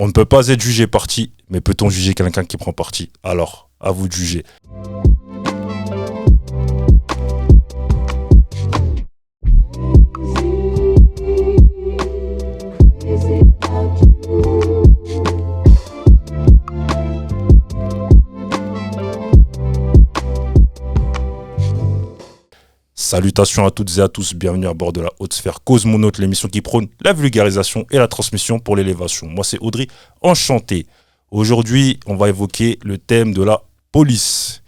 On ne peut pas être jugé parti, mais peut-on juger quelqu'un qui prend parti? Alors, à vous de juger. Salutations à toutes et à tous, bienvenue à bord de la Haute Sphère Cosmonaute, l'émission qui prône la vulgarisation et la transmission pour l'élévation. Moi c'est Audrey, enchanté. Aujourd'hui, on va évoquer le thème de la police.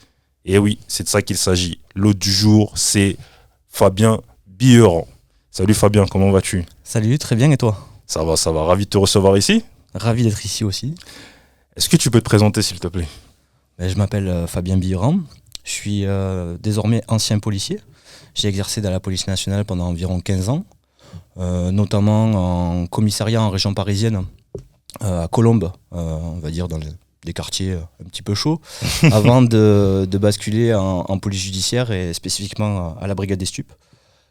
Et oui, c'est de ça qu'il s'agit. L'hôte du jour, c'est Fabien Billeran. Salut Fabien, comment vas-tu? Salut, très bien et toi? Ça va, ravi de te recevoir ici. Ravi d'être ici aussi. Est-ce que tu peux te présenter s'il te plaît? Je m'appelle Fabien Billeran, je suis désormais ancien policier. J'ai exercé dans la police nationale pendant environ 15 ans, notamment en commissariat en région parisienne, à Colombes, on va dire dans des quartiers un petit peu chauds, avant de basculer en police judiciaire et spécifiquement à la brigade des stupes.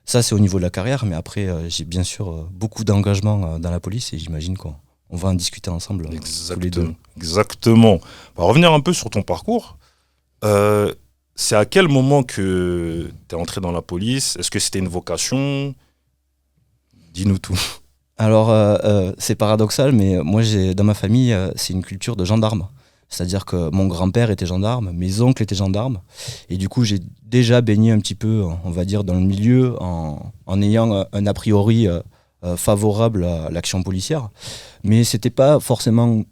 Ça c'est au niveau de la carrière, mais après j'ai bien sûr beaucoup d'engagement dans la police et j'imagine qu'on va en discuter ensemble tous les deux. Exactement. On va revenir un peu sur ton parcours. C'est à quel moment que tu es entré dans la police? Est-ce que c'était une vocation? Dis-nous tout. Alors, c'est paradoxal, mais moi, dans ma famille, c'est une culture de gendarme. C'est-à-dire que mon grand-père était gendarme, mes oncles étaient gendarmes. Et du coup, j'ai déjà baigné un petit peu, on va dire, dans le milieu en ayant un a priori favorable à l'action policière. Mais c'était pas forcément,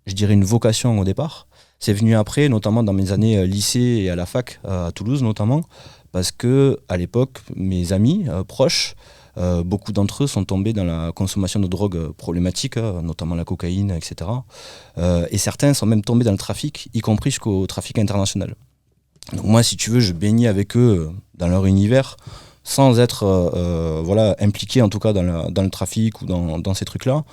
je dirais, une vocation au départ. C'est venu après, notamment dans mes années lycée et à la fac, à Toulouse notamment, parce que à l'époque, mes amis proches, beaucoup d'entre eux sont tombés dans la consommation de drogues problématiques, notamment la cocaïne, etc. Et certains sont même tombés dans le trafic, y compris jusqu'au trafic international. Donc moi, si tu veux, je baignais avec eux dans leur univers, sans être impliqué en tout cas dans le trafic ou dans ces trucs-là.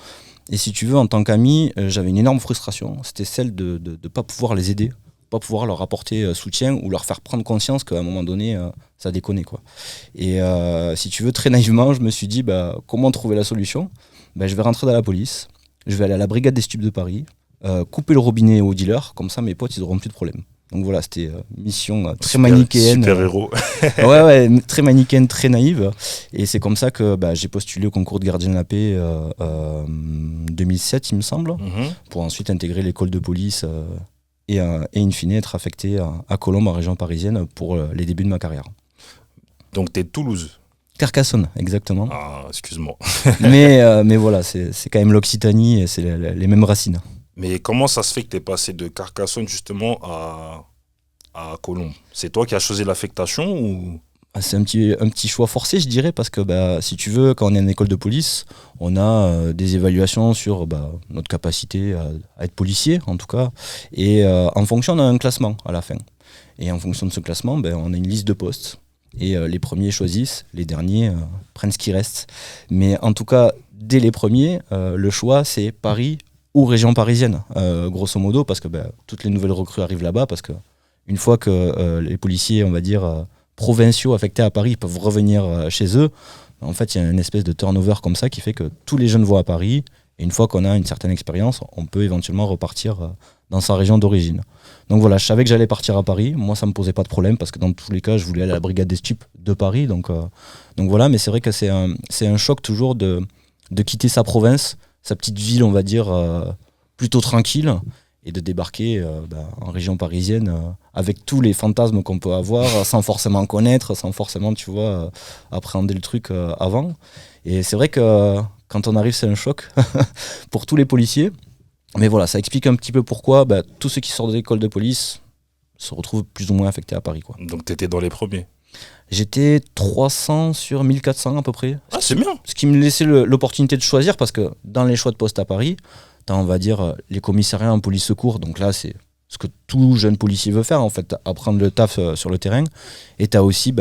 Et si tu veux, en tant qu'ami, j'avais une énorme frustration. C'était celle de ne pas pouvoir les aider, pas pouvoir leur apporter soutien ou leur faire prendre conscience qu'à un moment donné, ça déconnait, quoi. Et si tu veux, très naïvement, je me suis dit, comment trouver la solution? Je vais rentrer dans la police, je vais aller à la brigade des stupes de Paris, couper le robinet aux dealers, comme ça mes potes, ils n'auront plus de problème. Donc voilà, c'était mission très manichéenne. Super héros. ouais, très manichéenne, très naïve. Et c'est comme ça que j'ai postulé au concours de gardien de la paix 2007, il me semble, pour ensuite intégrer l'école de police et in fine être affecté à Colombes, en région parisienne, pour les débuts de ma carrière. Donc t'es de Toulouse? Carcassonne, exactement. Ah, excuse-moi. mais voilà, c'est quand même l'Occitanie et c'est les mêmes racines. Mais comment ça se fait que tu es passé de Carcassonne justement à Colombes? C'est toi qui as choisi l'affectation ou... C'est un petit choix forcé, je dirais, parce que si tu veux, quand on est en école de police, on a des évaluations sur notre capacité à être policier, en tout cas, et en fonction, on a un classement à la fin. Et en fonction de ce classement, on a une liste de postes, et les premiers choisissent, les derniers prennent ce qui reste. Mais en tout cas, dès les premiers, le choix, c'est Paris ou région parisienne, grosso modo, parce que toutes les nouvelles recrues arrivent là-bas, parce que une fois que les policiers, on va dire, provinciaux affectés à Paris peuvent revenir chez eux, en fait, il y a une espèce de turnover comme ça qui fait que tous les jeunes vont à Paris, et une fois qu'on a une certaine expérience, on peut éventuellement repartir dans sa région d'origine. Donc voilà, je savais que j'allais partir à Paris, moi ça me posait pas de problème, parce que dans tous les cas, je voulais aller à la brigade des stupes de Paris, donc voilà, mais c'est vrai que c'est un choc toujours de quitter sa province, sa petite ville, on va dire, plutôt tranquille, et de débarquer en région parisienne avec tous les fantasmes qu'on peut avoir, sans forcément connaître, sans forcément, tu vois, appréhender le truc avant. Et c'est vrai que quand on arrive, c'est un choc pour tous les policiers. Mais voilà, ça explique un petit peu pourquoi tous ceux qui sortent de l'école de police se retrouvent plus ou moins affectés à Paris, quoi. Donc tu étais dans les premiers? J'étais 300 sur 1400 à peu près. Ah, c'est bien. Ce qui me laissait l'opportunité de choisir, parce que dans les choix de poste à Paris, t'as, on va dire, les commissariats en police secours. Donc là, c'est ce que tout jeune policier veut faire, en fait, apprendre le taf sur le terrain. Et t'as aussi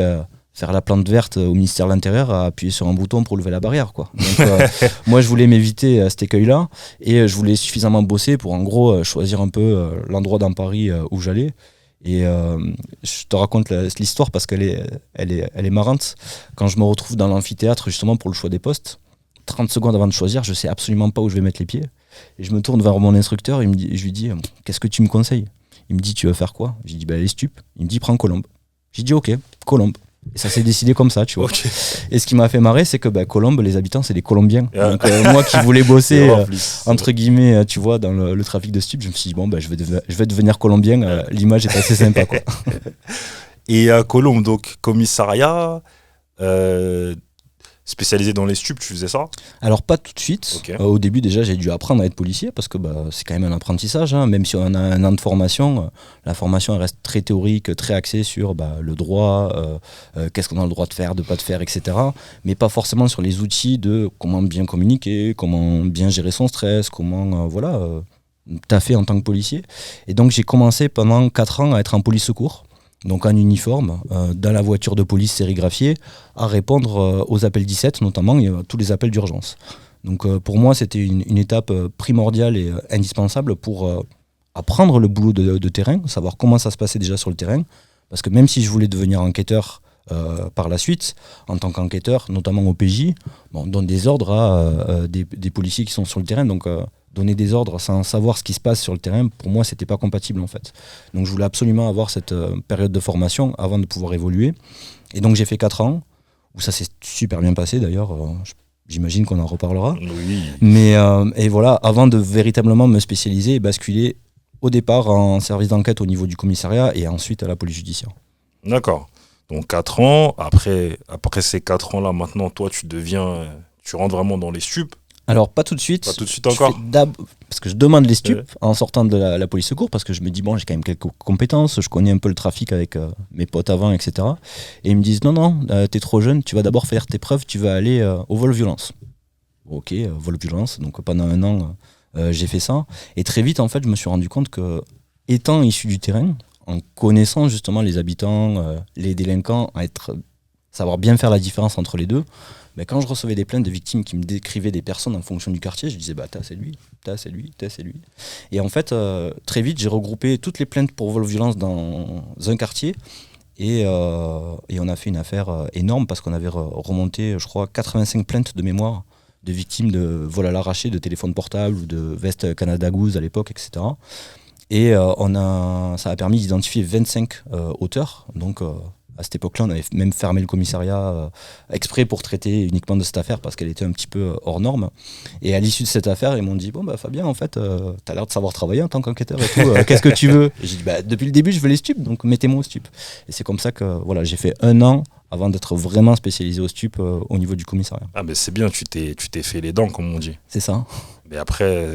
faire la plante verte au ministère de l'Intérieur, à appuyer sur un bouton pour lever la barrière, quoi. Donc moi, je voulais m'éviter cet écueil-là, et je voulais suffisamment bosser pour, en gros, choisir un peu l'endroit dans Paris où j'allais. Et je te raconte l'histoire parce qu'elle est marrante. Quand je me retrouve dans l'amphithéâtre justement pour le choix des postes, 30 secondes avant de choisir, je sais absolument pas où je vais mettre les pieds. Et je me tourne vers mon instructeur, je lui dis qu'est-ce que tu me conseilles? Il me dit tu veux faire quoi? J'ai dit les stupes. Il me dit prends Colombe. J'ai dit ok, Colombe. Et ça s'est décidé comme ça, tu vois. Ok. Et ce qui m'a fait marrer, c'est que Colombe, les habitants, c'est des Colombiens. Donc moi qui voulais bosser, entre guillemets, tu vois, dans le trafic de stupes, je me suis dit, je vais devenir colombien. L'image est assez sympa, quoi. Et à Colombe, donc, commissariat, spécialisé dans les stupes, tu faisais ça? Alors pas tout de suite. Okay. Au début déjà j'ai dû apprendre à être policier parce que c'est quand même un apprentissage. Hein. Même si on a un an de formation, la formation elle reste très théorique, très axée sur le droit, qu'est-ce qu'on a le droit de faire, de pas de faire, etc. Mais pas forcément sur les outils de comment bien communiquer, comment bien gérer son stress, comment taffer en tant que policier. Et donc j'ai commencé pendant 4 ans à être en police secours. Donc en uniforme, dans la voiture de police sérigraphiée, à répondre aux appels 17 notamment, et tous les appels d'urgence. Donc pour moi, c'était une étape primordiale et indispensable pour apprendre le boulot de terrain, savoir comment ça se passait déjà sur le terrain. Parce que même si je voulais devenir enquêteur par la suite, en tant qu'enquêteur, notamment au PJ, on donne des ordres à des policiers qui sont sur le terrain. Donc donner des ordres sans savoir ce qui se passe sur le terrain, pour moi, c'était pas compatible en fait. Donc je voulais absolument avoir cette période de formation avant de pouvoir évoluer. Et donc j'ai fait 4 ans, où ça s'est super bien passé d'ailleurs. J'imagine qu'on en reparlera. Oui. Mais et voilà, avant de véritablement me spécialiser et basculer au départ en service d'enquête au niveau du commissariat et ensuite à la police judiciaire. D'accord. Donc 4 ans, après ces 4 ans-là, maintenant, toi, tu rentres vraiment dans les stupes. Alors pas tout de suite. Pas tout de suite encore. Parce que je demande les stupes en sortant de la police secours, parce que je me dis j'ai quand même quelques compétences, je connais un peu le trafic avec mes potes avant, etc. Et ils me disent non, t'es trop jeune, tu vas d'abord faire tes preuves, tu vas aller au vol-violence. Ok, vol-violence, donc pendant 1 an j'ai fait ça. Et très vite en fait je me suis rendu compte que, étant issu du terrain, en connaissant justement les habitants, les délinquants, savoir bien faire la différence entre les deux, quand je recevais des plaintes de victimes qui me décrivaient des personnes en fonction du quartier, je disais c'est lui, c'est lui, c'est lui. Et en fait, très vite, j'ai regroupé toutes les plaintes pour vol-violence dans un quartier et on a fait une affaire énorme parce qu'on avait remonté, je crois, 85 plaintes de mémoire de victimes de vol à l'arraché, de téléphone portable ou de veste Canada Goose à l'époque, etc. Et ça a permis d'identifier 25 auteurs, donc à cette époque-là, on avait même fermé le commissariat exprès pour traiter uniquement de cette affaire parce qu'elle était un petit peu hors norme. Et à l'issue de cette affaire, ils m'ont dit Fabien, en fait, t'as l'air de savoir travailler en tant qu'enquêteur et tout. Qu'est-ce que tu veux? Et j'ai dit depuis le début, je veux les stupes, donc mettez-moi au stup. Et c'est comme ça que j'ai fait 1 an avant d'être vraiment spécialisé au stup au niveau du commissariat. Ah mais c'est bien, tu t'es fait les dents, comme on dit. C'est ça. Mais après,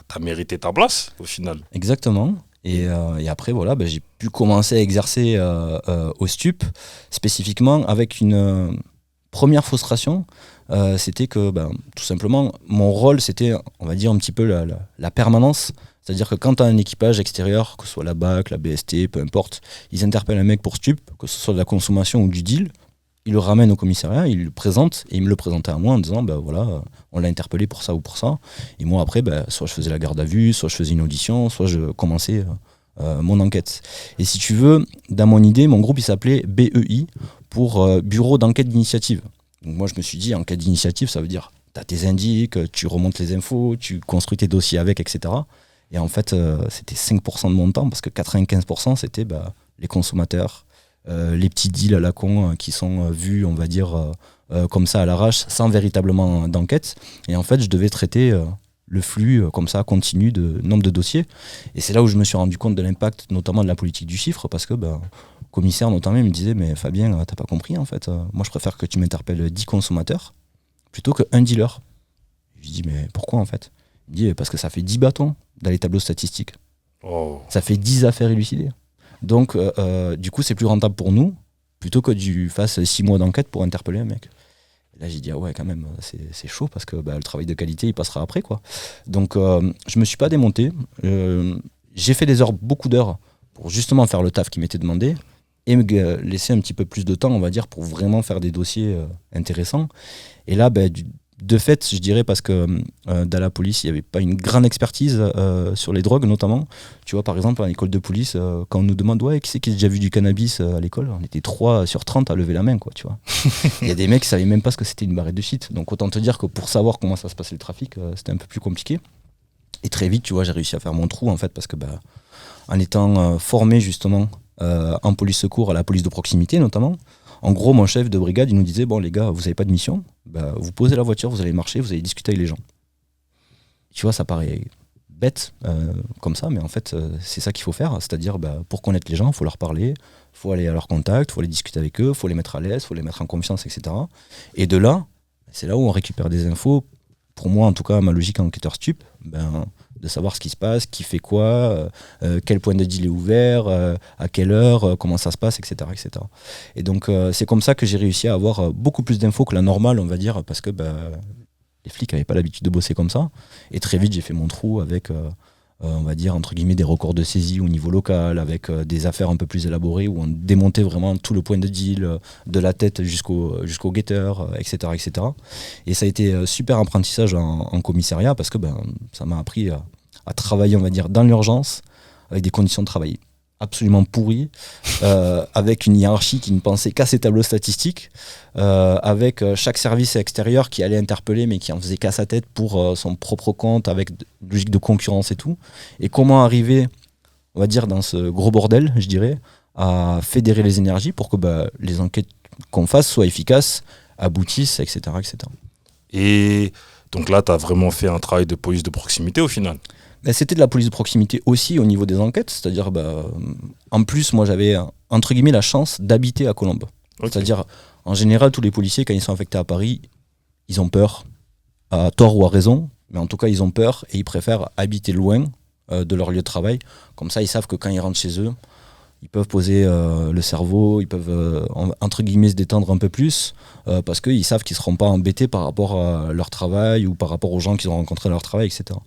t'as mérité ta place au final. Exactement. Et après, j'ai pu commencer à exercer au stup, spécifiquement avec une première frustration. C'était que, tout simplement, mon rôle, c'était, on va dire, un petit peu la permanence. C'est-à-dire que quand tu as un équipage extérieur, que ce soit la BAC, la BST, peu importe, ils interpellent un mec pour stup, que ce soit de la consommation ou du deal, ils le ramènent au commissariat, ils le présentent, et ils me le présentaient à moi en disant, on l'a interpellé pour ça ou pour ça. Et moi, après, soit je faisais la garde à vue, soit je faisais une audition, soit je commençais mon enquête. Et si tu veux, dans mon idée, mon groupe, il s'appelait BEI, pour Bureau d'enquête d'initiative. Donc moi, je me suis dit, enquête d'initiative, ça veut dire, tu as tes indices, tu remontes les infos, tu construis tes dossiers avec, etc. Et en fait, c'était 5% de mon temps, parce que 95%, c'était les consommateurs, les petits deals à la con qui sont vus, on va dire, comme ça à l'arrache, sans véritablement d'enquête. Et en fait, je devais traiter le flux comme ça continu de nombre de dossiers. Et c'est là où je me suis rendu compte de l'impact, notamment de la politique du chiffre, parce que le commissaire notamment il me disait, mais Fabien, t'as pas compris en fait, moi je préfère que tu m'interpelles 10 consommateurs plutôt qu'un dealer. Je lui dis, mais pourquoi en fait? Il me dit, parce que ça fait 10 bâtons dans les tableaux statistiques. Oh. Ça fait 10 affaires élucidées. Donc, du coup, c'est plus rentable pour nous, plutôt que tu fasses 6 mois d'enquête pour interpeller un mec. Et là, j'ai dit, quand même, c'est chaud, parce que le travail de qualité, il passera après, quoi. Donc, je me suis pas démonté. J'ai fait beaucoup d'heures, pour justement faire le taf qui m'était demandé, et me laisser un petit peu plus de temps, on va dire, pour vraiment faire des dossiers intéressants. Et là, de fait, je dirais, parce que dans la police, il n'y avait pas une grande expertise sur les drogues, notamment. Tu vois, par exemple, à l'école de police, quand on nous demande qui c'est qui a déjà vu du cannabis à l'école, on était 3 sur 30 à lever la main, quoi, tu vois. Il y a des mecs qui ne savaient même pas ce que c'était une barrette de shit. Donc autant te dire que pour savoir comment ça se passait le trafic, c'était un peu plus compliqué. Et très vite, tu vois, j'ai réussi à faire mon trou, en fait, parce que en étant formé justement en police secours à la police de proximité notamment, en gros, mon chef de brigade, il nous disait, bon les gars, vous n'avez pas de mission, vous posez la voiture, vous allez marcher, vous allez discuter avec les gens. Tu vois, ça paraît bête comme ça, mais en fait, c'est ça qu'il faut faire. C'est-à-dire, pour connaître les gens, il faut leur parler, il faut aller à leur contact, il faut aller discuter avec eux, il faut les mettre à l'aise, il faut les mettre en confiance, etc. Et de là, c'est là où on récupère des infos. Pour moi, en tout cas, ma logique enquêteur stup, de savoir ce qui se passe, qui fait quoi, quel point de deal est ouvert, à quelle heure, comment ça se passe, etc. etc. Et donc, c'est comme ça que j'ai réussi à avoir beaucoup plus d'infos que la normale, on va dire, parce que les flics n'avaient pas l'habitude de bosser comme ça. Et très vite, j'ai fait mon trou avec, on va dire, entre guillemets, des records de saisie au niveau local, avec des affaires un peu plus élaborées, où on démontait vraiment tout le point de deal, de la tête jusqu'au guetteur, etc., etc. Et ça a été super apprentissage en commissariat, parce que ça m'a appris à travailler, on va dire, dans l'urgence, avec des conditions de travail absolument pourries, avec une hiérarchie qui ne pensait qu'à ses tableaux statistiques, avec chaque service extérieur qui allait interpeller mais qui en faisait qu'à sa tête pour son propre compte, avec une logique de concurrence et tout. Et comment arriver, on va dire, dans ce gros bordel, je dirais, à fédérer les énergies pour que les enquêtes qu'on fasse soient efficaces, aboutissent, etc. etc. Et donc là, tu as vraiment fait un travail de police de proximité au final. C'était de la police de proximité aussi au niveau des enquêtes, c'est-à-dire en plus moi j'avais entre guillemets la chance d'habiter à Colombes. Okay. C'est-à-dire en général tous les policiers quand ils sont affectés à Paris, ils ont peur, à tort ou à raison, mais en tout cas ils ont peur et ils préfèrent habiter loin de leur lieu de travail. Comme ça ils savent que quand ils rentrent chez eux, ils peuvent poser le cerveau, ils peuvent entre guillemets se détendre un peu plus parce qu'ils savent qu'ils ne seront pas embêtés par rapport à leur travail ou par rapport aux gens qu'ils ont rencontrés à leur travail, etc.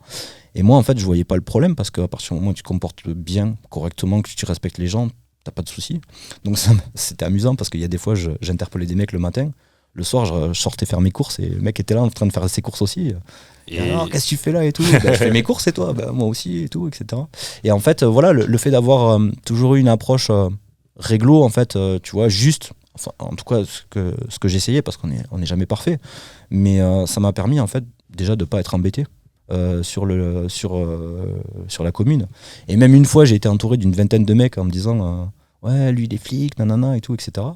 Et moi, en fait, je voyais pas le problème parce qu'à partir du moment où tu te comportes bien, correctement, que tu respectes les gens, t'as pas de soucis. Donc c'était amusant parce qu'il y a des fois, j'interpellais des mecs le matin. Le soir, je sortais faire mes courses et le mec était là en train de faire ses courses aussi. Et alors, qu'est-ce que tu fais là et tout? Je fais mes courses et toi? Moi aussi et tout, etc. Et en fait, voilà, le fait d'avoir toujours eu une approche réglo, en fait, tu vois, juste, enfin, en tout cas, ce que j'essayais, parce qu'on est jamais parfait, mais ça m'a permis, en fait, déjà de pas être embêté. Sur la commune. Et même une fois, j'ai été entouré d'une vingtaine de mecs en me disant ouais, lui, il est flic, nanana, et tout, etc.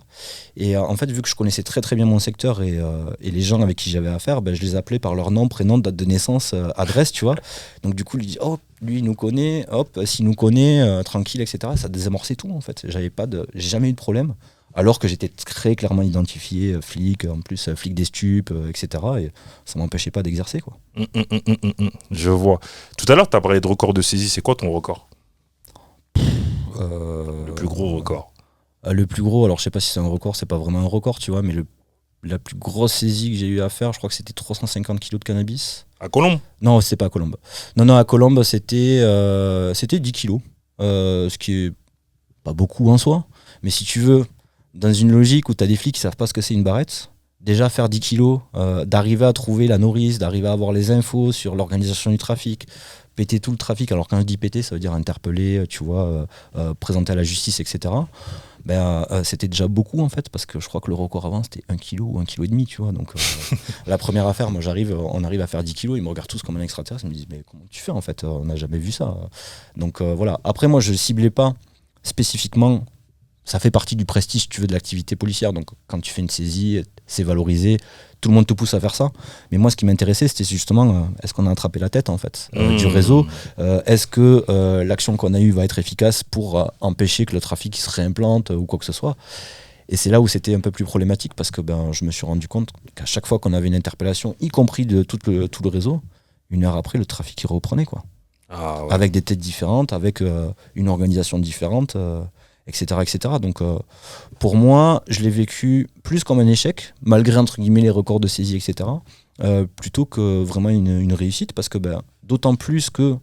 Et en fait, vu que je connaissais très très bien mon secteur et les gens avec qui j'avais affaire, je les appelais par leur nom, prénom, date de naissance, adresse, tu vois. Donc du coup, lui dit oh, lui, il nous connaît, hop, s'il nous connaît, tranquille, etc. Ça désamorçait tout, en fait. J'ai jamais eu de problème. Alors que j'étais très clairement identifié flic, en plus flic des stupes, etc. Et ça m'empêchait pas d'exercer, quoi. Je vois. Tout à l'heure, tu as parlé de record de saisie. C'est quoi ton record? Le plus gros record. Le plus gros, alors je sais pas si c'est un record, c'est pas vraiment un record, tu vois, mais la plus grosse saisie que j'ai eu à faire, je crois que c'était 350 kilos de cannabis. À Colombes? Non, c'était pas à Colombes. Non, à Colombes, c'était 10 kilos. Ce qui est pas beaucoup en soi. Mais si tu veux, dans une logique où tu as des flics qui savent pas ce que c'est une barrette, déjà faire 10 kilos, d'arriver à trouver la nourrice, d'arriver à avoir les infos sur l'organisation du trafic, péter tout le trafic, alors quand je dis péter, ça veut dire interpeller, tu vois, présenter à la justice, etc. C'était déjà beaucoup en fait, parce que je crois que le record avant c'était 1 kg ou 1,5 kg, tu vois. Donc la première affaire, moi on arrive à faire 10 kilos, ils me regardent tous comme un extraterrestre, ils me disent mais comment tu fais en fait, on n'a jamais vu ça. Donc voilà, après moi je ciblais pas spécifiquement. Ça fait partie du prestige, si tu veux, de l'activité policière. Donc, quand tu fais une saisie, c'est valorisé. Tout le monde te pousse à faire ça. Mais moi, ce qui m'intéressait, c'était justement, est-ce qu'on a attrapé la tête, en fait, du réseau? Est-ce que l'action qu'on a eue va être efficace pour empêcher que le trafic se réimplante ou quoi que ce soit? Et c'est là où c'était un peu plus problématique parce que je me suis rendu compte qu'à chaque fois qu'on avait une interpellation, y compris de tout le réseau, 1 heure après, le trafic il reprenait, quoi. Ah, ouais. Avec des têtes différentes, avec une organisation différente. Etc., etc. Donc pour moi, je l'ai vécu plus comme un échec, malgré entre guillemets les records de saisie, etc., plutôt que vraiment une réussite, parce que d'autant plus que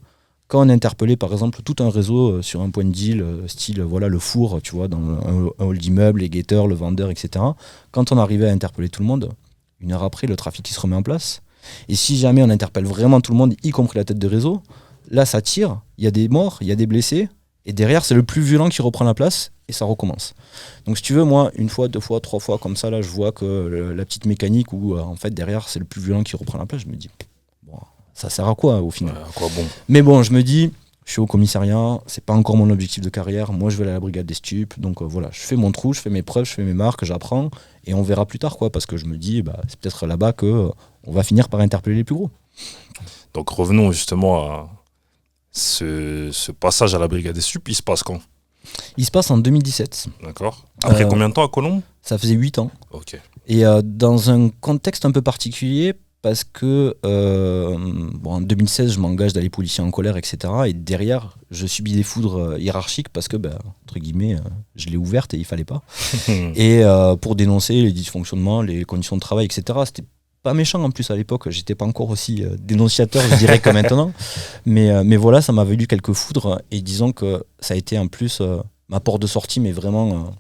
quand on interpellait par exemple tout un réseau sur un point de deal, style voilà le four, tu vois, dans un hall d'immeuble, les guetteurs, le vendeur, etc., quand on arrivait à interpeller tout le monde, 1 heure après, le trafic qui se remet en place. Et si jamais on interpelle vraiment tout le monde, y compris la tête de réseau, là ça tire, il y a des morts, il y a des blessés. Et derrière, c'est le plus violent qui reprend la place et ça recommence. Donc si tu veux, moi, 1 fois, 2 fois, 3 fois, comme ça, là, je vois que la petite mécanique où, en fait, derrière, c'est le plus violent qui reprend la place, je me dis, bon, ça sert à quoi au final? À quoi bon? Mais bon, je me dis, je suis au commissariat, c'est pas encore mon objectif de carrière, moi je vais aller à la brigade des stupes, donc voilà, je fais mon trou, je fais mes preuves, je fais mes marques, j'apprends, et on verra plus tard, quoi, parce que je me dis, c'est peut-être là-bas que on va finir par interpeller les plus gros. Donc revenons justement à ce passage à la brigade des stupes, il se passe quand? Il se passe en 2017. D'accord. Après combien de temps à Colombes? Ça faisait 8 ans. Ok. Et dans un contexte un peu particulier, parce que en 2016, je m'engage d'aller policier en colère, etc. Et derrière, je subis des foudres hiérarchiques parce que, entre guillemets, je l'ai ouverte et il fallait pas. Et pour dénoncer les dysfonctionnements, les conditions de travail, etc. C'était pas méchant en plus à l'époque, j'étais pas encore aussi dénonciateur, je dirais, que maintenant. Mais voilà, ça m'a valu quelques foudres. Et disons que ça a été en plus ma porte de sortie, mais vraiment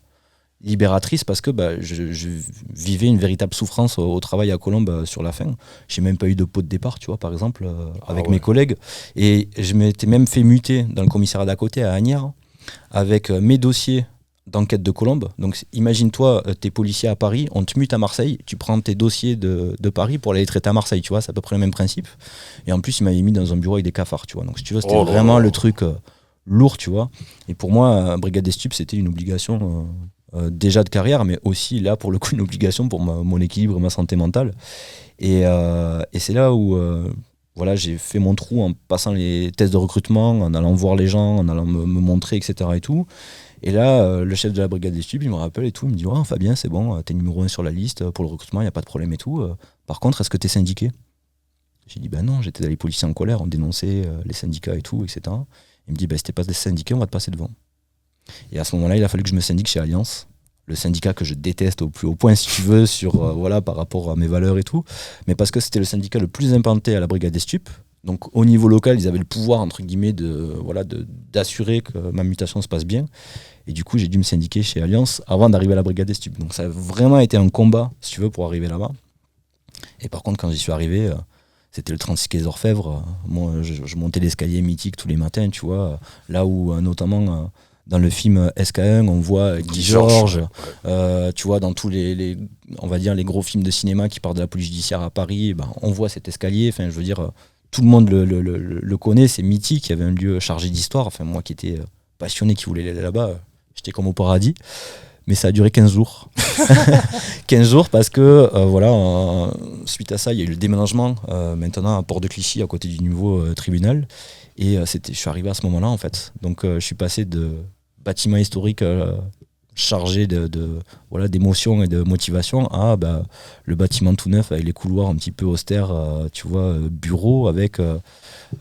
libératrice, parce que je vivais une véritable souffrance au travail à Colombes sur la fin. J'ai même pas eu de pot de départ, tu vois, par exemple, avec mes collègues. Et je m'étais même fait muter dans le commissariat d'à côté, à Agnières, avec mes dossiers d'enquête de Colombes. Donc imagine-toi, t'es policier à Paris, on te mute à Marseille, tu prends tes dossiers de Paris pour aller les traiter à Marseille, tu vois, c'est à peu près le même principe. Et en plus, il m'avait mis dans un bureau avec des cafards, tu vois. Donc si tu veux, c'était vraiment le truc lourd, tu vois. Et pour moi, brigade des stupes, c'était une obligation déjà de carrière, mais aussi là, pour le coup, une obligation pour mon équilibre et ma santé mentale. Et c'est là où voilà, j'ai fait mon trou en passant les tests de recrutement, en allant voir les gens, en allant me montrer, etc. et tout. Et là, le chef de la brigade des stupes, il me rappelle et tout, il me dit « Fabien, c'est bon, t'es numéro 1 sur la liste, pour le recrutement, il n'y a pas de problème et tout. Par contre, est-ce que t'es syndiqué ?» J'ai dit « non, j'étais dans les policiers en colère, on dénonçait les syndicats et tout, etc. » Il me dit « si t'es pas syndiqué, on va te passer devant. » Et à ce moment-là, il a fallu que je me syndique chez Alliance, le syndicat que je déteste au plus haut point, si tu veux, par rapport à mes valeurs et tout, mais parce que c'était le syndicat le plus implanté à la brigade des stupes. Donc au niveau local, ils avaient le pouvoir, entre guillemets, d'assurer que ma mutation se passe bien. Et du coup, j'ai dû me syndiquer chez Alliance avant d'arriver à la brigade des stupes. Donc ça a vraiment été un combat, si tu veux, pour arriver là-bas. Et par contre, quand j'y suis arrivé, c'était le 36 quai des Orfèvres. Moi, je montais l'escalier mythique tous les matins, tu vois. Là où, notamment, dans le film SK1, on voit Guy Georges. Tu vois, dans tous les, on va dire, les gros films de cinéma qui partent de la police judiciaire à Paris, on voit cet escalier. Enfin, je veux dire, tout le monde le connaît, c'est mythique. Il y avait un lieu chargé d'histoire. Enfin, moi qui étais passionné, qui voulait aller là-bas, j'étais comme au paradis. Mais ça a duré 15 jours. 15 jours parce que, suite à ça, il y a eu le déménagement maintenant à Port-de-Clichy, à côté du nouveau tribunal. Et je suis arrivé à ce moment-là, en fait. Donc, je suis passé de bâtiment historique chargé d'émotions et de motivation à le bâtiment tout neuf avec les couloirs un petit peu austères, tu vois, bureau avec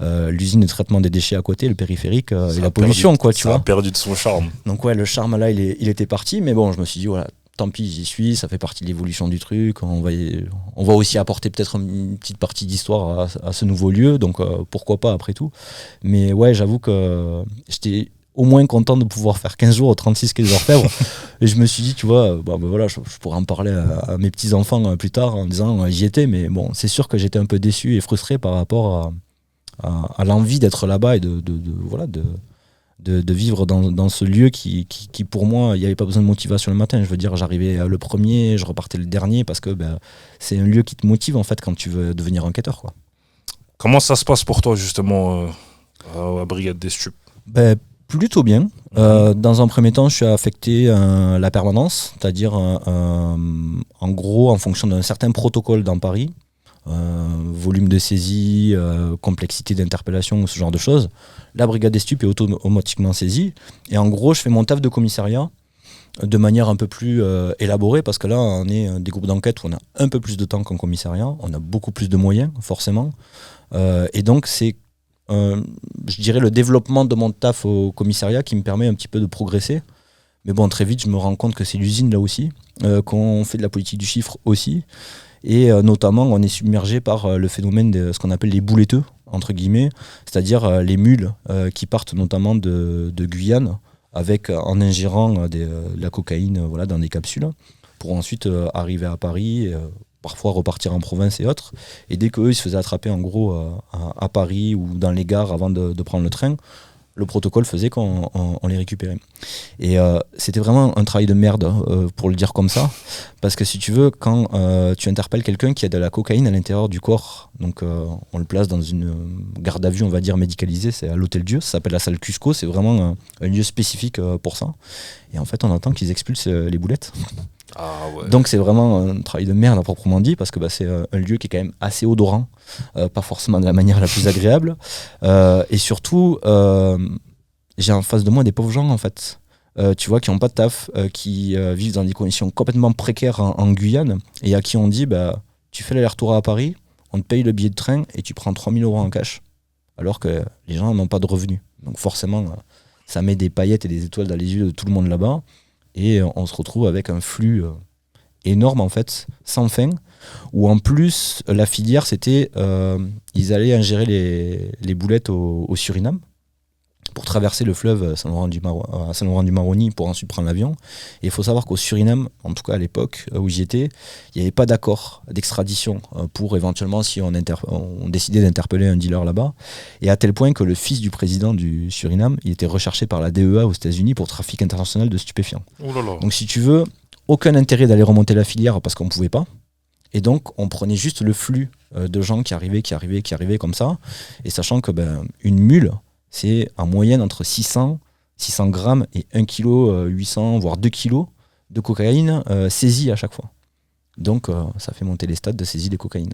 l'usine de traitement des déchets à côté, le périphérique et la pollution, quoi, tu vois. Ça a perdu de son charme. Donc ouais, le charme là, il était parti, mais bon, je me suis dit, voilà, tant pis, j'y suis, ça fait partie de l'évolution du truc, on va aussi apporter peut-être une petite partie d'histoire à ce nouveau lieu, donc pourquoi pas après tout. Mais ouais, j'avoue que j'étais au moins content de pouvoir faire 15 jours au 36 quai des Orfèvres. Et je me suis dit, tu vois, voilà, je pourrais en parler à mes petits-enfants plus tard en disant, j'y étais, mais bon, c'est sûr que j'étais un peu déçu et frustré par rapport à l'envie d'être là-bas et de vivre dans ce lieu qui pour moi, il n'y avait pas besoin de motivation le matin. Je veux dire, j'arrivais le premier, je repartais le dernier, parce que c'est un lieu qui te motive en fait quand tu veux devenir enquêteur, quoi. Comment ça se passe pour toi justement à la brigade des stupes? Plutôt bien. Dans un premier temps, je suis affecté à la permanence, c'est-à-dire en gros en fonction d'un certain protocole dans Paris. Volume de saisie, complexité d'interpellation, ce genre de choses. La brigade des stupes est automatiquement saisie. Et en gros, je fais mon taf de commissariat de manière un peu plus élaborée, parce que là, on est des groupes d'enquête où on a un peu plus de temps qu'en commissariat, on a beaucoup plus de moyens, forcément. Et donc, c'est, je dirais, le développement de mon taf au commissariat qui me permet un petit peu de progresser. Mais bon, très vite, je me rends compte que c'est l'usine là aussi, qu'on fait de la politique du chiffre aussi. Et notamment, on est submergé par le phénomène de ce qu'on appelle les bouletteux, entre guillemets, c'est-à-dire les mules qui partent notamment de Guyane en ingérant de la cocaïne dans des capsules, pour ensuite arriver à Paris, parfois repartir en province et autres. Et dès qu'eux, ils se faisaient attraper en gros à Paris ou dans les gares avant de prendre le train, le protocole faisait qu'on les récupérait. Et c'était vraiment un travail de merde, pour le dire comme ça, parce que si tu veux, quand tu interpelles quelqu'un qui a de la cocaïne à l'intérieur du corps, donc on le place dans une garde à vue, on va dire médicalisée, c'est à l'Hôtel Dieu, ça s'appelle la salle Cusco, c'est vraiment un lieu spécifique pour ça. Et en fait, on attend qu'ils expulsent les boulettes. Ah ouais. Donc c'est vraiment un travail de merde à proprement dit, parce que c'est un lieu qui est quand même assez odorant, pas forcément de la manière la plus agréable, et surtout j'ai en face de moi des pauvres gens en fait, tu vois, qui n'ont pas de taf, qui vivent dans des conditions complètement précaires en Guyane, et à qui on dit tu fais l'aller-retour à Paris, on te paye le billet de train et tu prends 3 000 € en cash, alors que les gens n'ont pas de revenus, donc forcément ça met des paillettes et des étoiles dans les yeux de tout le monde là-bas. Et on se retrouve avec un flux énorme en fait, sans fin, où en plus la filière c'était, ils allaient ingérer les boulettes au Suriname pour traverser le fleuve Saint-Laurent-du-Maroni pour ensuite prendre l'avion. Et il faut savoir qu'au Suriname, en tout cas à l'époque où j'y étais, il n'y avait pas d'accord d'extradition pour éventuellement si on décidait d'interpeller un dealer là-bas. Et à tel point que le fils du président du Suriname, il était recherché par la DEA aux États-Unis pour trafic international de stupéfiants. Oh là là. Donc si tu veux, aucun intérêt d'aller remonter la filière parce qu'on ne pouvait pas. Et donc on prenait juste le flux de gens qui arrivaient comme ça. Et sachant que une mule, c'est en moyenne entre 600 grammes et 1 kg 800, voire 2 kg de cocaïne saisie à chaque fois. Donc ça fait monter les stades de saisie de cocaïne.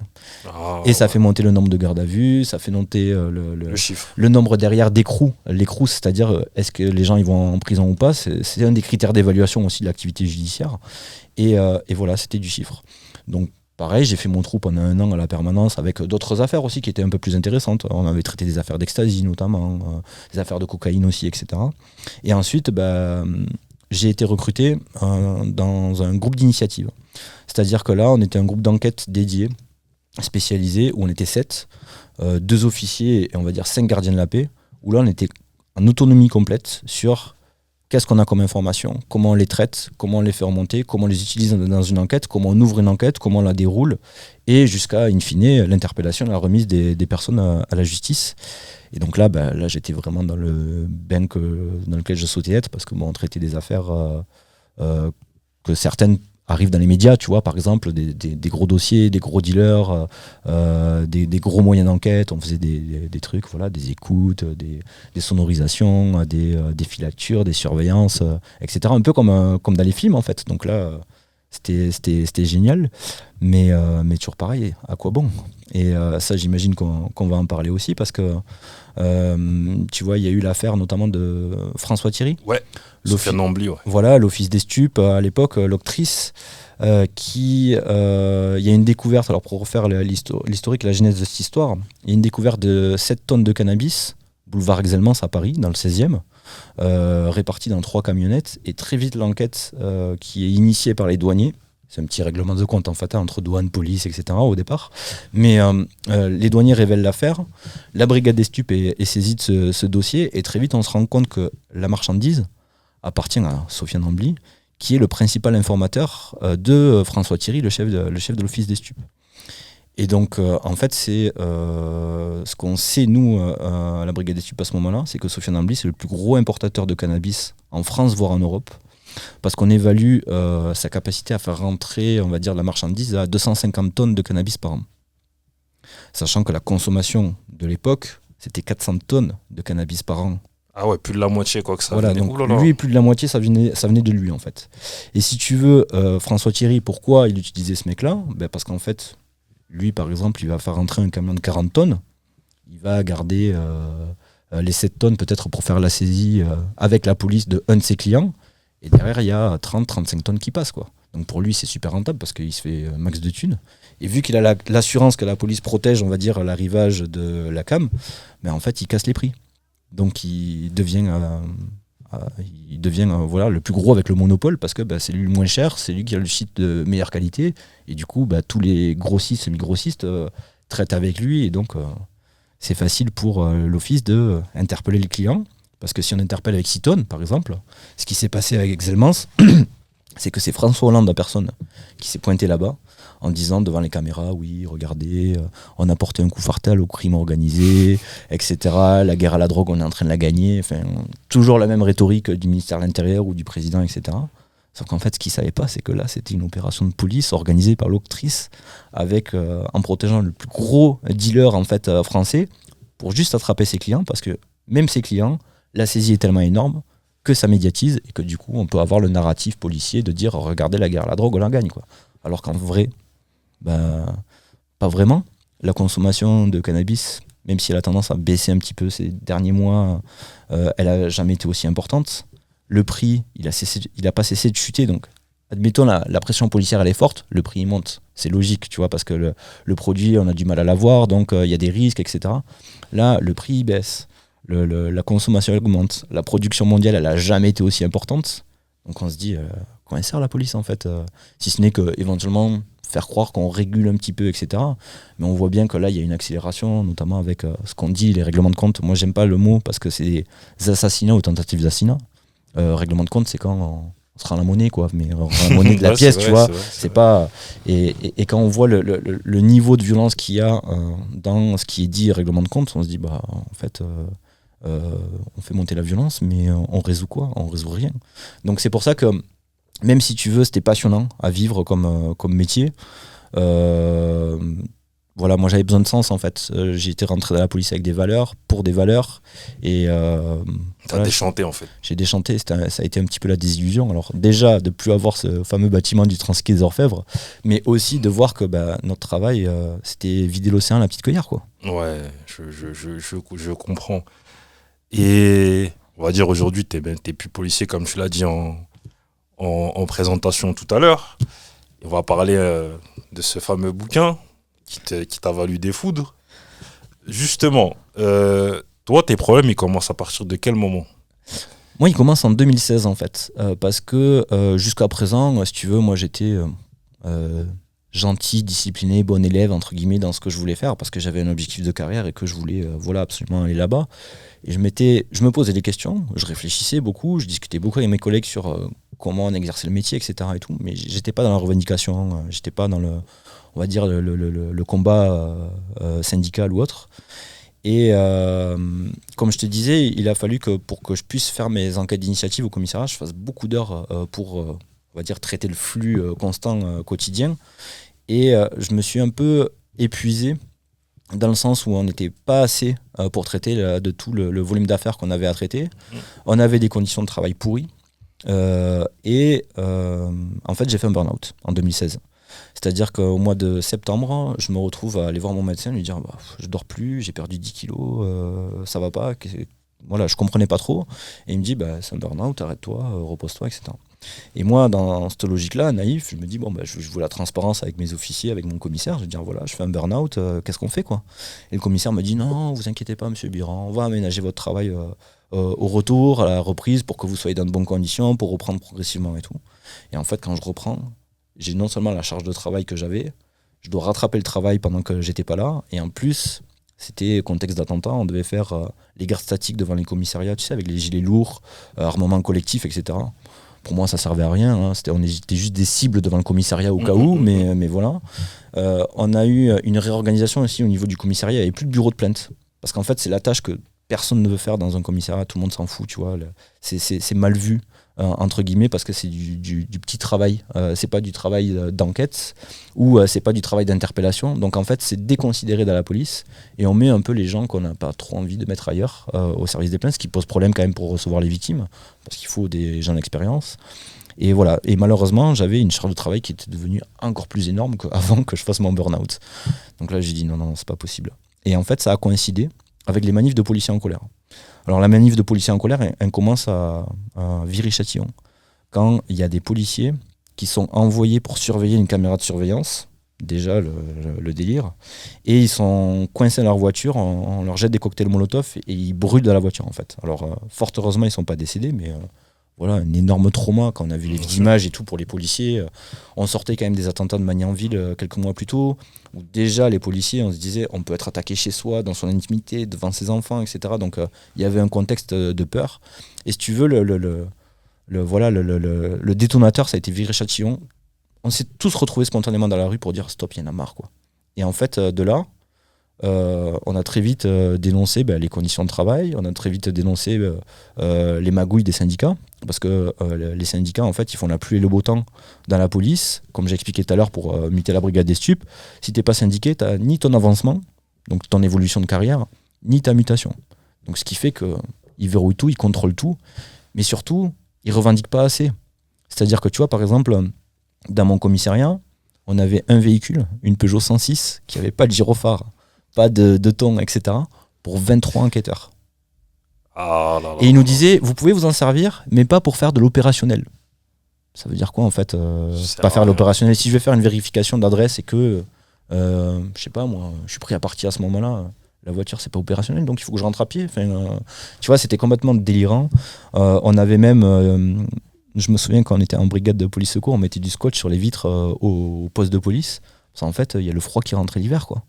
Et ça fait monter le nombre de gardes à vue, ça fait monter le nombre derrière d'écrous. L'écrou, c'est-à-dire est-ce que les gens ils vont en prison ou pas, c'est un des critères d'évaluation aussi de l'activité judiciaire. Et voilà, c'était du chiffre. Donc pareil, j'ai fait mon trou pendant 1 an à la permanence avec d'autres affaires aussi qui étaient un peu plus intéressantes. On avait traité des affaires d'ecstasy notamment, des affaires de cocaïne aussi, etc. Et ensuite, j'ai été recruté dans un groupe d'initiative. C'est-à-dire que là, on était un groupe d'enquête dédié, spécialisé, où on était 7, 2 officiers et on va dire 5 gardiens de la paix, où là, on était en autonomie complète sur qu'est-ce qu'on a comme information, comment on les traite, comment on les fait remonter, comment on les utilise dans une enquête, comment on ouvre une enquête, comment on la déroule, et jusqu'à, in fine, l'interpellation, la remise des personnes à la justice. Et donc là, j'étais vraiment dans le bain dans lequel je souhaitais être, parce que on traitait des affaires que certaines arrivent dans les médias, tu vois, par exemple, des gros dossiers, des gros dealers, des gros moyens d'enquête. On faisait des trucs, voilà, des écoutes, des sonorisations, des filatures, des surveillances, etc. Un peu comme dans les films, en fait. Donc là, c'était génial. Mais toujours pareil, à quoi bon ? Et ça, j'imagine qu'on va en parler aussi, parce que, tu vois, il y a eu l'affaire notamment de François Thierry. Ouais. Sofiane Ambly, ouais. Voilà, l'office des stupes, à l'époque, l'octrice, il y a une découverte, alors pour refaire l'historique, la genèse de cette histoire, il y a une découverte de 7 tonnes de cannabis, boulevard Exelmans à Paris, dans le 16e, répartie dans 3 camionnettes, et très vite l'enquête qui est initiée par les douaniers, c'est un petit règlement de compte en fait entre douane, police, etc. au départ, mais les douaniers révèlent l'affaire, la brigade des stupes est saisie de ce dossier, et très vite on se rend compte que la marchandise appartient à Sofiane Ambly, qui est le principal informateur de François Thierry, le chef de l'office des stupes. Et donc, en fait, c'est ce qu'on sait, nous, à la brigade des stupes à ce moment-là, c'est que Sofiane Ambly, c'est le plus gros importateur de cannabis en France, voire en Europe, parce qu'on évalue sa capacité à faire rentrer, on va dire, la marchandise à 250 tonnes de cannabis par an. Sachant que la consommation de l'époque, c'était 400 tonnes de cannabis par an. Ah ouais, plus de la moitié, quoi que ça. Voilà, donc lui, plus de la moitié, ça venait de lui, en fait. Et si tu veux, François Thierry, pourquoi il utilisait ce mec-là ? Parce qu'en fait, lui, par exemple, il va faire rentrer un camion de 40 tonnes, il va garder les 7 tonnes peut-être pour faire la saisie avec la police de un de ses clients, et derrière, il y a 30-35 tonnes qui passent, quoi. Donc pour lui, c'est super rentable parce qu'il se fait max de thunes. Et vu qu'il a l'assurance que la police protège, on va dire, l'arrivage de la cam, en fait, il casse les prix. Donc il devient voilà, le plus gros avec le monopole, parce que c'est lui le moins cher, c'est lui qui a le site de meilleure qualité, et du coup tous les grossistes, semi-grossistes traitent avec lui, et donc c'est facile pour l'office de interpeller les clients, parce que si on interpelle avec 6 tonnes par exemple, ce qui s'est passé avec Exelmans, c'est que c'est François Hollande, la personne qui s'est pointé là-bas, en disant devant les caméras, oui, regardez, on a porté un coup fatal au crime organisé, etc. La guerre à la drogue, on est en train de la gagner. Enfin, toujours la même rhétorique du ministère de l'Intérieur ou du président, etc. Sauf qu'en fait, ce qu'ils ne savaient pas, c'est que là, c'était une opération de police organisée par l'octrice avec, en protégeant le plus gros dealer en fait, français pour juste attraper ses clients, parce que même ses clients, la saisie est tellement énorme que ça médiatise et que du coup, on peut avoir le narratif policier de dire regardez, la guerre à la drogue, on la gagne, quoi. Alors qu'en vrai, pas vraiment. La consommation de cannabis, même si elle a tendance à baisser un petit peu ces derniers mois, elle n'a jamais été aussi importante. Le prix, il a pas cessé de chuter. Donc, admettons, la pression policière, elle est forte, le prix, il monte. C'est logique, tu vois, parce que le produit, on a du mal à l'avoir, donc il y a des risques, etc. Là, le prix, il baisse. La consommation, elle augmente. La production mondiale, elle n'a jamais été aussi importante. Donc, on se dit, comment elle sert la police, en fait, si ce n'est qu'éventuellement faire croire qu'on régule un petit peu, etc. Mais on voit bien que là, il y a une accélération, notamment avec ce qu'on dit, les règlements de compte. Moi, j'aime pas le mot parce que c'est des assassinats ou tentatives d'assassinat. Règlement de compte, c'est quand on se rend la monnaie, quoi. Mais on rend la monnaie de la pièce, vrai, tu vois. C'est pas. Et quand on voit le niveau de violence qu'il y a dans ce qui est dit règlement de compte, on se dit, bah, en fait, on fait monter la violence, mais on résout quoi? On résout rien. Donc c'est pour ça que, même si tu veux, c'était passionnant à vivre comme métier. Voilà, moi j'avais besoin de sens en fait. J'ai été rentré dans la police avec des valeurs, pour des valeurs. Et t'as déchanté en fait. J'ai déchanté, ça a été un petit peu la désillusion. Alors déjà de plus avoir ce fameux bâtiment du Transquai des Orfèvres, mais aussi de voir que notre travail c'était vider l'océan à la petite cueillère, quoi. Ouais, je comprends. Et on va dire aujourd'hui t'es plus policier comme tu l'as dit en présentation tout à l'heure. On va parler de ce fameux bouquin qui t'a valu des foudres. Justement, toi, tes problèmes, ils commencent à partir de quel moment? Moi, ils commencent en 2016, en fait. Parce que jusqu'à présent, si tu veux, moi, j'étais gentil, discipliné, bon élève, entre guillemets, dans ce que je voulais faire, parce que j'avais un objectif de carrière et que je voulais absolument aller là-bas. Et je me posais des questions, je réfléchissais beaucoup, je discutais beaucoup avec mes collègues sur comment on exerçait le métier, etc. et tout, mais j'étais pas dans la revendication, j'étais pas dans on va dire le combat syndical ou autre. Et comme je te disais, il a fallu que pour que je puisse faire mes enquêtes d'initiative au commissariat, je fasse beaucoup d'heures pour, on va dire, traiter le flux constant quotidien. Et je me suis un peu épuisé dans le sens où on n'était pas assez pour traiter de tout le volume d'affaires qu'on avait à traiter. On avait des conditions de travail pourries. En fait, j'ai fait un burn-out en 2016. C'est-à-dire qu'au mois de septembre, je me retrouve à aller voir mon médecin et lui dire je dors plus, j'ai perdu 10 kilos, ça va pas. Voilà, je comprenais pas trop. Et il me dit c'est un burn-out, arrête-toi, repose-toi, etc. Et moi, dans cette logique-là, naïf, je me dis je veux la transparence avec mes officiers, avec mon commissaire. Je vais dire voilà, je fais un burn-out, qu'est-ce qu'on fait, quoi? Et le commissaire me dit non, vous inquiétez pas, monsieur Biran, on va aménager votre travail au retour, à la reprise, pour que vous soyez dans de bonnes conditions, pour reprendre progressivement et tout. Et en fait, quand je reprends, j'ai non seulement la charge de travail que j'avais, je dois rattraper le travail pendant que j'étais pas là, et en plus, c'était contexte d'attentat, on devait faire les gardes statiques devant les commissariats, tu sais, avec les gilets lourds, armement collectif, etc. Pour moi, ça servait à rien, hein. On était juste des cibles devant le commissariat au cas où, mais voilà. On a eu une réorganisation aussi au niveau du commissariat, il n'y avait plus de bureau de plainte. Parce qu'en fait, c'est la tâche que personne ne veut faire dans un commissariat, tout le monde s'en fout, tu vois. C'est mal vu. Entre guillemets, parce que c'est du petit travail, c'est pas du travail d'enquête ou c'est pas du travail d'interpellation. Donc en fait, c'est déconsidéré dans la police et on met un peu les gens qu'on n'a pas trop envie de mettre ailleurs au service des plaintes, ce qui pose problème quand même pour recevoir les victimes, parce qu'il faut des gens d'expérience. Et voilà. Et malheureusement, j'avais une charge de travail qui était devenue encore plus énorme qu'avant que je fasse mon burn-out. Donc là, j'ai dit non, c'est pas possible. Et en fait, ça a coïncidé avec les manifs de policiers en colère. Alors la manif de policiers en colère, elle commence à Viry-Châtillon, quand il y a des policiers qui sont envoyés pour surveiller une caméra de surveillance, déjà le délire, et ils sont coincés dans leur voiture, on leur jette des cocktails Molotov et ils brûlent dans la voiture en fait. Alors fort heureusement ils ne sont pas décédés, mais voilà, un énorme trauma quand on a vu les images et tout pour les policiers. On sortait quand même des attentats de Magnanville quelques mois plus tôt, où déjà les policiers, on se disait on peut être attaqué chez soi, dans son intimité, devant ses enfants, etc. Donc il y avait un contexte de peur. Et si tu veux, le détonateur, ça a été Viry-Châtillon. on s'est tous retrouvés spontanément dans la rue pour dire stop, il y en a marre, quoi. Et en fait, de là, on a très vite dénoncé les conditions de travail, on a très vite dénoncé les magouilles des syndicats, parce que les syndicats, en fait, ils font la pluie et le beau temps dans la police, comme j'ai expliqué tout à l'heure pour muter la brigade des stupes. Si t'es pas syndiqué, t'as ni ton avancement, donc ton évolution de carrière, ni ta mutation. Donc ce qui fait qu'ils verrouillent tout, ils contrôlent tout, mais surtout, ils revendiquent pas assez. C'est-à-dire que tu vois, par exemple, dans mon commissariat, on avait un véhicule, une Peugeot 106, qui avait pas de gyrophare, pas de ton, etc., pour 23 enquêteurs. Et ils nous disaient, vous pouvez vous en servir, mais pas pour faire de l'opérationnel. Ça veut dire quoi, en fait, pas faire l'opérationnel? Si je vais faire une vérification d'adresse et que, je sais pas moi, je suis pris à partie à ce moment-là, la voiture, c'est pas opérationnel, donc il faut que je rentre à pied. Enfin, tu vois, c'était complètement délirant. On avait même... je me souviens quand on était en brigade de police secours, on mettait du scotch sur les vitres au poste de police. Parce qu'en fait, il y a le froid qui rentrait l'hiver, quoi.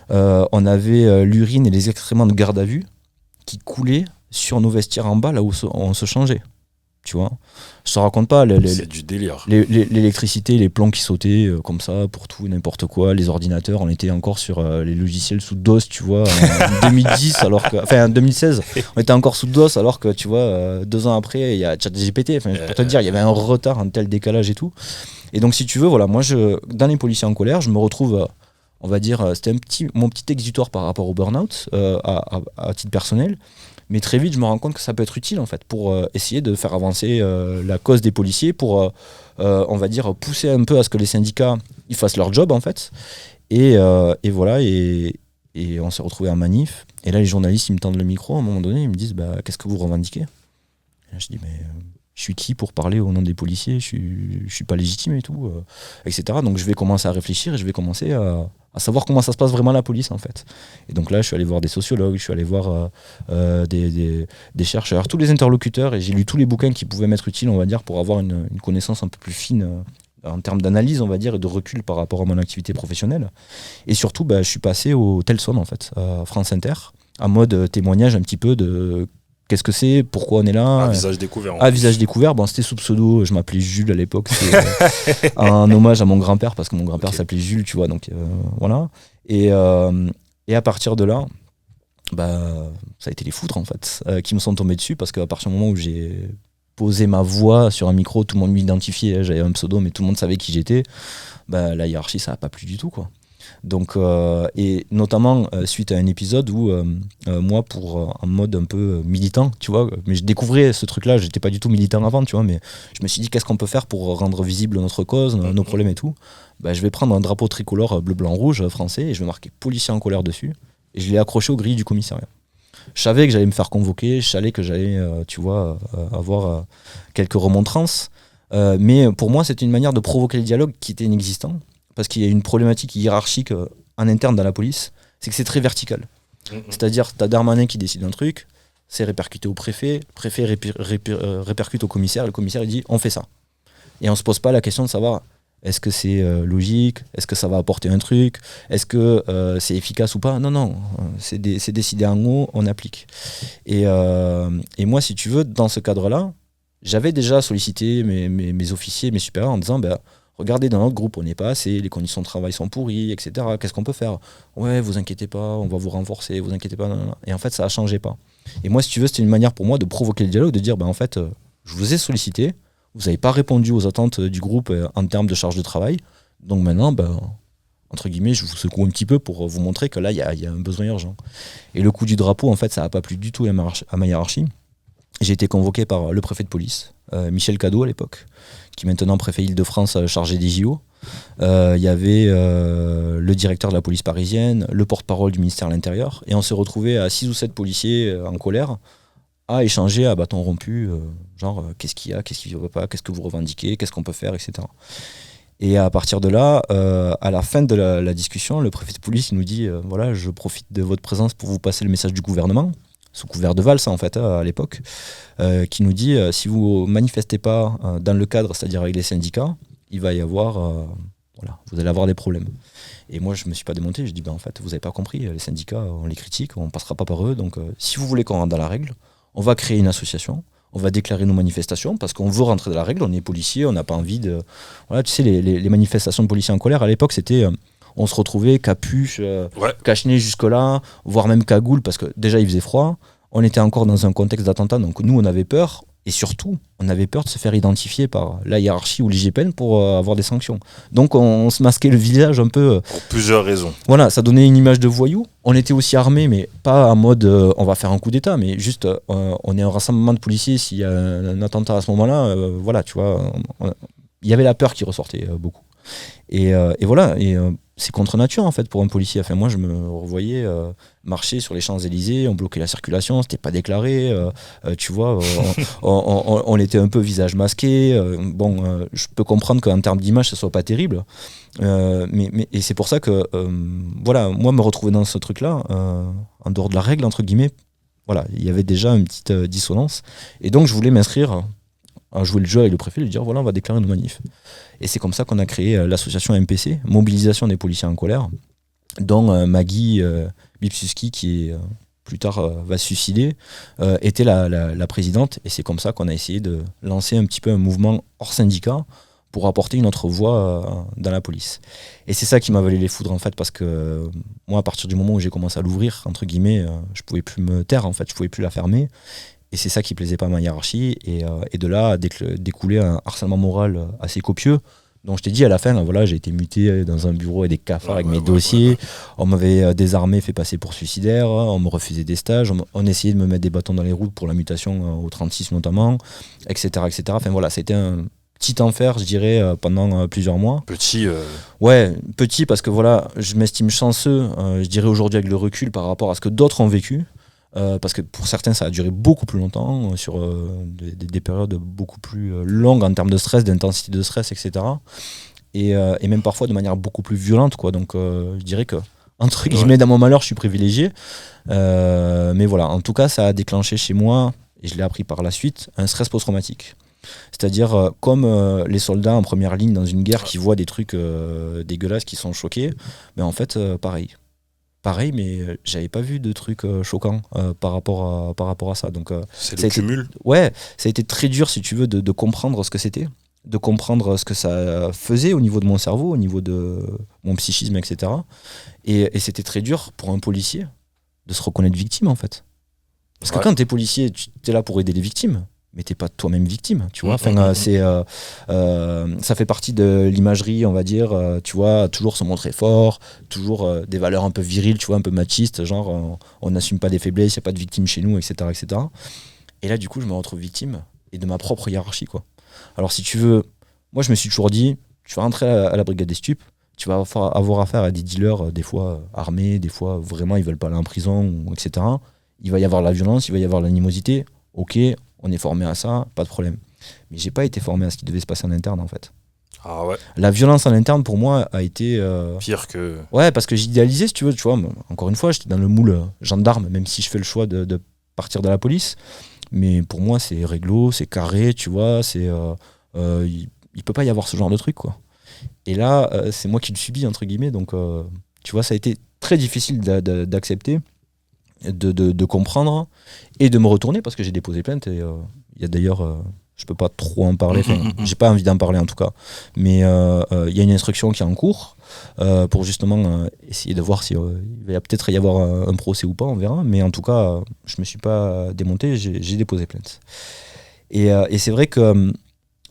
On avait l'urine et les excréments de garde à vue qui coulaient sur nos vestiaires en bas, là où on se changeait. Tu vois, je te raconte pas c'est du délire. L'électricité, les plombs qui sautaient comme ça pour tout n'importe quoi, les ordinateurs, on était encore sur les logiciels sous DOS, tu vois, en 2010 alors que, enfin en 2016 on était encore sous DOS alors que tu vois 2 ans après il y a ChatGPT, enfin pour te dire il y avait un retard, un tel décalage et tout. Et donc si tu veux, voilà, moi dans les policiers en colère, je me retrouve on va dire, c'était mon petit exutoire par rapport au burn-out à titre personnel. Mais très vite, je me rends compte que ça peut être utile en fait pour essayer de faire avancer la cause des policiers, pour, on va dire, pousser un peu à ce que les syndicats ils fassent leur job en fait. Et voilà, et on s'est retrouvés en manif. Et là, les journalistes, ils me tendent le micro à un moment donné, ils me disent qu'est-ce que vous revendiquez? Et là, je dis je suis qui pour parler au nom des policiers? Je suis pas légitime et tout, etc. Donc je vais commencer à réfléchir et je vais commencer à savoir comment ça se passe vraiment la police en fait. Et donc là je suis allé voir des sociologues, je suis allé voir des chercheurs, tous les interlocuteurs, et j'ai lu tous les bouquins qui pouvaient m'être utiles, on va dire, pour avoir une connaissance un peu plus fine en termes d'analyse, on va dire, et de recul par rapport à mon activité professionnelle. Et surtout je suis passé au Telson en fait, à France Inter, en mode témoignage un petit peu de qu'est-ce que c'est, pourquoi on est là. À visage découvert. Visage découvert, c'était sous pseudo, je m'appelais Jules à l'époque, c'est un hommage à mon grand-père, parce que mon grand-père s'appelait Jules, tu vois, donc voilà. Et à partir de là, ça a été les foudres en fait, qui me sont tombés dessus, parce qu'à partir du moment où j'ai posé ma voix sur un micro, tout le monde m'identifiait, j'avais un pseudo, mais tout le monde savait qui j'étais, la hiérarchie, ça n'a pas plu du tout, quoi. Donc, et notamment suite à un épisode où moi, en mode un peu militant, tu vois, mais je découvrais ce truc-là, j'étais pas du tout militant avant, tu vois, mais je me suis dit qu'est-ce qu'on peut faire pour rendre visible notre cause, nos problèmes et tout. Je vais prendre un drapeau tricolore bleu, blanc, rouge français et je vais marquer policier en colère dessus, et je l'ai accroché aux grilles du commissariat. Je savais que j'allais me faire convoquer, je savais que j'allais, tu vois, avoir quelques remontrances, mais pour moi c'était une manière de provoquer le dialogue qui était inexistant. Parce qu'il y a une problématique hiérarchique en interne dans la police, c'est que c'est très vertical. C'est-à-dire, tu as Darmanin qui décide un truc, c'est répercuté au préfet, le préfet répercute au commissaire, le commissaire il dit on fait ça. Et on se pose pas la question de savoir est-ce que c'est logique, est-ce que ça va apporter un truc, est-ce que c'est efficace ou pas. Non, c'est décidé en haut, on applique. Et moi, si tu veux, dans ce cadre-là, j'avais déjà sollicité mes officiers, mes supérieurs en disant regardez, dans notre groupe, on n'est pas assez, les conditions de travail sont pourries, etc. Qu'est-ce qu'on peut faire? Ouais, vous inquiétez pas, on va vous renforcer, vous inquiétez pas. Non. Et en fait, ça a changé pas. Et moi, si tu veux, c'était une manière pour moi de provoquer le dialogue, de dire, en fait, je vous ai sollicité, vous n'avez pas répondu aux attentes du groupe en termes de charge de travail. Donc maintenant, entre guillemets, je vous secoue un petit peu pour vous montrer que là, il y a un besoin urgent. Et le coup du drapeau, en fait, ça n'a pas plu du tout à ma hiérarchie. J'ai été convoqué par le préfet de police, Michel Cadot à l'époque, qui est maintenant préfet Île-de-France chargé des JO. Il y avait le directeur de la police parisienne, le porte-parole du ministère de l'Intérieur, et on s'est retrouvé à 6 ou 7 policiers en colère à échanger à bâton rompu, qu'est-ce qu'il y a, qu'est-ce qui ne va pas, qu'est-ce que vous revendiquez, qu'est-ce qu'on peut faire, etc. Et à partir de là, à la fin de la discussion, le préfet de police il nous dit voilà, je profite de votre présence pour vous passer le message du gouvernement, sous couvert de valse en fait à l'époque, qui nous dit si vous manifestez pas dans le cadre, c'est-à-dire avec les syndicats, il va y avoir vous allez avoir des problèmes. Et moi je me suis pas démonté, je dis en fait vous avez pas compris, les syndicats on les critique, on passera pas par eux, donc si vous voulez qu'on rentre dans la règle, on va créer une association, on va déclarer nos manifestations parce qu'on veut rentrer dans la règle, on est policier, on n'a pas envie de... Voilà, tu sais, les manifestations de policiers en colère, à l'époque, c'était... on se retrouvait capuche, cache-nez jusque-là, voire même cagoule, parce que déjà, il faisait froid. On était encore dans un contexte d'attentat, donc nous, on avait peur. Et surtout, on avait peur de se faire identifier par la hiérarchie ou l'IGPN pour avoir des sanctions. Donc on se masquait le visage un peu. Pour plusieurs raisons. Voilà, ça donnait une image de voyou. On était aussi armés, mais pas en mode on va faire un coup d'État, mais juste on est un rassemblement de policiers. S'il y a un attentat à ce moment-là, voilà, tu vois, il y avait la peur qui ressortait beaucoup. Et voilà, c'est contre nature en fait pour un policier. Enfin, moi, je me revoyais marcher sur les Champs-Élysées, on bloquait la circulation, c'était pas déclaré, tu vois, on était un peu visage masqué. Je peux comprendre qu'en termes d'image, ça soit pas terrible, et c'est pour ça que, voilà, moi, me retrouver dans ce truc-là, en dehors de la règle entre guillemets, voilà, il y avait déjà une petite dissonance, et donc je voulais m'inscrire à jouer le jeu avec le préfet, lui dire voilà, on va déclarer une manif. Et c'est comme ça qu'on a créé l'association MPC, Mobilisation des policiers en colère, dont Maggie Bipsuski, qui plus tard va se suicider, était la présidente. Et c'est comme ça qu'on a essayé de lancer un petit peu un mouvement hors syndicat pour apporter une autre voix dans la police. Et c'est ça qui m'a valu les foudres en fait, parce que moi, à partir du moment où j'ai commencé à l'ouvrir, entre guillemets, je pouvais plus me taire en fait, je pouvais plus la fermer. Et c'est ça qui plaisait pas à ma hiérarchie. Et de là a découlé un harcèlement moral assez copieux. Donc je t'ai dit à la fin, voilà, j'ai été muté dans un bureau et des cafards avec mes dossiers. On m'avait désarmé, fait passer pour suicidaire. On me refusait des stages. On essayait de me mettre des bâtons dans les roues pour la mutation au 36 notamment, etc., etc. Enfin voilà, c'était un petit enfer, je dirais, pendant plusieurs mois. Petit. Ouais, petit parce que voilà, je m'estime chanceux, je dirais aujourd'hui avec le recul par rapport à ce que d'autres ont vécu. Parce que pour certains ça a duré beaucoup plus longtemps, sur des périodes beaucoup plus longues en termes de stress, d'intensité de stress, etc. Et même parfois de manière beaucoup plus violente, quoi. Donc je dirais que entre guillemets dans mon malheur je suis privilégié, mais voilà, en tout cas ça a déclenché chez moi, et je l'ai appris par la suite, un stress post-traumatique. C'est-à-dire comme les soldats en première ligne dans une guerre qui voient des trucs dégueulasses, qui sont choqués, mais en fait pareil, mais j'avais pas vu de trucs choquants par rapport à ça. Donc, c'est le cumul. Ouais, ça a été très dur, si tu veux, de comprendre ce que c'était, de comprendre ce que ça faisait au niveau de mon cerveau, au niveau de mon psychisme, etc. Et c'était très dur pour un policier de se reconnaître victime, en fait. Parce que quand t'es policier, t'es là pour aider les victimes, mais t'es pas toi-même victime, tu vois. Enfin, ça fait partie de l'imagerie, on va dire, tu vois, toujours se montrer fort, toujours des valeurs un peu viriles, tu vois, un peu machistes, genre on n'assume pas des faiblesses, il n'y a pas de victime chez nous, etc., etc. Et là, du coup, je me retrouve victime, et de ma propre hiérarchie, quoi. Alors, si tu veux, moi, je me suis toujours dit, tu vas rentrer à la brigade des stupes, tu vas avoir affaire à des dealers, des fois armés, des fois vraiment ils veulent pas aller en prison, etc. Il va y avoir la violence, il va y avoir l'animosité, ok, on est formé à ça, pas de problème. Mais j'ai pas été formé à ce qui devait se passer en interne, en fait. Ah ouais. La violence en interne, pour moi, a été... pire que... Ouais, parce que j'idéalisais, si tu veux, encore une fois, j'étais dans le moule gendarme, même si je fais le choix de partir de la police. Mais pour moi, c'est réglo, c'est carré, tu vois, il peut pas y avoir ce genre de truc, quoi. Et là, c'est moi qui le subis, entre guillemets, donc, tu vois, ça a été très difficile d'accepter, de comprendre et de me retourner, parce que j'ai déposé plainte, et il y a d'ailleurs... je peux pas trop en parler, j'ai pas envie d'en parler en tout cas, mais il y a une instruction qui est en cours pour justement essayer de voir s'il va peut-être y avoir un procès ou pas, on verra, mais en tout cas je me suis pas démonté, j'ai déposé plainte. Et c'est vrai que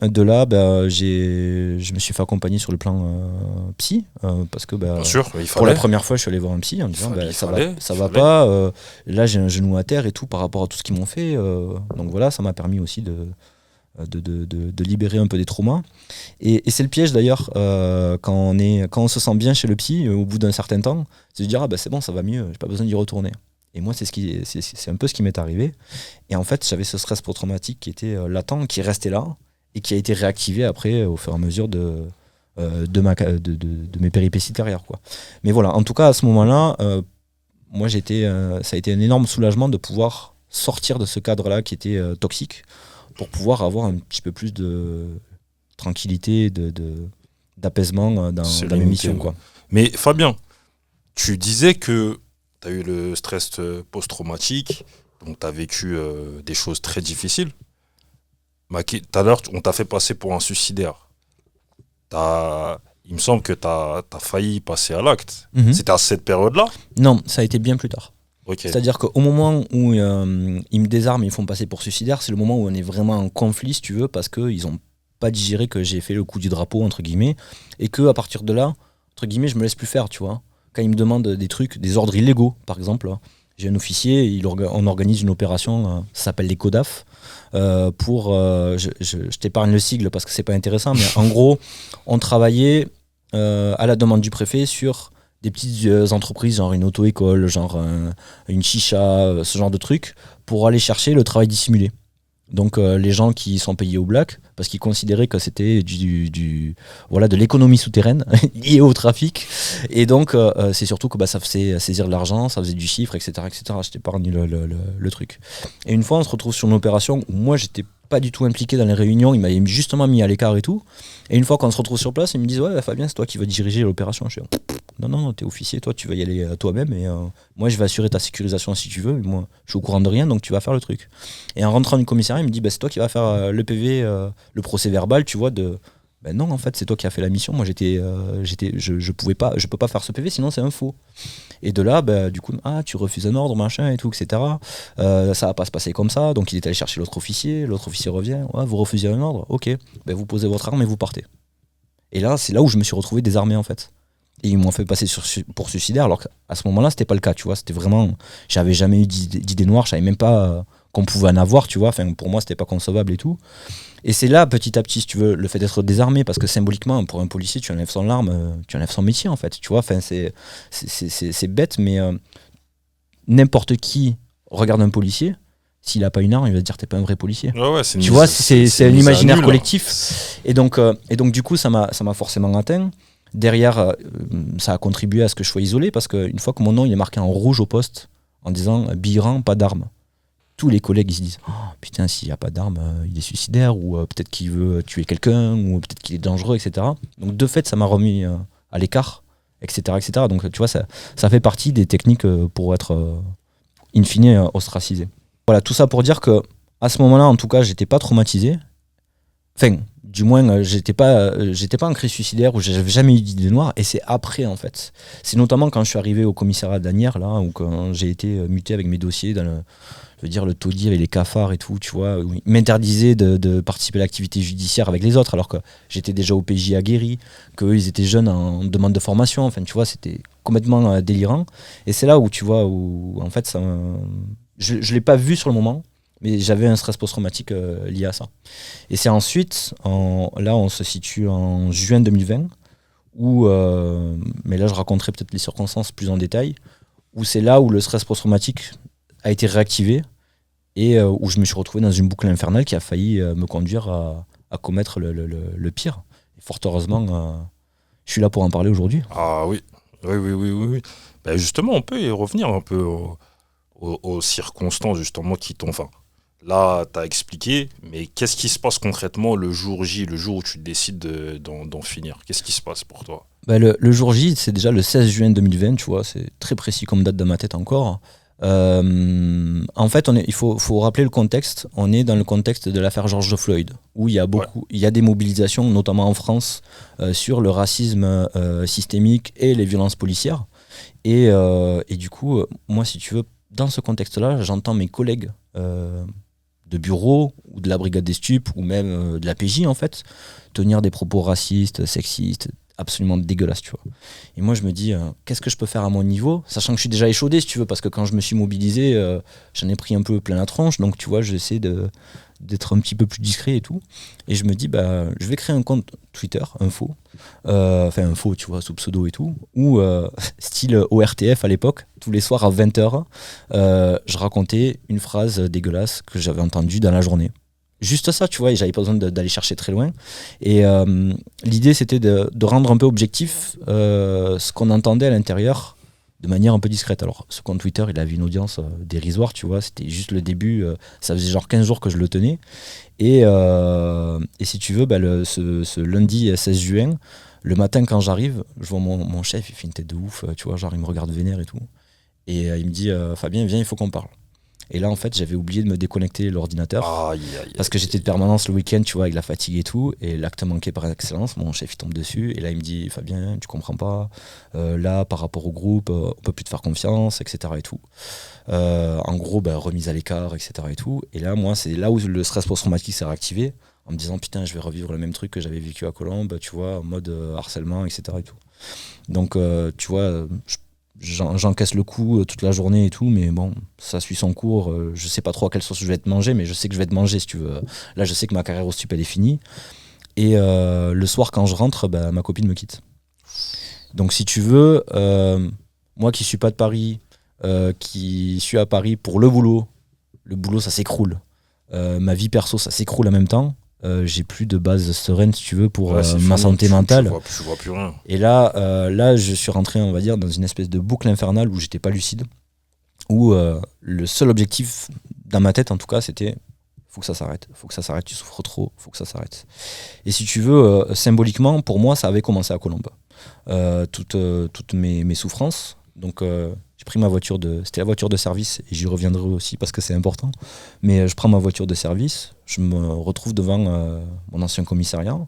de là, je me suis fait accompagner sur le plan psy, parce que bien sûr, pour la première fois, je suis allé voir un psy en disant ça va pas, là j'ai un genou à terre et tout par rapport à tout ce qu'ils m'ont fait, donc voilà, ça m'a permis aussi de libérer un peu des traumas. Et c'est le piège d'ailleurs, quand on se sent bien chez le psy, au bout d'un certain temps, c'est de dire c'est bon, ça va mieux, j'ai pas besoin d'y retourner. Et moi, c'est un peu ce qui m'est arrivé. Et en fait, j'avais ce stress post-traumatique qui était latent, qui restait là, et qui a été réactivé après au fur et à mesure de mes péripéties de carrière, quoi. Mais voilà, en tout cas, à ce moment-là, moi, ça a été un énorme soulagement de pouvoir sortir de ce cadre-là qui était toxique, pour pouvoir avoir un petit peu plus de tranquillité, d'apaisement dans mes missions, quoi. Mais Fabien, tu disais que tu as eu le stress post-traumatique, donc tu as vécu des choses très difficiles. Tout à l'heure, on t'a fait passer pour un suicidaire. Il me semble que t'as failli passer à l'acte. Mhm. C'était à cette période-là? Non, ça a été bien plus tard. Ok. C'est-à-dire qu'au moment où ils me désarment et ils font passer pour suicidaire, c'est le moment où on est vraiment en conflit, si tu veux, parce qu'ils n'ont pas digéré que j'ai fait le coup du drapeau, entre guillemets, et que à partir de là, entre guillemets, je me laisse plus faire, tu vois. Quand ils me demandent des trucs, des ordres illégaux, par exemple, j'ai un officier, on organise une opération, ça s'appelle les CODAF, je t'épargne le sigle parce que c'est pas intéressant, mais en gros, on travaillait à la demande du préfet sur des petites entreprises, genre une auto-école, genre une chicha, ce genre de trucs, pour aller chercher le travail dissimulé. Donc les gens qui sont payés au black, parce qu'ils considéraient que c'était voilà, de l'économie souterraine liée au trafic. Et donc c'est surtout que ça faisait saisir de l'argent, ça faisait du chiffre, etc. etc. Je t'épargne le truc. Et une fois, on se retrouve sur une opération où moi, j'étais pas du tout impliqué dans les réunions, il m'avait justement mis à l'écart et tout. Et une fois qu'on se retrouve sur place, ils me disent ouais Fabien, c'est toi qui vas diriger l'opération. Je suis non, t'es officier, toi tu vas y aller toi-même et moi je vais assurer ta sécurisation si tu veux, mais moi je suis au courant de rien donc tu vas faire le truc. Et en rentrant du commissariat, il me dit c'est toi qui vas faire le PV, le procès verbal, tu vois, de non en fait c'est toi qui as fait la mission, moi je peux pas faire ce PV sinon c'est un faux. Et de là du coup tu refuses un ordre machin et tout etc. Ça va pas se passer comme ça, donc il est allé chercher l'autre officier revient, vous refusez un ordre, ok, vous posez votre arme et vous partez. Et là c'est là où je me suis retrouvé désarmé en fait. Et ils m'ont fait passer pour suicidaire alors qu'à ce moment-là c'était pas le cas, tu vois, c'était vraiment, j'avais jamais eu d'idée noire, je savais même pas qu'on pouvait en avoir, tu vois, enfin pour moi c'était pas concevable et tout. Et c'est là, petit à petit, si tu veux, le fait d'être désarmé, parce que symboliquement, pour un policier, tu enlèves son arme, tu enlèves son métier, en fait. Tu vois, enfin, c'est bête, mais n'importe qui regarde un policier, s'il n'a pas une arme, il va se dire t'es pas un vrai policier. Ouais, tu vois, c'est un imaginaire collectif. Et donc, du coup, ça m'a forcément atteint. Derrière, ça a contribué à ce que je sois isolé, parce qu'une fois que mon nom il est marqué en rouge au poste, en disant Biran, pas d'arme. Tous les collègues ils se disent putain, s'il n'y a pas d'arme, il est suicidaire, ou peut-être qu'il veut tuer quelqu'un, ou peut-être qu'il est dangereux, etc. Donc de fait ça m'a remis à l'écart, etc., etc. Donc tu vois, ça fait partie des techniques pour être in fine ostracisé. Voilà, tout ça pour dire que à ce moment-là en tout cas j'étais pas traumatisé, enfin du moins j'étais pas en crise suicidaire, où j'avais jamais eu d'idée noire, et c'est après en fait, c'est notamment quand je suis arrivé au commissariat d'Asnières là, où quand j'ai été muté avec mes dossiers dans le taudis avec les cafards et tout, tu vois, où ils m'interdisaient de participer à l'activité judiciaire avec les autres, alors que j'étais déjà au PJ aguerri, qu'eux, ils étaient jeunes en demande de formation, enfin, tu vois, c'était complètement délirant. Et c'est là où, tu vois, où, en fait, je ne l'ai pas vu sur le moment, mais j'avais un stress post-traumatique lié à ça. Et c'est ensuite, là, on se situe en juin 2020, où, mais là, je raconterai peut-être les circonstances plus en détail, où c'est là où le stress post-traumatique a été réactivé, et où je me suis retrouvé dans une boucle infernale qui a failli me conduire à commettre le pire. Et fort heureusement, je suis là pour en parler aujourd'hui. Ah oui. Oui. Ben justement, on peut y revenir un peu aux circonstances justement qui t'ont... Enfin, là, tu as expliqué, mais qu'est-ce qui se passe concrètement le jour J, le jour où tu décides d'en finir? Qu'est-ce qui se passe pour toi? Le jour J, c'est déjà le 16 juin 2020, tu vois, c'est très précis comme date dans ma tête encore. En fait, il faut rappeler le contexte. On est dans le contexte de l'affaire George Floyd, où il y a des mobilisations, notamment en France, sur le racisme systémique et les violences policières. Et du coup, moi, si tu veux, dans ce contexte-là, j'entends mes collègues de bureau ou de la brigade des stupes ou même de la PJ, en fait, tenir des propos racistes, sexistes, absolument dégueulasse, tu vois. Et moi je me dis qu'est-ce que je peux faire à mon niveau, sachant que je suis déjà échaudé, si tu veux, parce que quand je me suis mobilisé, j'en ai pris un peu plein la tronche, donc tu vois, j'essaie d'être un petit peu plus discret et tout, et je me dis je vais créer un compte Twitter, un faux, tu vois, sous pseudo et tout, où style ORTF à l'époque, tous les soirs à 20h, je racontais une phrase dégueulasse que j'avais entendue dans la journée. Juste ça, tu vois, et j'avais pas besoin d'aller chercher très loin. Et l'idée, c'était de rendre un peu objectif ce qu'on entendait à l'intérieur de manière un peu discrète. Alors, ce compte Twitter, il avait une audience dérisoire, tu vois, c'était juste le début, ça faisait genre 15 jours que je le tenais. Et si tu veux, ce lundi 16 juin, le matin quand j'arrive, je vois mon chef, il fait une tête de ouf, tu vois, genre il me regarde vénère et tout. Et il me dit, Fabien, viens, il faut qu'on parle. Et là, en fait, j'avais oublié de me déconnecter l'ordinateur. Parce que j'étais de permanence le week-end, tu vois, avec la fatigue et tout. Et l'acte manqué par excellence, mon chef, il tombe dessus. Et là, il me dit, Fabien, tu comprends pas. Là, par rapport au groupe, on peut plus te faire confiance, etc. et tout. En gros, remise à l'écart, etc. et tout. Et là, moi, c'est là où le stress post-traumatique s'est réactivé. En me disant, putain, je vais revivre le même truc que j'avais vécu à Colombes, tu vois, en mode harcèlement, etc. et tout. Donc, tu vois, j'encaisse le coup toute la journée et tout, mais bon, ça suit son cours. Je sais pas trop à quelle sauce je vais être mangé, mais je sais que je vais être mangé, si tu veux. Là, je sais que ma carrière au stup, elle est finie. Et le soir, quand je rentre, ma copine me quitte. Donc, si tu veux, moi qui suis pas de Paris, qui suis à Paris pour le boulot, ça s'écroule. Ma vie perso, ça s'écroule en même temps. J'ai plus de base sereine, si tu veux, pour ma santé mentale. Je vois plus rien. Et là, je suis rentré, on va dire, dans une espèce de boucle infernale où j'étais pas lucide, où le seul objectif, dans ma tête en tout cas, c'était faut que ça s'arrête, tu souffres trop, faut que ça s'arrête. Et si tu veux, symboliquement, pour moi, ça avait commencé à Colombes. Toutes mes souffrances. Donc, j'ai pris ma voiture c'était la voiture de service, et j'y reviendrai aussi parce que c'est important. Mais je prends ma voiture de service, je me retrouve devant mon ancien commissariat.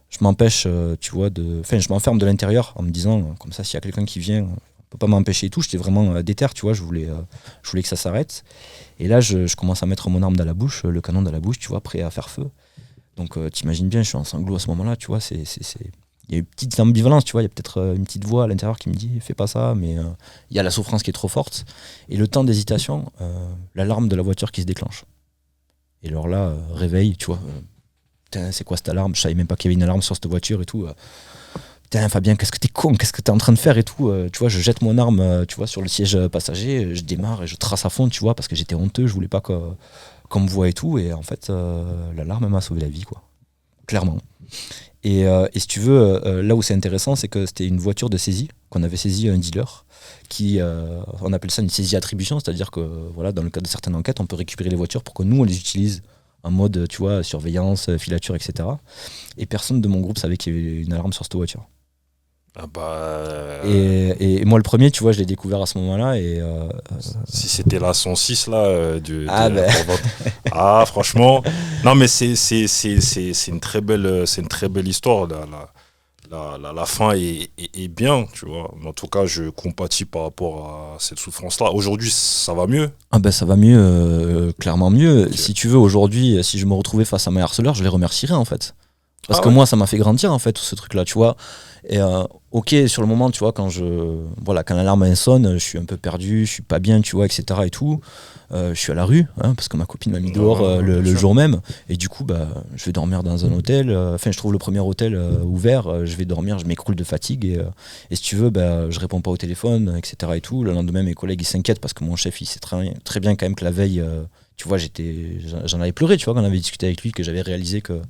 Je m'empêche, je m'enferme de l'intérieur en me disant, comme ça, s'il y a quelqu'un qui vient, on peut pas m'empêcher et tout. J'étais vraiment déter, tu vois, je voulais que ça s'arrête. Et là, je commence à mettre mon arme dans la bouche, le canon dans la bouche, tu vois, prêt à faire feu. Donc, t'imagines bien, je suis en sanglots à ce moment-là, tu vois, il y a une petite ambivalence, tu vois, il y a peut-être une petite voix à l'intérieur qui me dit fais pas ça, mais il y a la souffrance qui est trop forte. Et le temps d'hésitation, l'alarme de la voiture qui se déclenche. Et alors là, réveil, tu vois, putain, c'est quoi cette alarme? Je savais même pas qu'il y avait une alarme sur cette voiture et tout. Putain, Fabien, qu'est-ce que t'es con, qu'est-ce que t'es en train de faire et tout. Tu vois, je jette mon arme, tu vois, sur le siège passager, je démarre et je trace à fond, tu vois, parce que j'étais honteux, je voulais pas qu'on me voie et tout. Et en fait, l'alarme m'a sauvé la vie, quoi. Clairement. Et si tu veux, là où c'est intéressant, c'est que c'était une voiture de saisie, qu'on avait saisie à un dealer, qui, on appelle ça une saisie-attribution, c'est-à-dire que voilà, dans le cadre de certaines enquêtes, on peut récupérer les voitures pour que nous, on les utilise en mode, tu vois, surveillance, filature, etc. Et personne de mon groupe savait qu'il y avait une alarme sur cette voiture. Et moi, le premier, tu vois, je l'ai découvert à ce moment-là. Et si c'était la 106, là, franchement. Non, mais c'est une très belle histoire. La fin est bien, tu vois. En tout cas, je compatis par rapport à cette souffrance-là. Aujourd'hui, ça va mieux? Ça va mieux, clairement mieux. Okay. Si tu veux, aujourd'hui, si je me retrouvais face à mes harceleurs, je les remercierais, en fait. Parce que moi, ça m'a fait grandir, en fait, tout ce truc-là, tu vois. Et ok, sur le moment, tu vois, quand l'alarme sonne, je suis un peu perdu, je suis pas bien, tu vois, etc. et tout. Je suis à la rue, parce que ma copine m'a mis dehors le jour même. Et du coup, je vais dormir dans un hôtel. Je trouve le premier hôtel ouvert. Je vais dormir, je m'écroule de fatigue. Et si tu veux, je réponds pas au téléphone, etc. et tout. Le lendemain, mes collègues, ils s'inquiètent parce que mon chef, il sait très bien quand même que la veille, tu vois, j'en avais pleuré, tu vois, quand on avait discuté avec lui, que j'avais réalisé que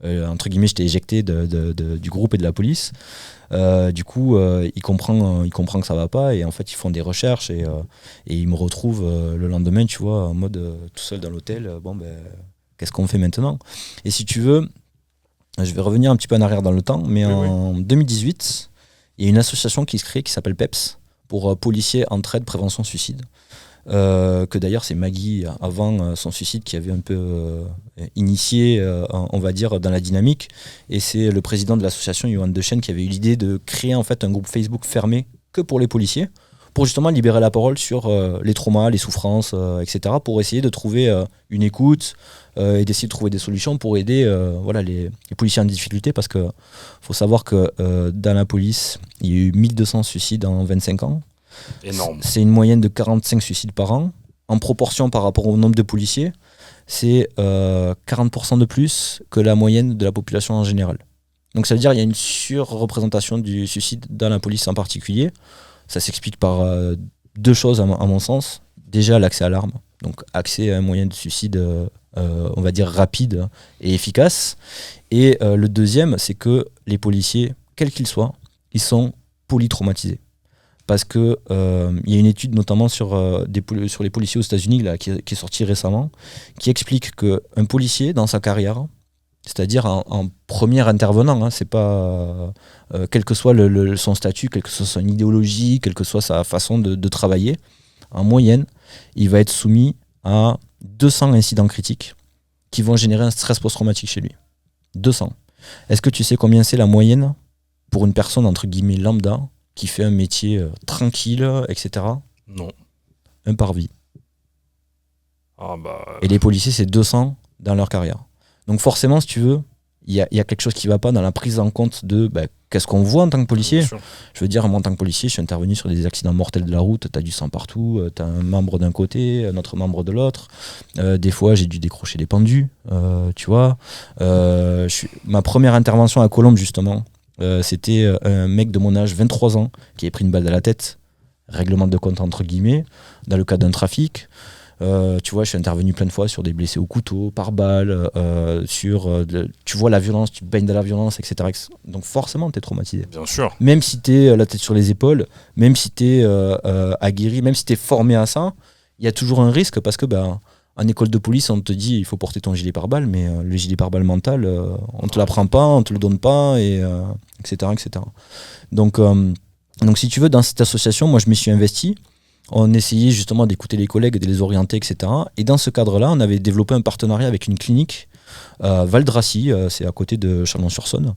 entre guillemets, j'étais éjecté du groupe et de la police. Du coup, il comprend que ça va pas, et en fait, ils font des recherches et ils me retrouvent le lendemain, tu vois, en mode tout seul dans l'hôtel. Qu'est-ce qu'on fait maintenant? Et si tu veux, je vais revenir un petit peu en arrière dans le temps, mais en 2018, il y a une association qui se crée qui s'appelle PEPS, pour Policiers Entraide Prévention Suicide. Que d'ailleurs c'est Maggie avant son suicide qui avait un peu initié on va dire dans la dynamique, et c'est le président de l'association Yohan Dechaine qui avait eu l'idée de créer en fait un groupe Facebook fermé que pour les policiers, pour justement libérer la parole sur les traumas, les souffrances, etc., pour essayer de trouver une écoute et d'essayer de trouver des solutions pour aider les policiers en difficulté, parce que faut savoir que dans la police il y a eu 1200 suicides en 25 ans. Énorme. C'est une moyenne de 45 suicides par an. En proportion par rapport au nombre de policiers, c'est 40% de plus que la moyenne de la population en général. Donc ça veut dire qu'il y a une surreprésentation du suicide dans la police en particulier. Ça s'explique par deux choses à mon sens. Déjà, l'accès à l'arme, donc accès à un moyen de suicide on va dire rapide et efficace. Et le deuxième, c'est que les policiers, quels qu'ils soient, ils sont polytraumatisés. Parce que y a une étude notamment sur les policiers aux États-Unis là, qui est sortie récemment, qui explique qu'un policier dans sa carrière, c'est-à-dire en premier intervenant, c'est pas quel que soit son statut, quelle que soit son idéologie, quelle que soit sa façon de travailler, en moyenne, il va être soumis à 200 incidents critiques qui vont générer un stress post-traumatique chez lui. 200. Est-ce que tu sais combien c'est la moyenne pour une personne, entre guillemets, lambda, qui fait un métier tranquille, etc. Non. Un par vie. Ah bah. Et les policiers, c'est 200 dans leur carrière. Donc forcément, si tu veux, il y a quelque chose qui ne va pas dans la prise en compte de qu'est-ce qu'on voit en tant que policier. Je veux dire, moi en tant que policier, je suis intervenu sur des accidents mortels de la route, tu as du sang partout, tu as un membre d'un côté, un autre membre de l'autre. Des fois, j'ai dû décrocher des pendus, tu vois. Ma première intervention à Colombes, justement, c'était un mec de mon âge, 23 ans, qui avait pris une balle dans la tête, règlement de compte entre guillemets, dans le cadre d'un trafic. Tu vois, je suis intervenu plein de fois sur des blessés au couteau, par balle, tu vois la violence, tu baignes dans la violence, etc. Donc forcément, tu es traumatisé. Bien sûr. Même si tu es la tête sur les épaules, même si tu es aguerri, même si tu es formé à ça, il y a toujours un risque parce que en école de police, on te dit il faut porter ton gilet pare-balles, mais le gilet pare-balles mental, on te l'apprend pas, on te le donne pas, etc., etc. Donc si tu veux, dans cette association, moi je m'y suis investi. On essayait justement d'écouter les collègues, de les orienter, etc. Et dans ce cadre-là, on avait développé un partenariat avec une clinique, Val-Dracy, c'est à côté de Chalon-sur-Saône,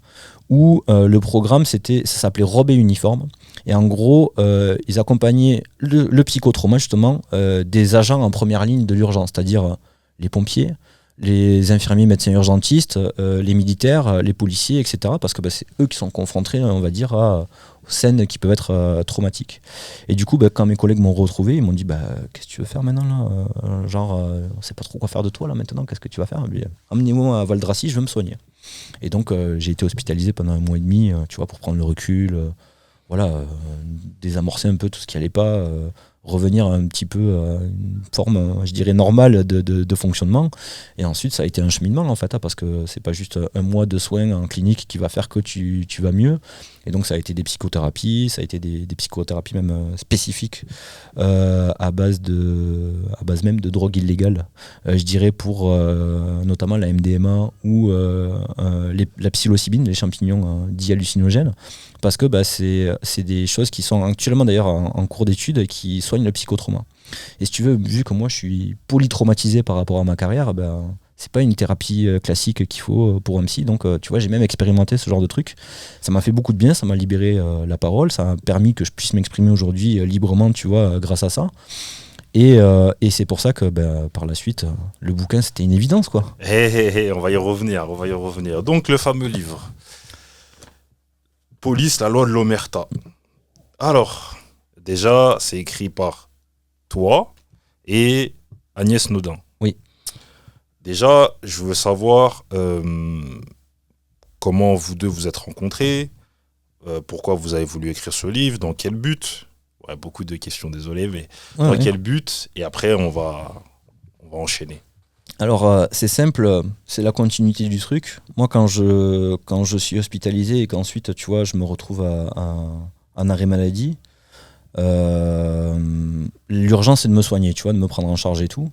où le programme, ça s'appelait Robe et Uniforme. Et en gros, ils accompagnaient le psychotrauma, justement, des agents en première ligne de l'urgence, c'est-à-dire les pompiers, les infirmiers, médecins urgentistes, les militaires, les policiers, etc. Parce que c'est eux qui sont confrontés, on va dire, aux scènes qui peuvent être traumatiques. Et du coup, quand mes collègues m'ont retrouvé, ils m'ont dit qu'est-ce que tu veux faire maintenant là on sait pas trop quoi faire de toi là maintenant, qu'est-ce que tu vas faire? Amenez-moi à Val-Dracy, je veux me soigner. Et donc j'ai été hospitalisé pendant 1 mois et demi, tu vois, pour prendre le recul, désamorcer un peu tout ce qui allait pas, revenir un petit peu à une forme, je dirais, normale de fonctionnement. Et ensuite, ça a été un cheminement, en fait, parce que c'est pas juste 1 mois de soins en clinique qui va faire que tu vas mieux. Et donc, ça a été des psychothérapies, ça a été des psychothérapies même spécifiques à base même de drogues illégales, je dirais, pour notamment la MDMA ou la psilocybine, les champignons dits hallucinogènes. Parce que c'est des choses qui sont actuellement d'ailleurs en cours d'étude qui soignent le psychotrauma. Et si tu veux, vu que moi je suis polytraumatisé par rapport à ma carrière, c'est pas une thérapie classique qu'il faut pour un psy. Donc tu vois, j'ai même expérimenté ce genre de truc. Ça m'a fait beaucoup de bien, ça m'a libéré la parole, ça a permis que je puisse m'exprimer aujourd'hui librement, tu vois, grâce à ça. Et c'est pour ça que par la suite, le bouquin c'était une évidence, quoi. On va y revenir. Donc le fameux livre. Police, la loi de l'omerta. Alors, déjà, c'est écrit par toi et Agnès Naudin. Oui. Déjà, je veux savoir comment vous deux vous êtes rencontrés, pourquoi vous avez voulu écrire ce livre, dans quel but. Ouais, beaucoup de questions, désolé, mais dans quel but. Et après, on va enchaîner. Alors c'est simple, c'est la continuité du truc. Moi quand je suis hospitalisé et qu'ensuite tu vois je me retrouve en arrêt maladie, l'urgence c'est de me soigner, tu vois, de me prendre en charge et tout.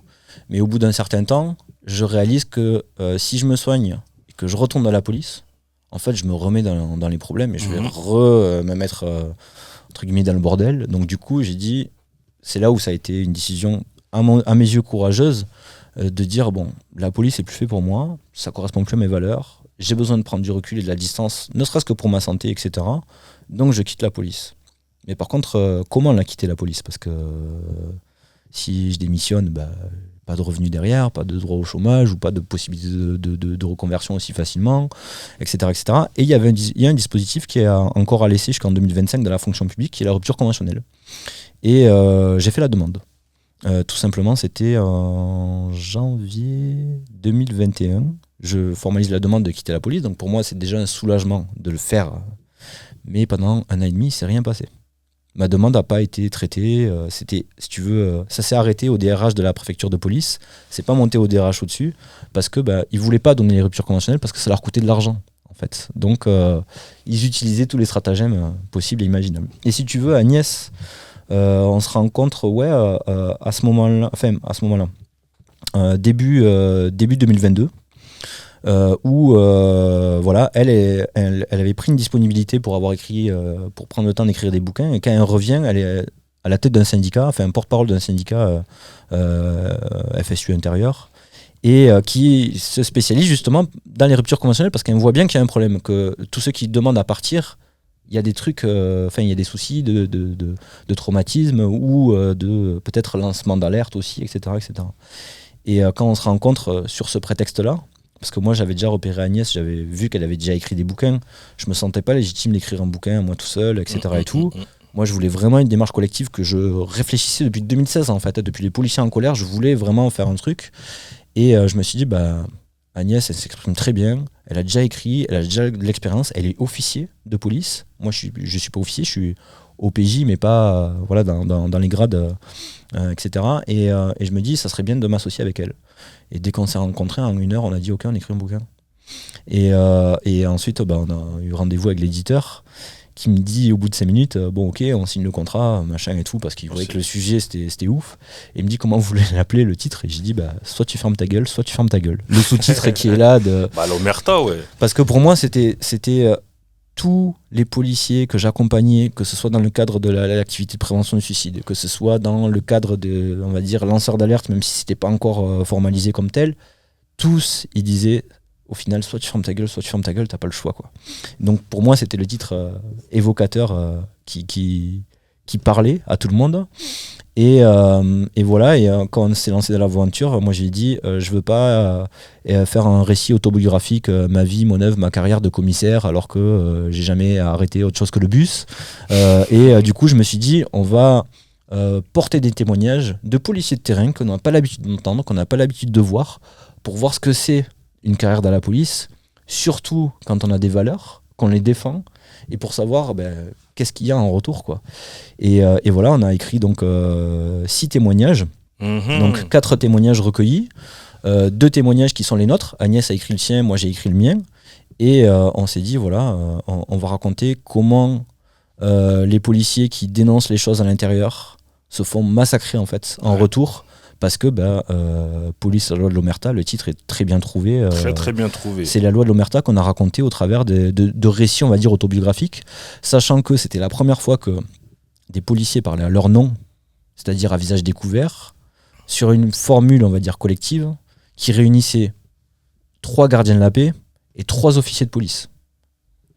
Mais au bout d'un certain temps, je réalise que si je me soigne et que je retourne à la police, en fait je me remets dans les problèmes et je vais me mettre entre guillemets dans le bordel. Donc du coup j'ai dit, c'est là où ça a été une décision à mes yeux courageuse, de dire la police est plus fait pour moi, ça correspond plus à mes valeurs, j'ai besoin de prendre du recul et de la distance, ne serait-ce que pour ma santé, etc. Donc je quitte la police. Mais par contre, comment la quitter la police? Parce que si je démissionne, pas de revenus derrière, pas de droit au chômage ou pas de possibilité de reconversion aussi facilement, etc. etc. Et il y a un dispositif qui est encore à laisser jusqu'en 2025 dans la fonction publique, qui est la rupture conventionnelle. Et j'ai fait la demande. Tout simplement, c'était en janvier 2021. Je formalise la demande de quitter la police. Donc pour moi, c'est déjà un soulagement de le faire. Mais pendant 1 an et demi, il ne s'est rien passé. Ma demande n'a pas été traitée. C'était, si tu veux, ça s'est arrêté au DRH de la préfecture de police. C'est pas monté au DRH au-dessus parce que ils voulaient pas donner les ruptures conventionnelles parce que ça leur coûtait de l'argent, en fait. Donc ils utilisaient tous les stratagèmes possibles et imaginables. Et si tu veux, Agnès, on se rencontre à ce moment-là, début 2022, où elle avait pris une disponibilité pour avoir écrit, pour prendre le temps d'écrire des bouquins, et quand elle revient, elle à la tête d'un syndicat, enfin un porte-parole d'un syndicat FSU intérieur, et qui se spécialise justement dans les ruptures conventionnelles parce qu'elle voit bien qu'il y a un problème, que tous ceux qui demandent à partir, il y a des trucs, il y a des soucis de traumatisme ou de peut-être lancement d'alerte aussi, etc. etc. Et quand on se rencontre sur ce prétexte-là, parce que moi j'avais déjà repéré Agnès, j'avais vu qu'elle avait déjà écrit des bouquins, je me sentais pas légitime d'écrire un bouquin moi tout seul, etc. et tout. Moi je voulais vraiment une démarche collective que je réfléchissais depuis 2016 en fait, depuis les policiers en colère, je voulais vraiment faire un truc. Et je me suis dit, Agnès, elle s'exprime très bien, elle a déjà écrit, elle a déjà de l'expérience, elle est officier de police. Moi, je suis pas officier, je suis OPJ, mais pas dans les grades, etc. Et je me dis, ça serait bien de m'associer avec elle. Et dès qu'on s'est rencontrés, en 1 heure, on a dit, ok, on écrit un bouquin. Et ensuite, on a eu rendez-vous avec l'éditeur, qui me dit au bout de 5 minutes, bon ok, on signe le contrat, machin et tout, parce qu'il voyait que le sujet c'était ouf. Et il me dit comment vous voulez l'appeler le titre, et j'ai dit soit tu fermes ta gueule, soit tu fermes ta gueule. Le sous-titre qui est là de. L'omerta, ouais. Parce que pour moi c'était tous les policiers que j'accompagnais, que ce soit dans le cadre de l'activité de prévention du suicide, que ce soit dans le cadre de, on va dire, lanceur d'alerte, même si c'était pas encore formalisé comme tel, tous ils disaient au final, soit tu fermes ta gueule, t'as pas le choix, quoi. Donc pour moi, c'était le titre évocateur qui parlait à tout le monde. Et voilà, et quand on s'est lancé dans l'aventure, moi j'ai dit, je veux pas faire un récit autobiographique, ma vie, mon œuvre, ma carrière de commissaire, alors que j'ai jamais arrêté autre chose que le bus. Du coup, je me suis dit, on va porter des témoignages de policiers de terrain qu'on n'a pas l'habitude d'entendre, qu'on n'a pas l'habitude de voir, pour voir ce que c'est une carrière dans la police, surtout quand on a des valeurs, qu'on les défend, et pour savoir qu'est-ce qu'il y a en retour, quoi. Et voilà, on a écrit donc 6 témoignages, donc 4 témoignages recueillis, 2 témoignages qui sont les nôtres. Agnès a écrit le sien, moi j'ai écrit le mien, et on s'est dit voilà, on va raconter comment les policiers qui dénoncent les choses à l'intérieur se font massacrer en fait en retour. Parce que Police, la loi de l'Omerta, le titre est très bien trouvé. Très bien trouvé. C'est la loi de l'Omerta qu'on a raconté au travers de récits, on va dire, autobiographiques, sachant que c'était la première fois que des policiers parlaient à leur nom, c'est-à-dire à visage découvert, sur une formule, on va dire, collective, qui réunissait 3 gardiens de la paix et 3 officiers de police.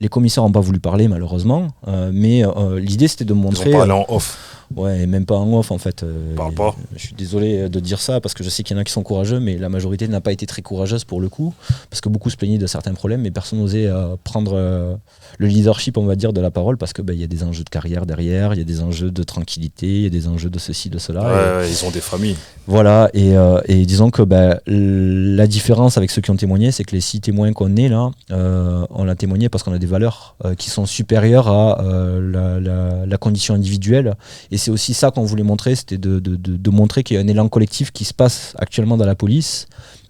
Les commissaires n'ont pas voulu parler, malheureusement, mais l'idée, c'était de montrer... Ils ont parlé en off. Ouais, et même pas en off en fait. Parle pas. Je suis désolé de dire ça parce que je sais qu'il y en a qui sont courageux, mais la majorité n'a pas été très courageuse pour le coup, parce que beaucoup se plaignaient de certains problèmes, mais personne n'osait prendre le leadership, on va dire, de la parole, parce que y a des enjeux de carrière derrière, il y a des enjeux de tranquillité, il y a des enjeux de ceci, de cela. Ils ont des familles. Voilà, et disons que la différence avec ceux qui ont témoigné, c'est que les 6 témoins qu'on est là, on l'a témoigné parce qu'on a des valeurs qui sont supérieures à la condition individuelle. Et c'est aussi ça qu'on voulait montrer, c'était de montrer qu'il y a un élan collectif qui se passe actuellement dans la police,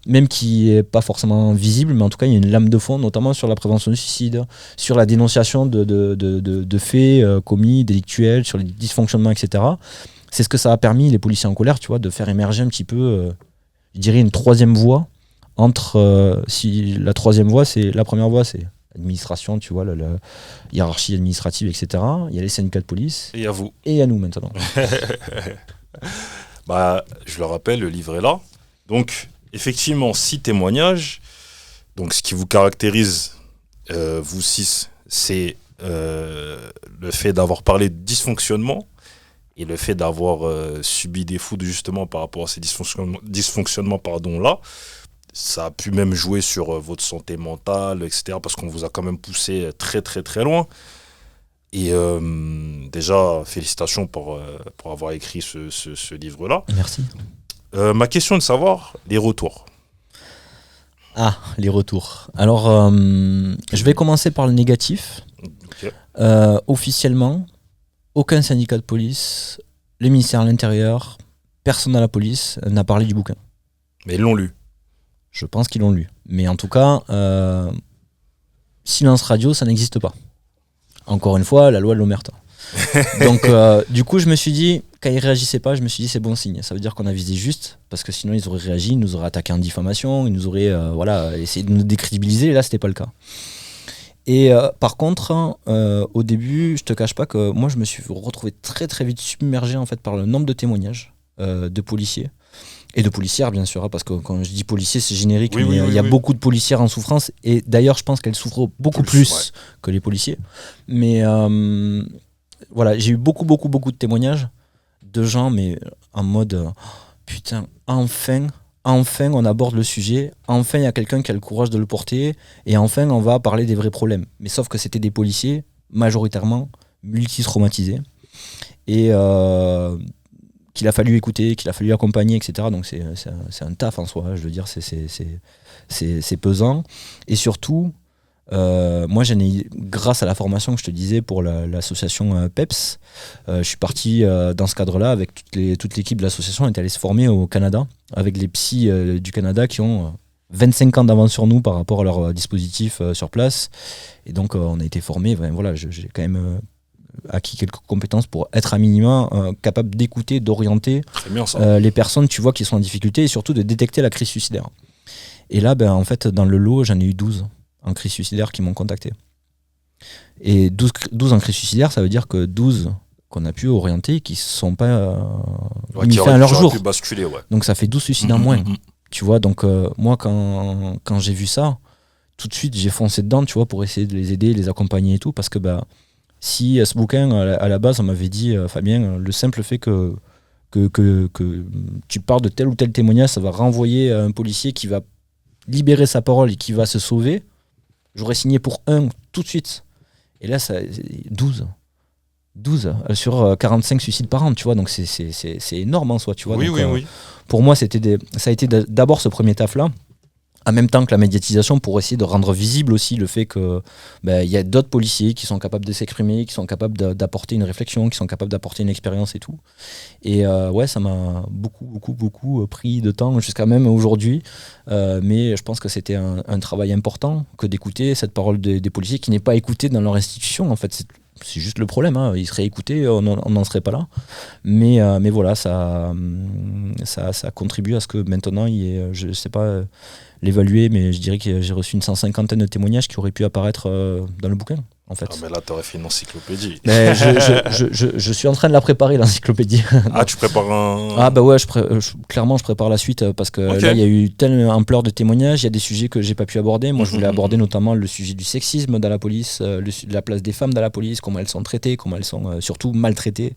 même qui n'est pas forcément visible, mais en tout cas il y a une lame de fond, notamment sur la prévention du suicide, sur la dénonciation de faits commis, délictuels, sur les dysfonctionnements, etc. C'est ce que ça a permis, les policiers en colère, tu vois, de faire émerger un petit peu, je dirais, une 3e voie entre... si la 3e voie, c'est... La première voie, c'est l'administration, tu vois, la hiérarchie administrative, etc. Il y a les syndicats de police. Et à vous. Et à nous, maintenant. Je le rappelle, le livre est là. Donc, effectivement, 6 témoignages. Donc, ce qui vous caractérise, vous 6, c'est le fait d'avoir parlé de dysfonctionnement et le fait d'avoir subi des foudres justement par rapport à ces dysfonctionnements là. Ça a pu même jouer sur votre santé mentale, etc. Parce qu'on vous a quand même poussé très très très loin. Et déjà, félicitations pour avoir écrit ce livre-là. Merci. Ma question est de savoir les retours. Ah, les retours. Alors, je vais commencer par le négatif. Okay. Officiellement, aucun syndicat de police, les ministères de l'Intérieur, personne à la police n'a parlé du bouquin. Mais ils l'ont lu. Je pense qu'ils l'ont lu. Mais en tout cas, silence radio, ça n'existe pas. Encore une fois, la loi de l'Omerta. Donc, du coup, je me suis dit, quand ils réagissaient pas, je me suis dit, c'est bon signe. Ça veut dire qu'on a visé juste, parce que sinon, ils auraient réagi, ils nous auraient attaqué en diffamation, ils nous auraient essayé de nous décrédibiliser, et là, c'était pas le cas. Et par contre, au début, je te cache pas que moi, je me suis retrouvé très très vite submergé en fait par le nombre de témoignages de policiers et de policières, bien sûr, hein, parce que quand je dis policiers, c'est générique, mais il y a beaucoup de policières en souffrance, et d'ailleurs, je pense qu'elles souffrent beaucoup plus que les policiers. Mais voilà, j'ai eu beaucoup de témoignages de gens, mais en mode putain, enfin on aborde le sujet, enfin il y a quelqu'un qui a le courage de le porter, et enfin on va parler des vrais problèmes. Mais sauf que c'était des policiers, majoritairement multi-traumatisés, et qu'il a fallu écouter, qu'il a fallu accompagner, etc. Donc c'est un taf en soi, je veux dire, c'est pesant. Et surtout, moi j'en ai, grâce à la formation que je te disais pour l'association PEPS, je suis parti dans ce cadre-là avec toute l'équipe de l'association. On est allé se former au Canada avec les psys du Canada qui ont 25 ans d'avance sur nous par rapport à leur dispositif sur place. Et donc on a été formés, voilà, j'ai quand même acquis quelques compétences pour être à minima capable d'écouter, d'orienter les personnes, tu vois, qui sont en difficulté, et surtout de détecter la crise suicidaire. Et là, en fait, dans le lot, j'en ai eu 12 en crise suicidaire qui m'ont contacté. Et 12 en crise suicidaire, ça veut dire que 12 qu'on a pu orienter qui ne sont pas mis fin à leur jour. Donc ça fait 12 suicides en moins. Tu vois, donc moi, quand j'ai vu ça, tout de suite, j'ai foncé dedans, tu vois, pour essayer de les aider, les accompagner et tout, parce que si ce bouquin, à la base, on m'avait dit, Fabien, le simple fait que tu parles de tel ou tel témoignage, ça va renvoyer à un policier qui va libérer sa parole et qui va se sauver, j'aurais signé pour un tout de suite. Et là, 12 sur 45 suicides par an, tu vois, donc c'est énorme en soi, tu vois. Oui. Pour moi, ça a été d'abord ce premier taf-là, en même temps que la médiatisation, pour essayer de rendre visible aussi le fait que y a d'autres policiers qui sont capables de s'exprimer, qui sont capables d'apporter une réflexion, qui sont capables d'apporter une expérience et tout. Et ça m'a beaucoup pris de temps jusqu'à même aujourd'hui. Mais je pense que c'était un travail important que d'écouter cette parole des policiers qui n'est pas écoutée dans leur institution. En fait, c'est juste le problème, hein. Ils seraient écoutés, on n'en serait pas là. Mais voilà, ça contribue à ce que maintenant, il y ait, je sais pas l'évaluer, mais je dirais que j'ai reçu une 150aine de témoignages qui auraient pu apparaître dans le bouquin, en fait. Ah, mais là, t'aurais fait une encyclopédie. Mais je suis en train de la préparer, l'encyclopédie. Ah, tu prépares un... Ah bah ouais, clairement, je prépare la suite, parce que là, il y a eu telle ampleur de témoignages, il y a des sujets que j'ai pas pu aborder. Moi, je voulais aborder notamment le sujet du sexisme dans la police, la place des femmes dans la police, comment elles sont traitées, comment elles sont surtout maltraitées.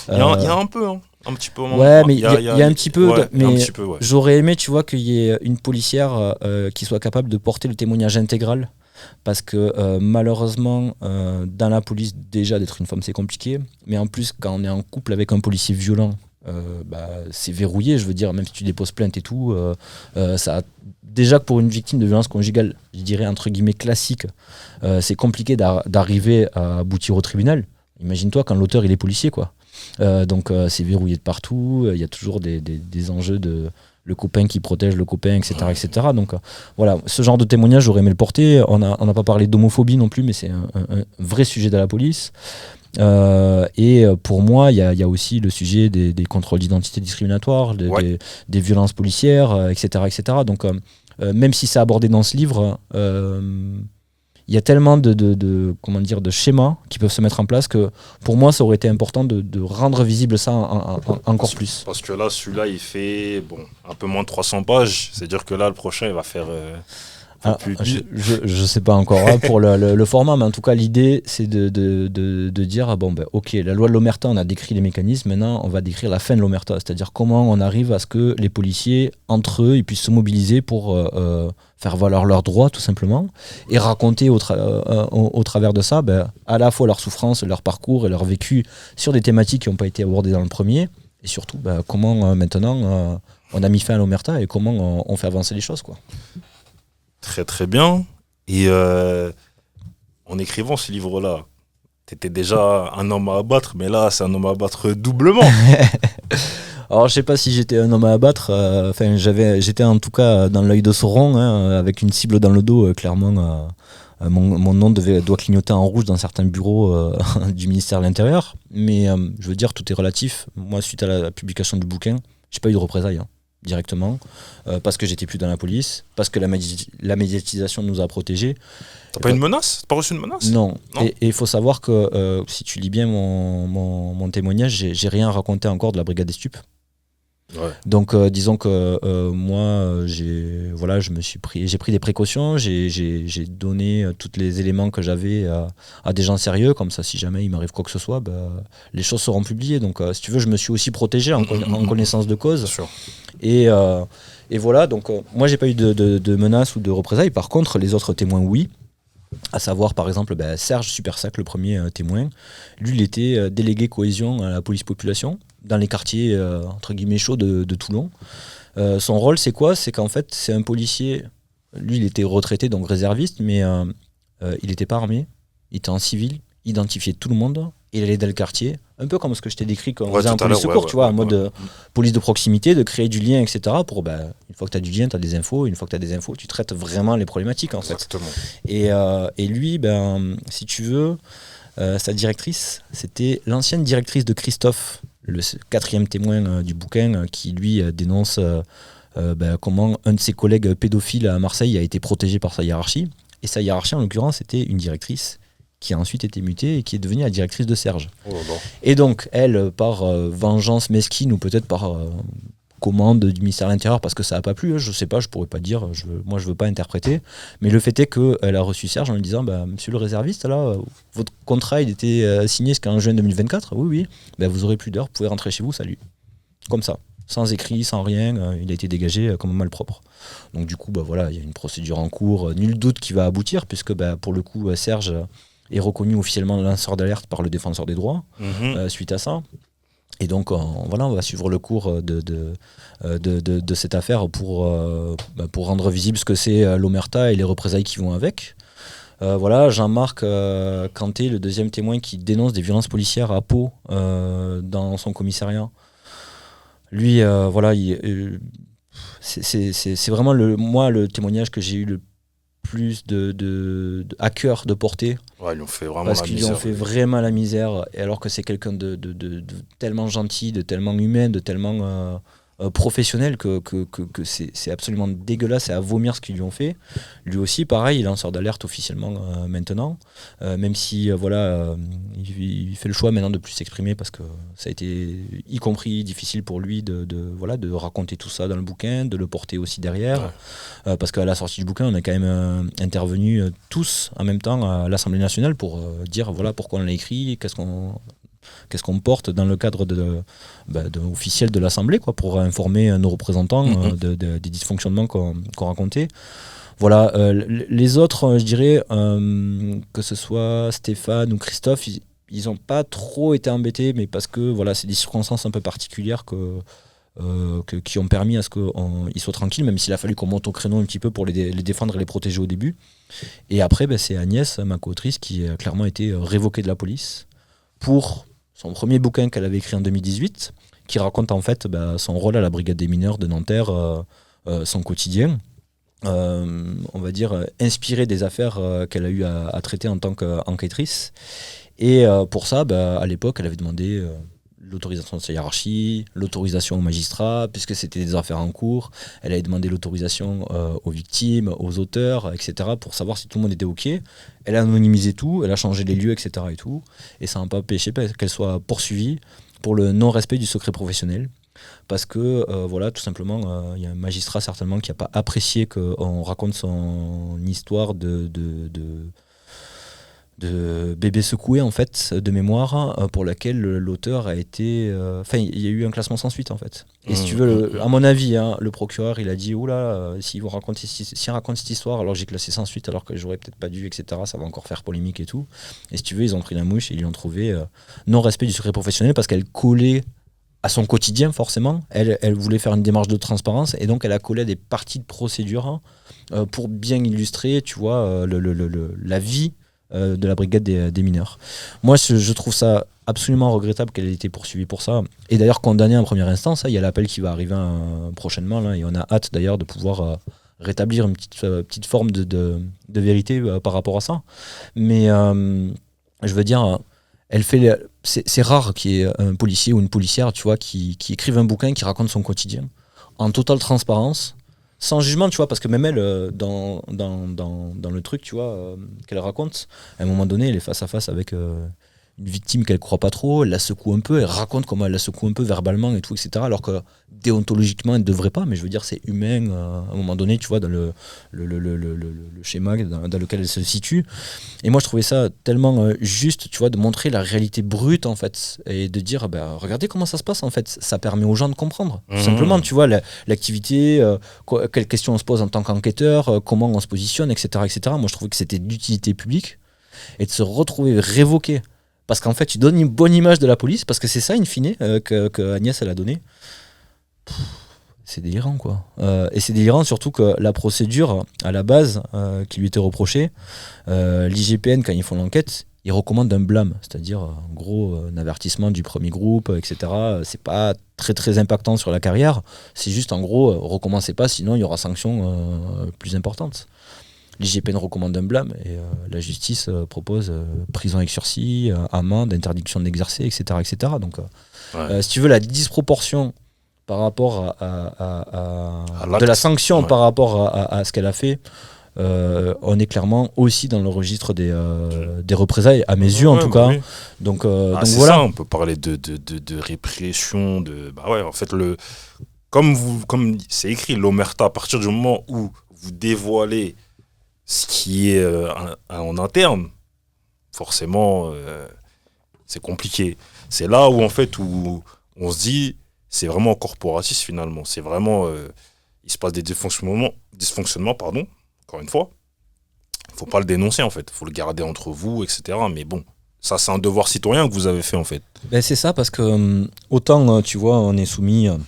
Il y a un peu, hein. Un petit peu. Ouais, mais il y a un petit peu. J'aurais aimé, tu vois, qu'il y ait une policière qui soit capable de porter le témoignage intégral. Parce que malheureusement, dans la police, déjà, d'être une femme, c'est compliqué. Mais en plus, quand on est en couple avec un policier violent, c'est verrouillé. Je veux dire, même si tu déposes plainte et tout, déjà que pour une victime de violence conjugale, je dirais entre guillemets classique, c'est compliqué d'arriver à aboutir au tribunal. Imagine-toi quand l'auteur il est policier, quoi. Donc c'est verrouillé de partout, il y a toujours des enjeux de le copain qui protège le copain, etc. Donc voilà, ce genre de témoignage j'aurais aimé le porter. On n'a pas parlé d'homophobie non plus, mais c'est un vrai sujet de la police. Et pour moi il y a aussi le sujet des contrôles d'identité discriminatoires, des violences policières, etc. Donc même si c'est abordé dans ce livre, il y a tellement de schémas qui peuvent se mettre en place que pour moi ça aurait été important de rendre visible ça encore plus. Parce que là, celui-là, il fait un peu moins de 300 pages. C'est-à-dire que là, le prochain, il va faire... je sais pas encore pour le format, mais en tout cas l'idée c'est de dire ok, la loi de l'omerta, on a décrit les mécanismes, maintenant on va décrire la fin de l'omerta, c'est-à-dire comment on arrive à ce que les policiers entre eux ils puissent se mobiliser pour faire valoir leurs droits tout simplement, et raconter au travers de ça à la fois leur souffrance, leur parcours et leur vécu sur des thématiques qui n'ont pas été abordées dans le premier, et surtout comment maintenant on a mis fin à l'omerta et comment on fait avancer les choses, quoi. Très très bien. Et en écrivant ce livre-là, t'étais déjà un homme à abattre, mais là c'est un homme à abattre doublement. Alors je sais pas si j'étais un homme à abattre, j'étais en tout cas dans l'œil de Sauron, avec une cible dans le dos, clairement. Mon nom doit clignoter en rouge dans certains bureaux du ministère de l'Intérieur, mais je veux dire, tout est relatif. Moi, suite à la publication du bouquin, j'ai pas eu de représailles. directement, parce que j'étais plus dans la police, parce que la médiatisation nous a protégés. T'as pas une menace? T'as pas reçu une menace? Non. Et il faut savoir que si tu lis bien mon témoignage, j'ai rien raconté encore de la brigade des stupes. Ouais. Donc disons que moi j'ai pris des précautions, j'ai donné tous les éléments que j'avais à des gens sérieux, comme ça si jamais il m'arrive quoi que ce soit, les choses seront publiées. Donc si tu veux, je me suis aussi protégé en connaissance de cause. Bien sûr. Et voilà, donc moi j'ai pas eu de menaces ou de représailles. Par contre les autres témoins oui. À savoir par exemple Serge Supersac, le premier témoin. Lui il était délégué cohésion à la police population dans les quartiers entre guillemets chauds de Toulon. Son rôle c'est quoi? C'est qu'en fait c'est un policier, lui il était retraité donc réserviste, mais il n'était pas armé, il était en civil, il identifiait tout le monde, il allait dans le quartier, un peu comme ce que je t'ai décrit quand on faisait un police secours, tu vois, en mode police de proximité, de créer du lien, etc. Pour une fois que tu as du lien, tu as des infos, une fois que tu as des infos, tu traites vraiment les problématiques en fait. Exactement. Et lui, si tu veux, sa directrice, c'était l'ancienne directrice de Christophe, le 4e témoin du bouquin, qui lui dénonce comment un de ses collègues pédophiles à Marseille a été protégé par sa hiérarchie. Et sa hiérarchie, en l'occurrence, c'était une directrice qui a ensuite été mutée et qui est devenue la directrice de Serge. Oh, bon. Et donc, elle, par vengeance mesquine ou peut-être par commande du ministère de l'Intérieur, parce que ça n'a pas plu, je sais pas, je pourrais pas dire, moi je veux pas interpréter, mais le fait est qu'elle a reçu Serge en lui disant monsieur le réserviste, là, votre contrat il était signé jusqu'en juin 2024, oui, vous aurez plus d'heures, vous pouvez rentrer chez vous, salut. Comme ça, sans écrit, sans rien, il a été dégagé comme un malpropre. Donc du coup, voilà, il y a une procédure en cours, nul doute qui va aboutir, puisque pour le coup, Serge est reconnu officiellement lanceur d'alerte par le défenseur des droits suite à ça. Et donc on va suivre le cours de cette affaire pour rendre visible ce que c'est l'omerta et les représailles qui vont avec. Jean-Marc Canté, le deuxième témoin qui dénonce des violences policières à Pau dans son commissariat. Lui, c'est vraiment le témoignage que j'ai eu le plus à cœur de porter. Ouais, ils lui ont fait vraiment parce qu'ils ont fait vraiment la misère, et alors que c'est quelqu'un de tellement gentil, de tellement humain, de tellement professionnel que c'est absolument dégueulasse et à vomir ce qu'ils lui ont fait. Lui aussi, pareil, il est lanceur d'alerte officiellement maintenant, même si il fait le choix maintenant de plus s'exprimer parce que ça a été y compris difficile pour lui de raconter tout ça dans le bouquin, de le porter aussi derrière, parce qu'à la sortie du bouquin, on a quand même intervenu tous en même temps à l'Assemblée nationale pour dire voilà pourquoi on l'a écrit, qu'est-ce qu'on porte dans le cadre officiel de l'Assemblée, pour informer nos représentants des dysfonctionnements qu'on racontait. Voilà, les autres, je dirais, que ce soit Stéphane ou Christophe, ils n'ont pas trop été embêtés, mais parce que c'est des circonstances un peu particulières qui ont permis à ce qu'ils soient tranquilles, même s'il a fallu qu'on monte au créneau un petit peu pour les défendre et les protéger au début. Et après, c'est Agnès, ma co-autrice, qui a clairement été révoquée de la police pour son premier bouquin qu'elle avait écrit en 2018, qui raconte en fait son rôle à la brigade des mineurs de Nanterre, son quotidien, on va dire inspiré des affaires qu'elle a eu à traiter en tant qu'enquêtrice. Et pour ça, à l'époque, elle avait demandé l'autorisation de sa hiérarchie, l'autorisation aux magistrats, puisque c'était des affaires en cours. Elle avait demandé l'autorisation aux victimes, aux auteurs, etc., pour savoir si tout le monde était OK. Elle a anonymisé tout, elle a changé les lieux, etc. Et tout. Et ça n'a pas empêché qu'elle soit poursuivie pour le non-respect du secret professionnel. Parce que, tout simplement, il y a un magistrat certainement qui n'a pas apprécié qu'on raconte son histoire de bébé secoué en fait de mémoire, pour laquelle l'auteur a été il y a eu un classement sans suite en fait. Et si tu veux, à mon avis, le procureur il a dit oula, s'il raconte cette histoire, alors j'ai classé sans suite alors que j'aurais peut-être pas dû, etc., ça va encore faire polémique et tout. Et si tu veux, ils ont pris la mouche et ils lui ont trouvé non-respect du secret professionnel parce qu'elle collait à son quotidien forcément. Elle voulait faire une démarche de transparence et donc elle a collé à des parties de procédure pour bien illustrer, tu vois, la vie de la brigade des mineurs. Moi, je trouve ça absolument regrettable qu'elle ait été poursuivie pour ça. Et d'ailleurs condamnée en première instance. Il y a l'appel qui va arriver prochainement, là, et on a hâte d'ailleurs de pouvoir rétablir une petite forme de vérité par rapport à ça. Mais je veux dire, c'est rare qu'il y ait un policier ou une policière, tu vois, qui écrive un bouquin qui raconte son quotidien en totale transparence, sans jugement, tu vois, parce que même elle, dans le truc, tu vois, qu'elle raconte, à un moment donné, elle est face à face avec une victime qu'elle croit pas trop, elle la secoue un peu, elle raconte comment elle la secoue un peu verbalement et tout, etc. Alors que déontologiquement, elle ne devrait pas, mais je veux dire, c'est humain à un moment donné, tu vois, dans le schéma dans lequel elle se situe. Et moi, je trouvais ça tellement juste, tu vois, de montrer la réalité brute, en fait, et de dire, regardez comment ça se passe, en fait. Ça permet aux gens de comprendre. Tout simplement, tu vois, l'activité, quelles questions on se pose en tant qu'enquêteur, comment on se positionne, etc., etc. Moi, je trouvais que c'était d'utilité publique et de se retrouver révoqué. Parce qu'en fait, tu donnes une bonne image de la police, parce que c'est ça, in fine, que Agnès, elle a donné. C'est délirant, quoi. Et c'est délirant surtout que la procédure, à la base, qui lui était reprochée, l'IGPN, quand ils font l'enquête, ils recommandent un blâme, c'est-à-dire, en gros, un avertissement du premier groupe, etc. C'est pas très, très impactant sur la carrière. C'est juste, en gros, recommencez pas, sinon il y aura sanction plus importante. L'IGPN recommande un blâme et la justice propose prison avec sursis, amende, interdiction d'exercer, etc., etc. Donc, si tu veux, la disproportion par rapport de la sanction par rapport à ce qu'elle a fait, on est clairement aussi dans le registre des représailles, à mes yeux en tout cas. Oui. Donc voilà. Ça, on peut parler de répression, en fait, comme c'est écrit, l'omerta, à partir du moment où vous dévoilez ce qui est en interne, forcément, c'est compliqué. C'est là où, en fait, où on se dit, c'est vraiment corporatiste, finalement. C'est vraiment... il se passe des dysfonctionnements, encore une fois. Il ne faut pas le dénoncer, en fait. Il faut le garder entre vous, etc. Mais bon, ça, c'est un devoir citoyen que vous avez fait, en fait. C'est ça, parce que autant, tu vois, on est soumis à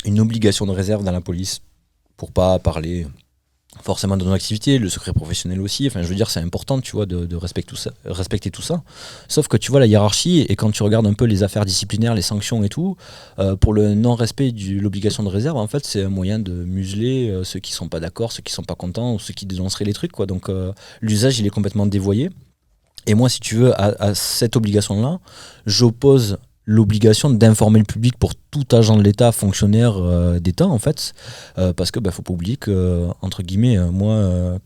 une obligation de réserve dans la police pour pas parler forcément de nos activités, le secret professionnel aussi, enfin je veux dire c'est important tu vois de respecter tout ça, sauf que tu vois la hiérarchie et quand tu regardes un peu les affaires disciplinaires, les sanctions et tout, pour le non-respect de l'obligation de réserve, en fait c'est un moyen de museler ceux qui sont pas d'accord, ceux qui sont pas contents ou ceux qui dénonceraient les trucs quoi, donc l'usage il est complètement dévoyé et moi si tu veux à cette obligation là j'oppose l'obligation d'informer le public pour tout agent de l'État, fonctionnaire d'État en fait, parce que faut pas oublier que entre guillemets moi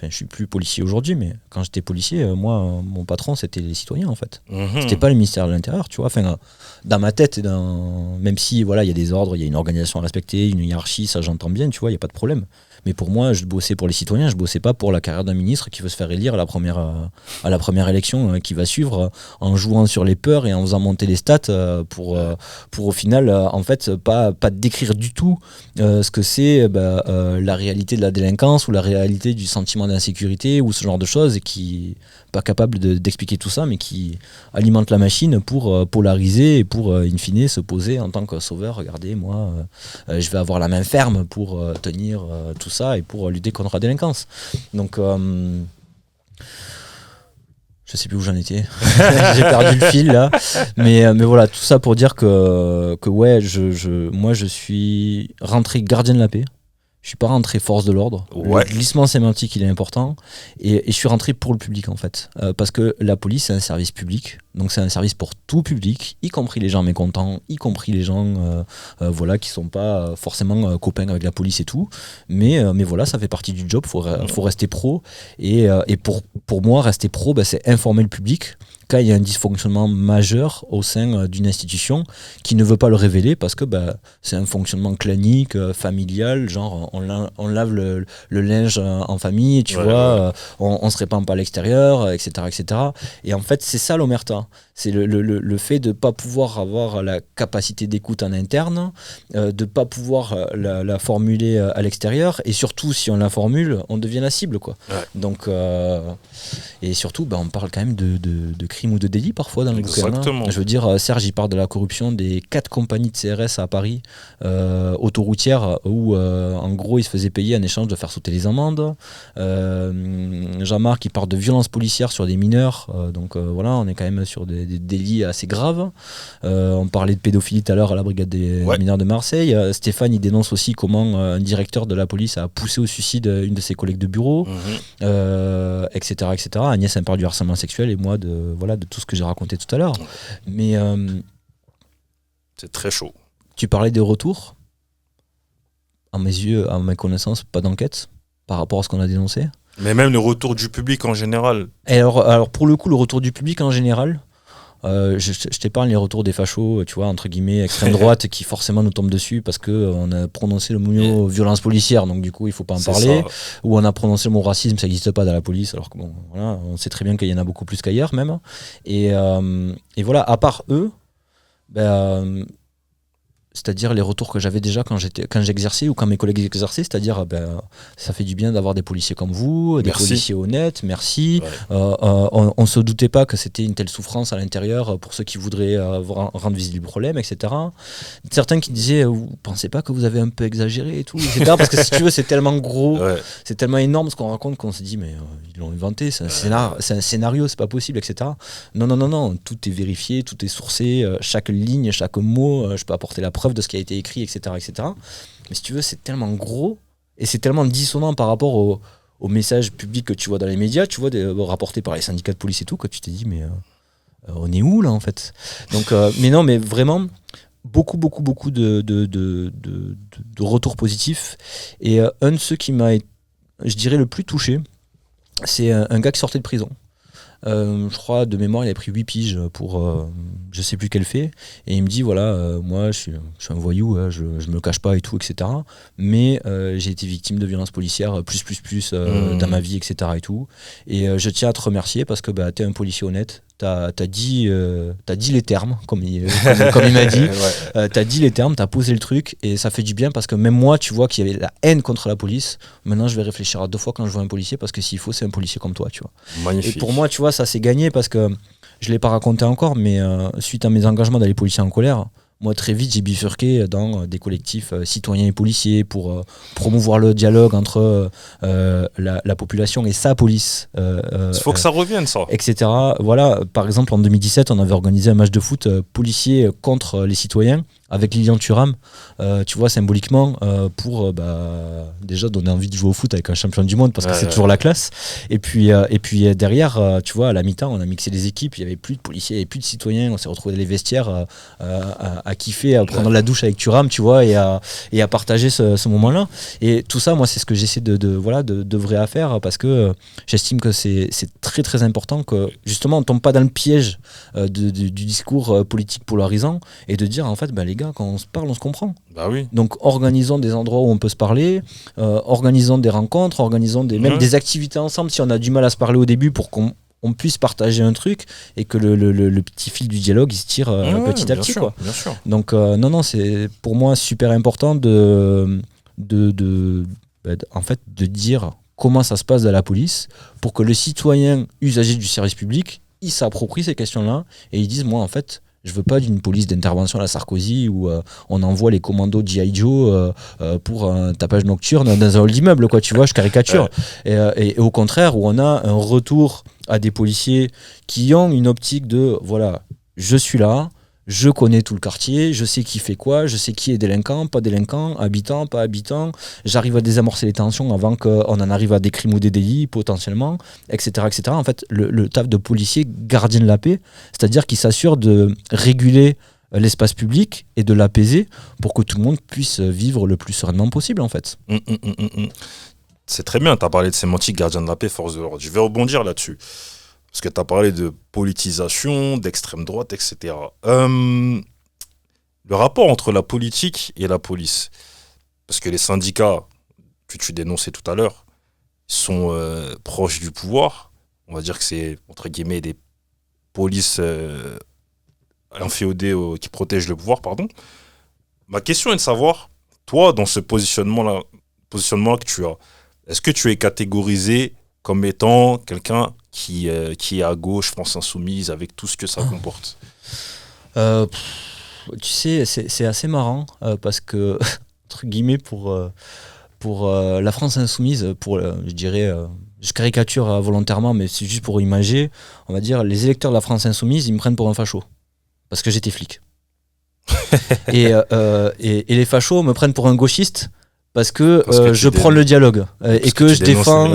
je suis plus policier aujourd'hui, mais quand j'étais policier, moi mon patron c'était les citoyens en fait. C'était pas le ministère de l'Intérieur, tu vois. Enfin, dans ma tête, même si voilà il y a des ordres, il y a une organisation à respecter, une hiérarchie, ça j'entends bien, tu vois, il y a pas de problème. Mais pour moi, je bossais pour les citoyens, je bossais pas pour la carrière d'un ministre qui veut se faire élire à la première élection qui va suivre, en jouant sur les peurs et en faisant monter les stats pour au final, en fait, pas décrire du tout ce que c'est la réalité de la délinquance ou la réalité du sentiment d'insécurité ou ce genre de choses, et qui pas capable d'expliquer tout ça, mais qui alimente la machine pour polariser et pour, in fine, se poser en tant que sauveur. Regardez, moi, je vais avoir la main ferme pour tenir tout ça et pour lutter contre la délinquance. Donc, je sais plus où j'en étais. J'ai perdu le fil là. Mais voilà, tout ça pour dire que ouais, moi, je suis rentré gardien de la paix. Je suis pas rentré force de l'ordre. Ouais. Le glissement sémantique, il est important. Et je suis rentré pour le public, en fait. Parce que la police, c'est un service public. Donc, c'est un service pour tout public, y compris les gens mécontents, y compris les gens qui sont pas forcément copains avec la police et tout. Mais voilà, ça fait partie du job. Faut rester pro. Et pour moi, rester pro, c'est informer le public quand il y a un dysfonctionnement majeur au sein d'une institution qui ne veut pas le révéler parce que c'est un fonctionnement clanique, familial, genre on lave le linge en famille, tu vois, on se répand pas à l'extérieur, etc., etc. Et en fait, c'est ça l'omerta. C'est le fait de ne pas pouvoir avoir la capacité d'écoute en interne, de ne pas pouvoir la formuler à l'extérieur, et surtout, si on la formule, on devient la cible, quoi. Ouais. Donc, et surtout, on parle quand même de crimes ou de délits parfois dans le bouquin. Je veux dire, Serge, il parle de la corruption des 4 compagnies de CRS à Paris, autoroutières, où en gros, ils se faisaient payer en échange de faire sauter les amendes. Jean-Marc, il parle de violences policières sur des mineurs. Donc voilà, on est quand même sur des délits assez graves. On parlait de pédophilie tout à l'heure à la brigade des mineurs de Marseille. Stéphane, il dénonce aussi comment un directeur de la police a poussé au suicide une de ses collègues de bureau, etc., etc. Agnès, elle parle du harcèlement sexuel et moi de tout ce que j'ai raconté tout à l'heure. Mais c'est très chaud. Tu parlais des retours. à mes yeux, à ma connaissance, pas d'enquête par rapport à ce qu'on a dénoncé. Mais même le retour du public en général. Et alors pour le coup, le retour du public en général, je t'épargne les retours des fachos, tu vois, entre guillemets, extrême droite, qui forcément nous tombent dessus parce qu'on a prononcé le mot violence policière, donc du coup, il faut pas en parler. Ou on a prononcé le mot racisme, ça n'existe pas dans la police, alors que bon, voilà, on sait très bien qu'il y en a beaucoup plus qu'ailleurs même. Et voilà, à part eux, c'est-à-dire les retours que j'avais déjà quand j'exerçais ou quand mes collègues exerçaient, c'est-à-dire ça fait du bien d'avoir des policiers comme vous, des policiers honnêtes, merci. Ouais. On se doutait pas que c'était une telle souffrance à l'intérieur pour ceux qui voudraient rendre visible le problème, etc. Certains qui disaient, vous pensez pas que vous avez un peu exagéré et tout, etc. Parce que si tu veux, c'est tellement gros, c'est tellement énorme ce qu'on raconte qu'on se dit, mais ils l'ont inventé, c'est un scénario, c'est pas possible, etc. Non, tout est vérifié, tout est sourcé, chaque ligne, chaque mot, je peux apporter la preuve de ce qui a été écrit, etc., etc. Mais si tu veux, c'est tellement gros et c'est tellement dissonant par rapport au message public que tu vois dans les médias, tu vois, rapportés par les syndicats de police et tout, que tu t'es dit, mais on est où là en fait? Donc, mais non, mais vraiment, beaucoup de retours positifs. Et un de ceux qui m'a, je dirais, le plus touché, c'est un gars qui sortait de prison. Je crois de mémoire il a pris 8 piges pour je sais plus quel fait, et il me dit voilà, moi je suis un voyou, je me le cache pas et tout, etc. Mais j'ai été victime de violences policières plus dans ma vie, etc. et tout, et je tiens à te remercier parce que t'es un policier honnête. T'as dit les termes, comme il m'a dit. T'as dit les termes, t'as posé le truc, et ça fait du bien parce que même moi, tu vois qu'il y avait la haine contre la police. Maintenant, je vais réfléchir à 2 fois quand je vois un policier, parce que s'il faut, c'est un policier comme toi, tu vois. Magnifique. Et pour moi, tu vois, ça s'est gagné parce que je l'ai pas raconté encore, mais suite à mes engagements dans les policiers en colère, moi, très vite, j'ai bifurqué dans des collectifs citoyens et policiers pour promouvoir le dialogue entre la population et sa police. Il faut que ça revienne, ça. Etc. Voilà, par exemple, en 2017, on avait organisé un match de foot policier contre les citoyens avec Lilian Thuram, tu vois, symboliquement, pour déjà donner envie de jouer au foot avec un champion du monde, parce que c'est toujours la classe. Et puis derrière, tu vois, à la mi-temps, on a mixé les équipes, il n'y avait plus de policiers, il n'y avait plus de citoyens, on s'est retrouvés dans les vestiaires à kiffer, à prendre la douche avec Thuram, tu vois, et à partager ce moment-là. Et tout ça, moi, c'est ce que j'essaie de vrai à faire, parce que j'estime que c'est très très important que, justement, on ne tombe pas dans le piège du discours politique polarisant, et de dire, en fait, les gars, quand on se parle, on se comprend. Bah oui. Donc organisons des endroits où on peut se parler, organisons des rencontres, organisons même des activités ensemble si on a du mal à se parler au début, pour qu'on puisse partager un truc et que le petit fil du dialogue il se tire petit à petit, quoi. Bien sûr. Donc non, c'est pour moi super important en fait, de dire comment ça se passe dans la police pour que le citoyen usager du service public il s'approprie ces questions-là et ils disent, moi en fait, je veux pas d'une police d'intervention à la Sarkozy où on envoie les commandos G.I. Joe pour un tapage nocturne dans un hall d'immeuble, quoi, tu vois, je caricature. Et au contraire, où on a un retour à des policiers qui ont une optique de, voilà, je suis là, je connais tout le quartier, je sais qui fait quoi, je sais qui est délinquant, pas délinquant, habitant, pas habitant, j'arrive à désamorcer les tensions avant qu'on en arrive à des crimes ou des délits potentiellement, etc. etc. En fait, le taf de policier gardien de la paix, c'est-à-dire qu'il s'assure de réguler l'espace public et de l'apaiser pour que tout le monde puisse vivre le plus sereinement possible, en fait. C'est très bien, tu as parlé de sémantique gardien de la paix, force de l'ordre. Je vais rebondir là-dessus. Parce que tu as parlé de politisation, d'extrême droite, etc. Le rapport entre la politique et la police. Parce que les syndicats que tu dénonçais tout à l'heure sont proches du pouvoir. On va dire que c'est, entre guillemets, des polices inféodées qui protègent le pouvoir, pardon. Ma question est de savoir, toi, dans ce positionnement-là que tu as, est-ce que tu es catégorisé comme étant quelqu'un qui est à gauche, France Insoumise, avec tout ce que ça comporte? Tu sais, c'est assez marrant, parce que, entre guillemets, pour la France Insoumise, je dirais, je caricature volontairement, mais c'est juste pour imager, on va dire, les électeurs de la France Insoumise, ils me prennent pour un facho, parce que j'étais flic. et les fachos me prennent pour un gauchiste, parce que je prends le dialogue et que je défends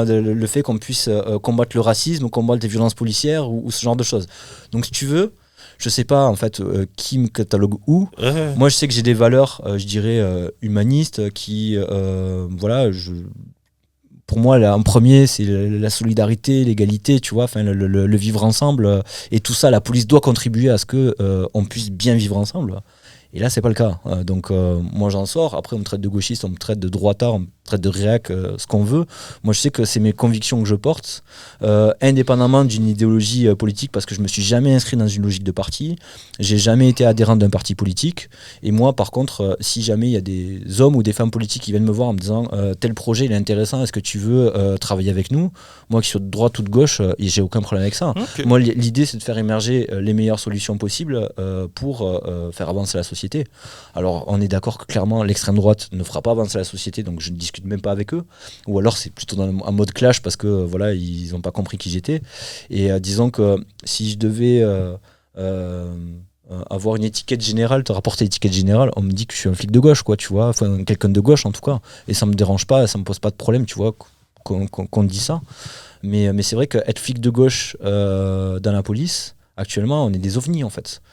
le fait qu'on puisse combattre le racisme, combattre les violences policières ou ce genre de choses. Donc si tu veux, je sais pas en fait qui me catalogue où. Ouais. Moi je sais que j'ai des valeurs, je dirais humanistes qui, voilà, pour moi, là, en premier, c'est la solidarité, l'égalité, tu vois, enfin le vivre ensemble, et tout ça, la police doit contribuer à ce que on puisse bien vivre ensemble. Et là, c'est pas le cas. Donc, moi, j'en sors. Après, on me traite de gauchiste, on me traite de droitard, on me traite de réac, ce qu'on veut. Moi, je sais que c'est mes convictions que je porte, indépendamment d'une idéologie politique, parce que je me suis jamais inscrit dans une logique de parti. J'ai jamais été adhérent d'un parti politique. Et moi, par contre, si jamais il y a des hommes ou des femmes politiques qui viennent me voir en me disant tel projet il est intéressant, est-ce que tu veux travailler avec nous? Moi, qui suis de droite ou de gauche, j'ai aucun problème avec ça. Okay. Moi, l'idée, c'est de faire émerger les meilleures solutions possibles pour faire avancer la société. Alors, on est d'accord que clairement, l'extrême droite ne fera pas avancer la société, donc je ne discute même pas avec eux. Ou alors, c'est plutôt en mode clash parce que voilà, ils n'ont pas compris qui j'étais. Et disons que si je devais avoir une étiquette générale, te rapporter l'étiquette générale, on me dit que je suis un flic de gauche, quoi, tu vois, enfin, quelqu'un de gauche en tout cas. Et ça me dérange pas, ça me pose pas de problème, tu vois, qu'on dit ça. Mais c'est vrai qu'être flic de gauche dans la police, actuellement, on est des ovnis en fait.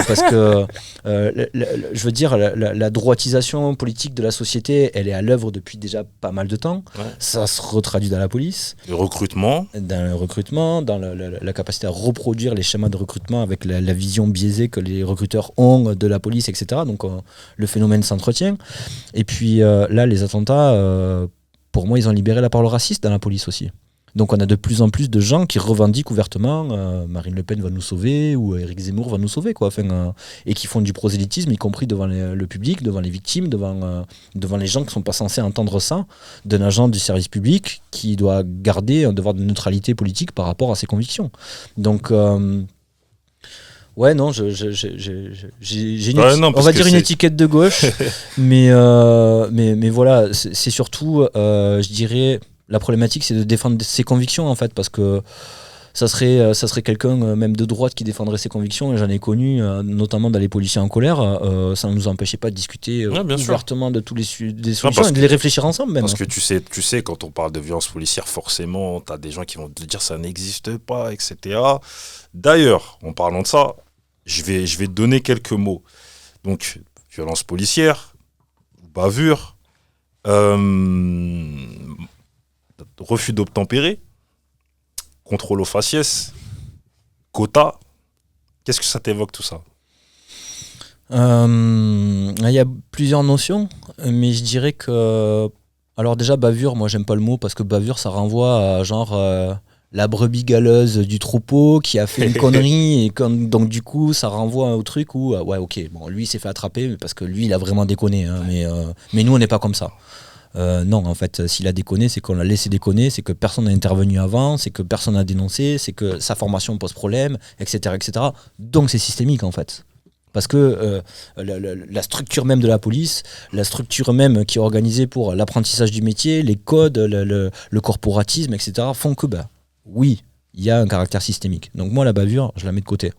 Parce que, je veux dire, la droitisation politique de la société, elle est à l'œuvre depuis déjà pas mal de temps. Ouais. Ça se retraduit dans la police. Le recrutement. Dans le recrutement, dans la capacité à reproduire les schémas de recrutement avec la vision biaisée que les recruteurs ont de la police, etc. Donc le phénomène s'entretient. Et puis là, les attentats, pour moi, ils ont libéré la parole raciste dans la police aussi. Donc on a de plus en plus de gens qui revendiquent ouvertement Marine Le Pen va nous sauver ou Éric Zemmour va nous sauver, quoi. Enfin, et qui font du prosélytisme, y compris devant le public, devant les victimes, devant les gens qui ne sont pas censés entendre ça d'un agent du service public qui doit garder un devoir de neutralité politique par rapport à ses convictions. Donc ouais, non, j'ai on va dire une étiquette de gauche, mais voilà, c'est surtout, je dirais, la problématique, c'est de défendre ses convictions, en fait, parce que ça serait quelqu'un, même de droite, qui défendrait ses convictions, et j'en ai connu, notamment dans les policiers en colère, ça ne nous empêchait pas de discuter ouvertement de tous des solutions et de les réfléchir ensemble, même. Parce que tu sais, quand on parle de violence policière, forcément, tu as des gens qui vont te dire ça n'existe pas, etc. D'ailleurs, en parlant de ça, je vais te donner quelques mots. Donc, violence policière, bavure, refus d'obtempérer, contrôle aux faciès, quota. Qu'est-ce que ça t'évoque tout ça? Il y a plusieurs notions, mais je dirais que... Alors déjà, bavure, moi j'aime pas le mot, parce que bavure, ça renvoie à genre... la brebis galeuse du troupeau qui a fait une connerie, et donc du coup ça renvoie au truc où ouais, ok, bon, lui il s'est fait attraper parce que lui il a vraiment déconné, hein, mais nous on n'est pas comme ça. Non, en fait, s'il a déconné, c'est qu'on l'a laissé déconner, c'est que personne n'a intervenu avant, c'est que personne n'a dénoncé, c'est que sa formation pose problème, etc., etc. Donc c'est systémique, en fait. Parce que la structure même de la police, la structure même qui est organisée pour l'apprentissage du métier, les codes, le corporatisme, etc., font que, oui, il y a un caractère systémique. Donc moi, la bavure, je la mets de côté.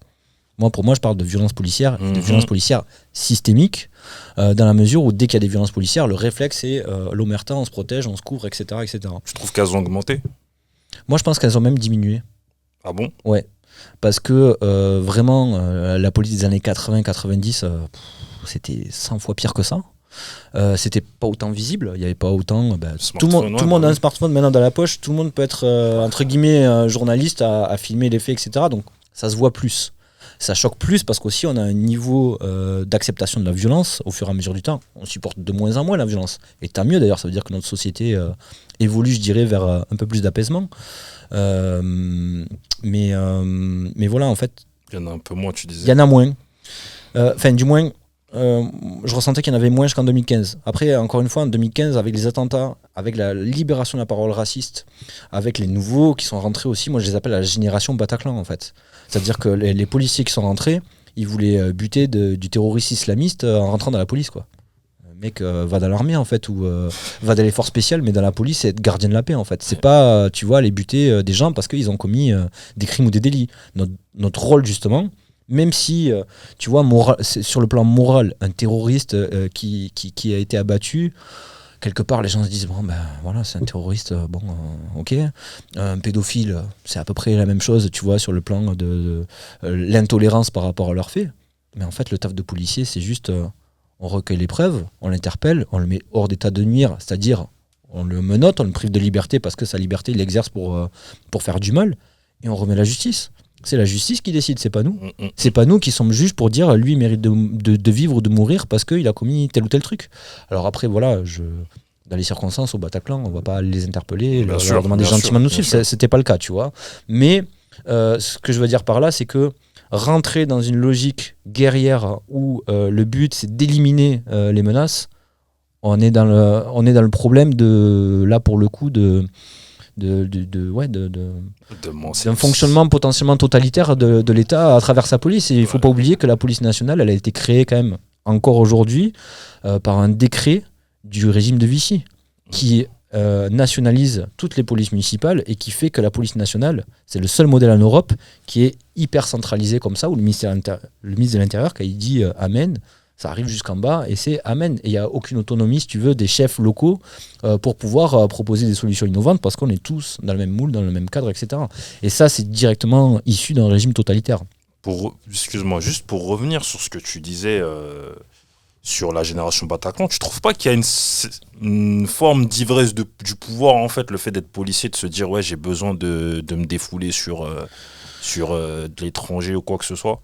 Pour moi, je parle de violence policière, de violence policière systémique, dans la mesure où dès qu'il y a des violences policières, le réflexe c'est l'omerta, on se protège, on se couvre, etc., etc. Tu trouves qu'elles ont augmenté? Moi, je pense qu'elles ont même diminué. Ah bon? Ouais. Parce que vraiment, la police des années 80-90, c'était 100 fois pire que ça. C'était pas autant visible, il n'y avait pas autant. Tout le monde a un smartphone maintenant dans la poche, tout le monde peut être entre guillemets journaliste à filmer les faits, etc. Donc ça se voit plus. Ça choque plus parce qu'aussi on a un niveau d'acceptation de la violence au fur et à mesure du temps. On supporte de moins en moins la violence. Et tant mieux d'ailleurs, ça veut dire que notre société évolue, je dirais, vers un peu plus d'apaisement. Mais voilà, en fait. Il y en a un peu moins, tu disais. Il y en a moins. Enfin, du moins, je ressentais qu'il y en avait moins jusqu'en 2015. Après, encore une fois, en 2015, avec les attentats, avec la libération de la parole raciste, avec les nouveaux qui sont rentrés aussi, moi je les appelle la génération Bataclan, en fait. C'est-à-dire que les policiers qui sont rentrés, ils voulaient buter du terroriste islamiste en rentrant dans la police, quoi. Le mec va dans l'armée, en fait, ou va dans les forces spéciales, mais dans la police, c'est être gardien de la paix, en fait. C'est pas, tu vois, aller buter des gens parce qu'ils ont commis des crimes ou des délits. Notre rôle, justement, même si, tu vois, sur le plan moral, un terroriste qui a été abattu, quelque part, les gens se disent, bon, ben voilà, c'est un terroriste, ok. Un pédophile, c'est à peu près la même chose, tu vois, sur le plan de l'intolérance par rapport à leurs faits. Mais en fait, le taf de policier, c'est juste, on recueille les preuves, on l'interpelle, on le met hors d'état de nuire, c'est-à-dire, on le menotte, on le prive de liberté parce que sa liberté, il l'exerce pour faire du mal, et on remet la justice. C'est la justice qui décide, c'est pas nous. C'est pas nous qui sommes juges pour dire lui il mérite de vivre ou de mourir parce qu'il a commis tel ou tel truc. Alors après, voilà, dans les circonstances, au Bataclan, on va pas les interpeller, leur demander gentiment de nous suivre. C'était pas le cas, tu vois. Mais ce que je veux dire par là, c'est que rentrer dans une logique guerrière où le but c'est d'éliminer les menaces, on est dans le problème de, là pour le coup, d'un fonctionnement potentiellement totalitaire de l'État à travers sa police. Et il ne faut pas oublier que la police nationale, elle a été créée quand même, encore aujourd'hui, par un décret du régime de Vichy, qui nationalise toutes les polices municipales et qui fait que la police nationale, c'est le seul modèle en Europe qui est hyper centralisé comme ça, où le ministre de l'Intérieur, quand il dit « Amen », ça arrive jusqu'en bas et c'est amen. Et il n'y a aucune autonomie, si tu veux, des chefs locaux pour pouvoir proposer des solutions innovantes parce qu'on est tous dans le même moule, dans le même cadre, etc. Et ça, c'est directement issu d'un régime totalitaire. Excuse-moi, juste pour revenir sur ce que tu disais sur la génération Bataclan, tu ne trouves pas qu'il y a une forme d'ivresse du pouvoir, en fait, le fait d'être policier, de se dire « ouais, j'ai besoin de me défouler sur de l'étranger ou quoi que ce soit ».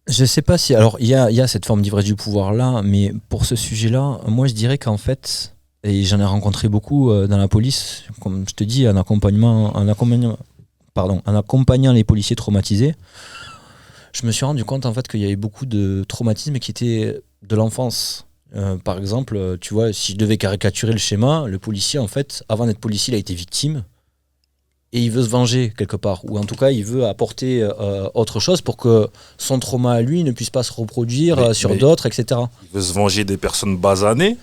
Je sais pas si... Alors, il y a cette forme d'ivresse du pouvoir-là, mais pour ce sujet-là, moi, je dirais qu'en fait, et j'en ai rencontré beaucoup dans la police, comme je te dis, en accompagnant les policiers traumatisés, je me suis rendu compte, en fait, qu'il y avait beaucoup de traumatismes qui étaient de l'enfance. Par exemple, tu vois, si je devais caricaturer le schéma, le policier, en fait, avant d'être policier, il a été victime. Et il veut se venger quelque part, ou en tout cas il veut apporter autre chose pour que son trauma à lui ne puisse pas se reproduire sur d'autres, etc. Il veut se venger des personnes basanées.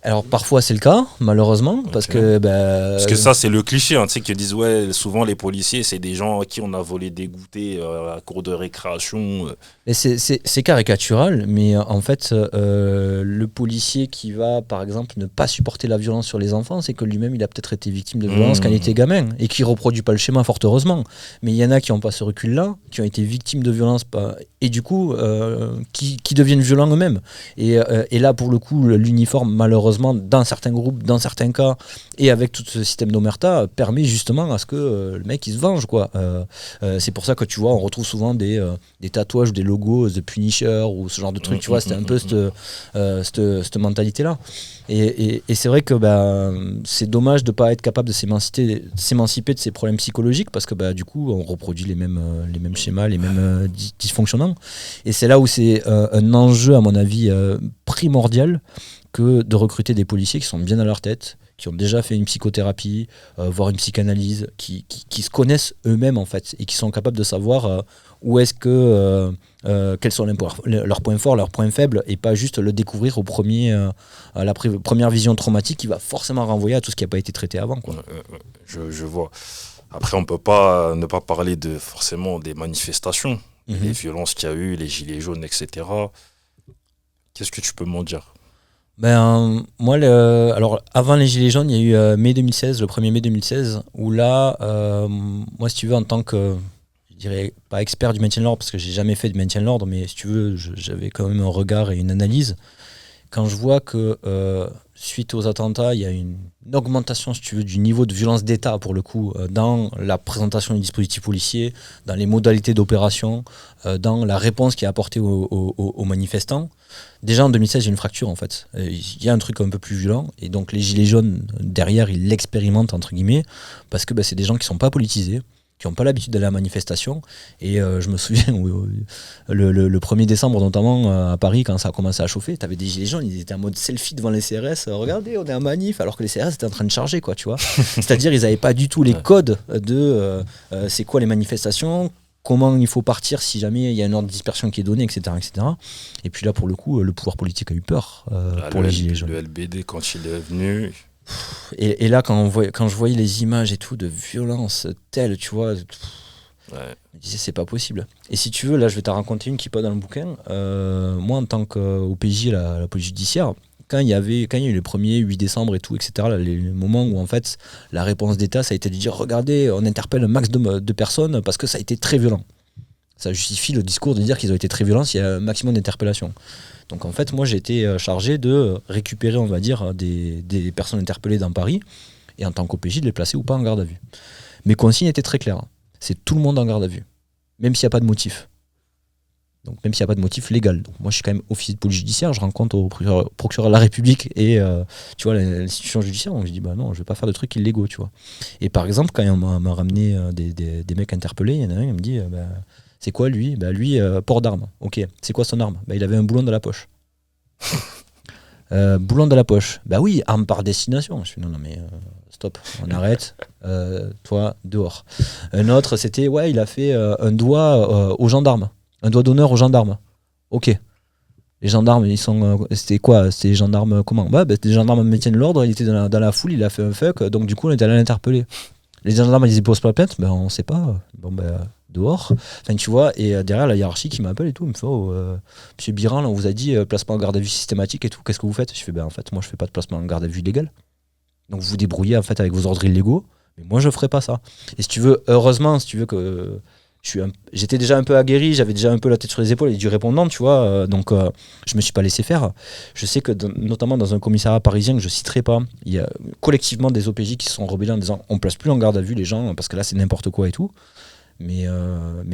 Alors parfois c'est le cas, malheureusement, parce que... Parce que ça c'est le cliché, hein, tu sais, qu'ils disent ouais, souvent les policiers c'est des gens à qui on a volé des goûters à cours de récréation. Et c'est caricatural, mais en fait le policier qui va par exemple ne pas supporter la violence sur les enfants, c'est que lui-même il a peut-être été victime de violence quand il était gamin, et qui reproduit pas le schéma fort heureusement. Mais il y en a qui n'ont pas ce recul-là, qui ont été victimes de violence, et du coup qui deviennent violents eux-mêmes. Et là pour le coup l'uniforme malheureusement dans certains groupes, dans certains cas, et avec tout ce système d'omerta, permet justement à ce que le mec il se venge, quoi. C'est pour ça que tu vois, on retrouve souvent des tatouages, des logos The Punisher ou ce genre de trucs, tu vois, c'était un peu cette mentalité-là. Et c'est vrai que c'est dommage de ne pas être capable de s'émanciper de ces problèmes psychologiques, parce que du coup, on reproduit les mêmes schémas, les mêmes dysfonctionnements. Et c'est là où c'est un enjeu, à mon avis, primordial, que de recruter des policiers qui sont bien à leur tête, qui ont déjà fait une psychothérapie, voire une psychanalyse, qui se connaissent eux-mêmes en fait, et qui sont capables de savoir où est-ce que quels sont leurs points forts, leurs points faibles, et pas juste le découvrir à la première vision traumatique qui va forcément renvoyer à tout ce qui n'a pas été traité avant, quoi. Je vois. Après, on peut pas ne pas parler forcément des manifestations, les violences qu'il y a eu, les gilets jaunes, etc. Qu'est-ce que tu peux m'en dire ? Moi, alors avant les Gilets jaunes, il y a eu mai 2016, le 1er mai 2016, où là, moi, si tu veux, en tant que, je dirais pas expert du maintien de l'ordre, parce que j'ai jamais fait de maintien de l'ordre, mais si tu veux, j'avais quand même un regard et une analyse. Quand je vois que suite aux attentats, il y a une augmentation, si tu veux, du niveau de violence d'État, pour le coup, dans la présentation du dispositif policier, dans les modalités d'opération, dans la réponse qui est apportée aux manifestants. Déjà en 2016, il y a une fracture en fait. Il y a un truc un peu plus violent, et donc les gilets jaunes, derrière, ils l'expérimentent entre guillemets, parce que c'est des gens qui ne sont pas politisés, qui n'ont pas l'habitude d'aller à la manifestation. Et je me souviens, le 1er décembre notamment, à Paris, quand ça a commencé à chauffer, tu avais des gilets jaunes, ils étaient en mode selfie devant les CRS, regardez, on est en manif, alors que les CRS étaient en train de charger, quoi, tu vois. C'est-à-dire, ils n'avaient pas du tout les codes de c'est quoi les manifestations, comment il faut partir si jamais il y a un ordre de dispersion qui est donné, etc., etc. Et puis là, pour le coup, le pouvoir politique a eu peur pour les gilets jaunes. Le LBD, quand il est venu... Et là, quand je voyais les images et tout de violence telle, tu vois, je me disais, c'est pas possible. Et si tu veux, là, je vais te raconter une qui n'est pas dans le bouquin. Moi, en tant qu'OPJ, la police judiciaire, quand il y a eu les premiers 8 décembre et tout, etc., là, les moments où en fait la réponse d'État, ça a été de dire regardez, on interpelle un max de personnes parce que ça a été très violent. Ça justifie le discours de dire qu'ils ont été très violents s'il y a un maximum d'interpellations. Donc en fait, moi j'ai été chargé de récupérer, on va dire, des personnes interpellées dans Paris et en tant qu'OPJ de les placer ou pas en garde à vue. Mes consignes étaient très claires. C'est tout le monde en garde à vue, même s'il n'y a pas de motif. Donc même s'il n'y a pas de motif légal. Donc moi je suis quand même officier de police judiciaire, je rencontre au procureur de la République et tu vois l'institution judiciaire, donc je dis bah non, je vais pas faire de trucs illégaux, tu vois. Et par exemple quand on m'a ramené des mecs interpellés, il y en a un qui me dit bah, c'est quoi lui ? Bah lui port d'arme. Ok, c'est quoi son arme ? Bah il avait un boulon dans la poche. Boulon dans la poche. Bah oui, arme par destination. Je fais non mais stop, on arrête. Toi dehors. Un autre c'était ouais il a fait un doigt aux gendarmes. Un doigt d'honneur aux gendarmes. Ok. Les gendarmes, ils sont. C'était quoi ? C'était les gendarmes comment ? Bah, c'était les gendarmes maintien de l'ordre, il était dans la foule, il a fait un fuck, donc du coup on est allé l'interpeller. Les gendarmes, ils posent pas plainte, ben on sait pas. Bon, ben dehors. Enfin, tu vois, et derrière la hiérarchie qui m'appelle et tout, il me fait Monsieur Biran, là, on vous a dit placement en garde à vue systématique et tout, qu'est-ce que vous faites ? Je fais ben en fait, moi je fais pas de placement en garde à vue illégal. Donc vous vous débrouillez en fait avec vos ordres illégaux, mais moi je ferai pas ça. Et si tu veux, heureusement, si tu veux que. J'étais déjà un peu aguerri, j'avais déjà un peu la tête sur les épaules et du répondant, tu vois, donc je me suis pas laissé faire. Je sais que notamment dans un commissariat parisien que je citerai pas, il y a collectivement des OPJ qui se sont rebellés en disant on place plus en garde à vue les gens parce que là c'est n'importe quoi et tout. Mais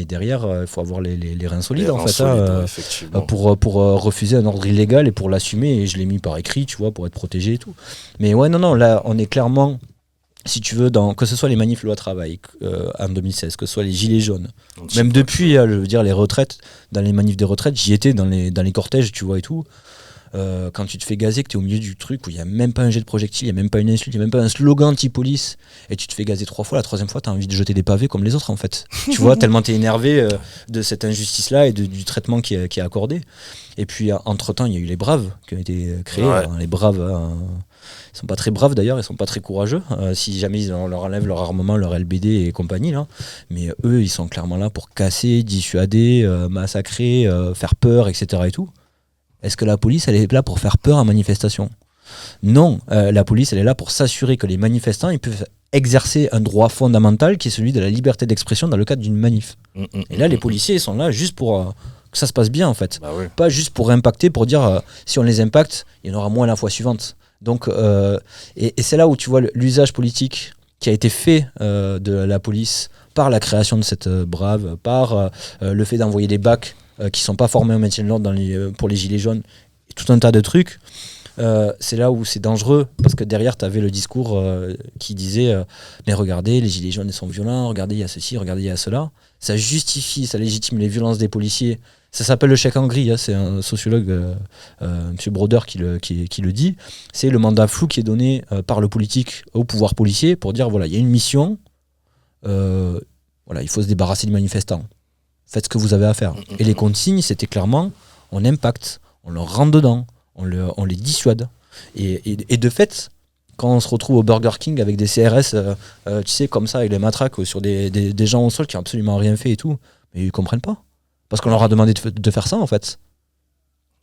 derrière, il faut avoir les reins solides en fait, pour refuser un ordre illégal et pour l'assumer. Et je l'ai mis par écrit, tu vois, pour être protégé et tout. Mais ouais, non, là on est clairement. Si tu veux, que ce soit les manifs loi travail en 2016, que ce soit les gilets jaunes, même depuis, je veux dire, les retraites, dans les manifs des retraites, j'y étais dans les cortèges, tu vois, et tout. Quand tu te fais gazer, que tu es au milieu du truc où il n'y a même pas un jet de projectile, il n'y a même pas une insulte, il n'y a même pas un slogan anti-police, et tu te fais gazer 3 fois, la 3e fois, tu as envie de jeter des pavés comme les autres, en fait. Tu vois, tellement tu es énervé de cette injustice-là et du traitement qui est accordé. Et puis, entre-temps, il y a eu les Braves qui ont été créés. Ouais. Les Braves, ils sont pas très braves d'ailleurs, ils sont pas très courageux. Si jamais ils leur enlèvent leur armement, leur LBD et compagnie, là. Mais eux, ils sont clairement là pour casser, dissuader, massacrer, faire peur, etc. et tout. Est-ce que la police, elle est là pour faire peur à manifestation ? Non, la police, elle est là pour s'assurer que les manifestants, ils peuvent exercer un droit fondamental qui est celui de la liberté d'expression dans le cadre d'une manif. Et là, les policiers, ils sont là juste pour que ça se passe bien, en fait. Bah oui. Pas juste pour impacter, pour dire si on les impacte, il y en aura moins la fois suivante. Donc, et c'est là où tu vois l'usage politique qui a été fait de la police par la création de cette brave, par le fait d'envoyer des bacs qui ne sont pas formés en maintien de l'ordre pour les gilets jaunes, et tout un tas de trucs. C'est là où c'est dangereux, parce que derrière, tu avais le discours qui disait mais regardez, les gilets jaunes ils sont violents, regardez, il y a ceci, regardez, il y a cela. Ça justifie, ça légitime les violences des policiers. Ça s'appelle le chèque en gris, hein, c'est un sociologue, M. Broder, qui le dit. C'est le mandat flou qui est donné par le politique au pouvoir policier pour dire voilà, il y a une mission, voilà, il faut se débarrasser des manifestants. Faites ce que vous avez à faire. Et les consignes, c'était clairement on impacte, on leur rentre dedans, on les dissuade. Et de fait, quand on se retrouve au Burger King avec des CRS, tu sais, comme ça, avec les matraques sur des gens au sol qui n'ont absolument rien fait et tout, mais ils ne comprennent pas. Parce qu'on leur a demandé de faire ça, en fait.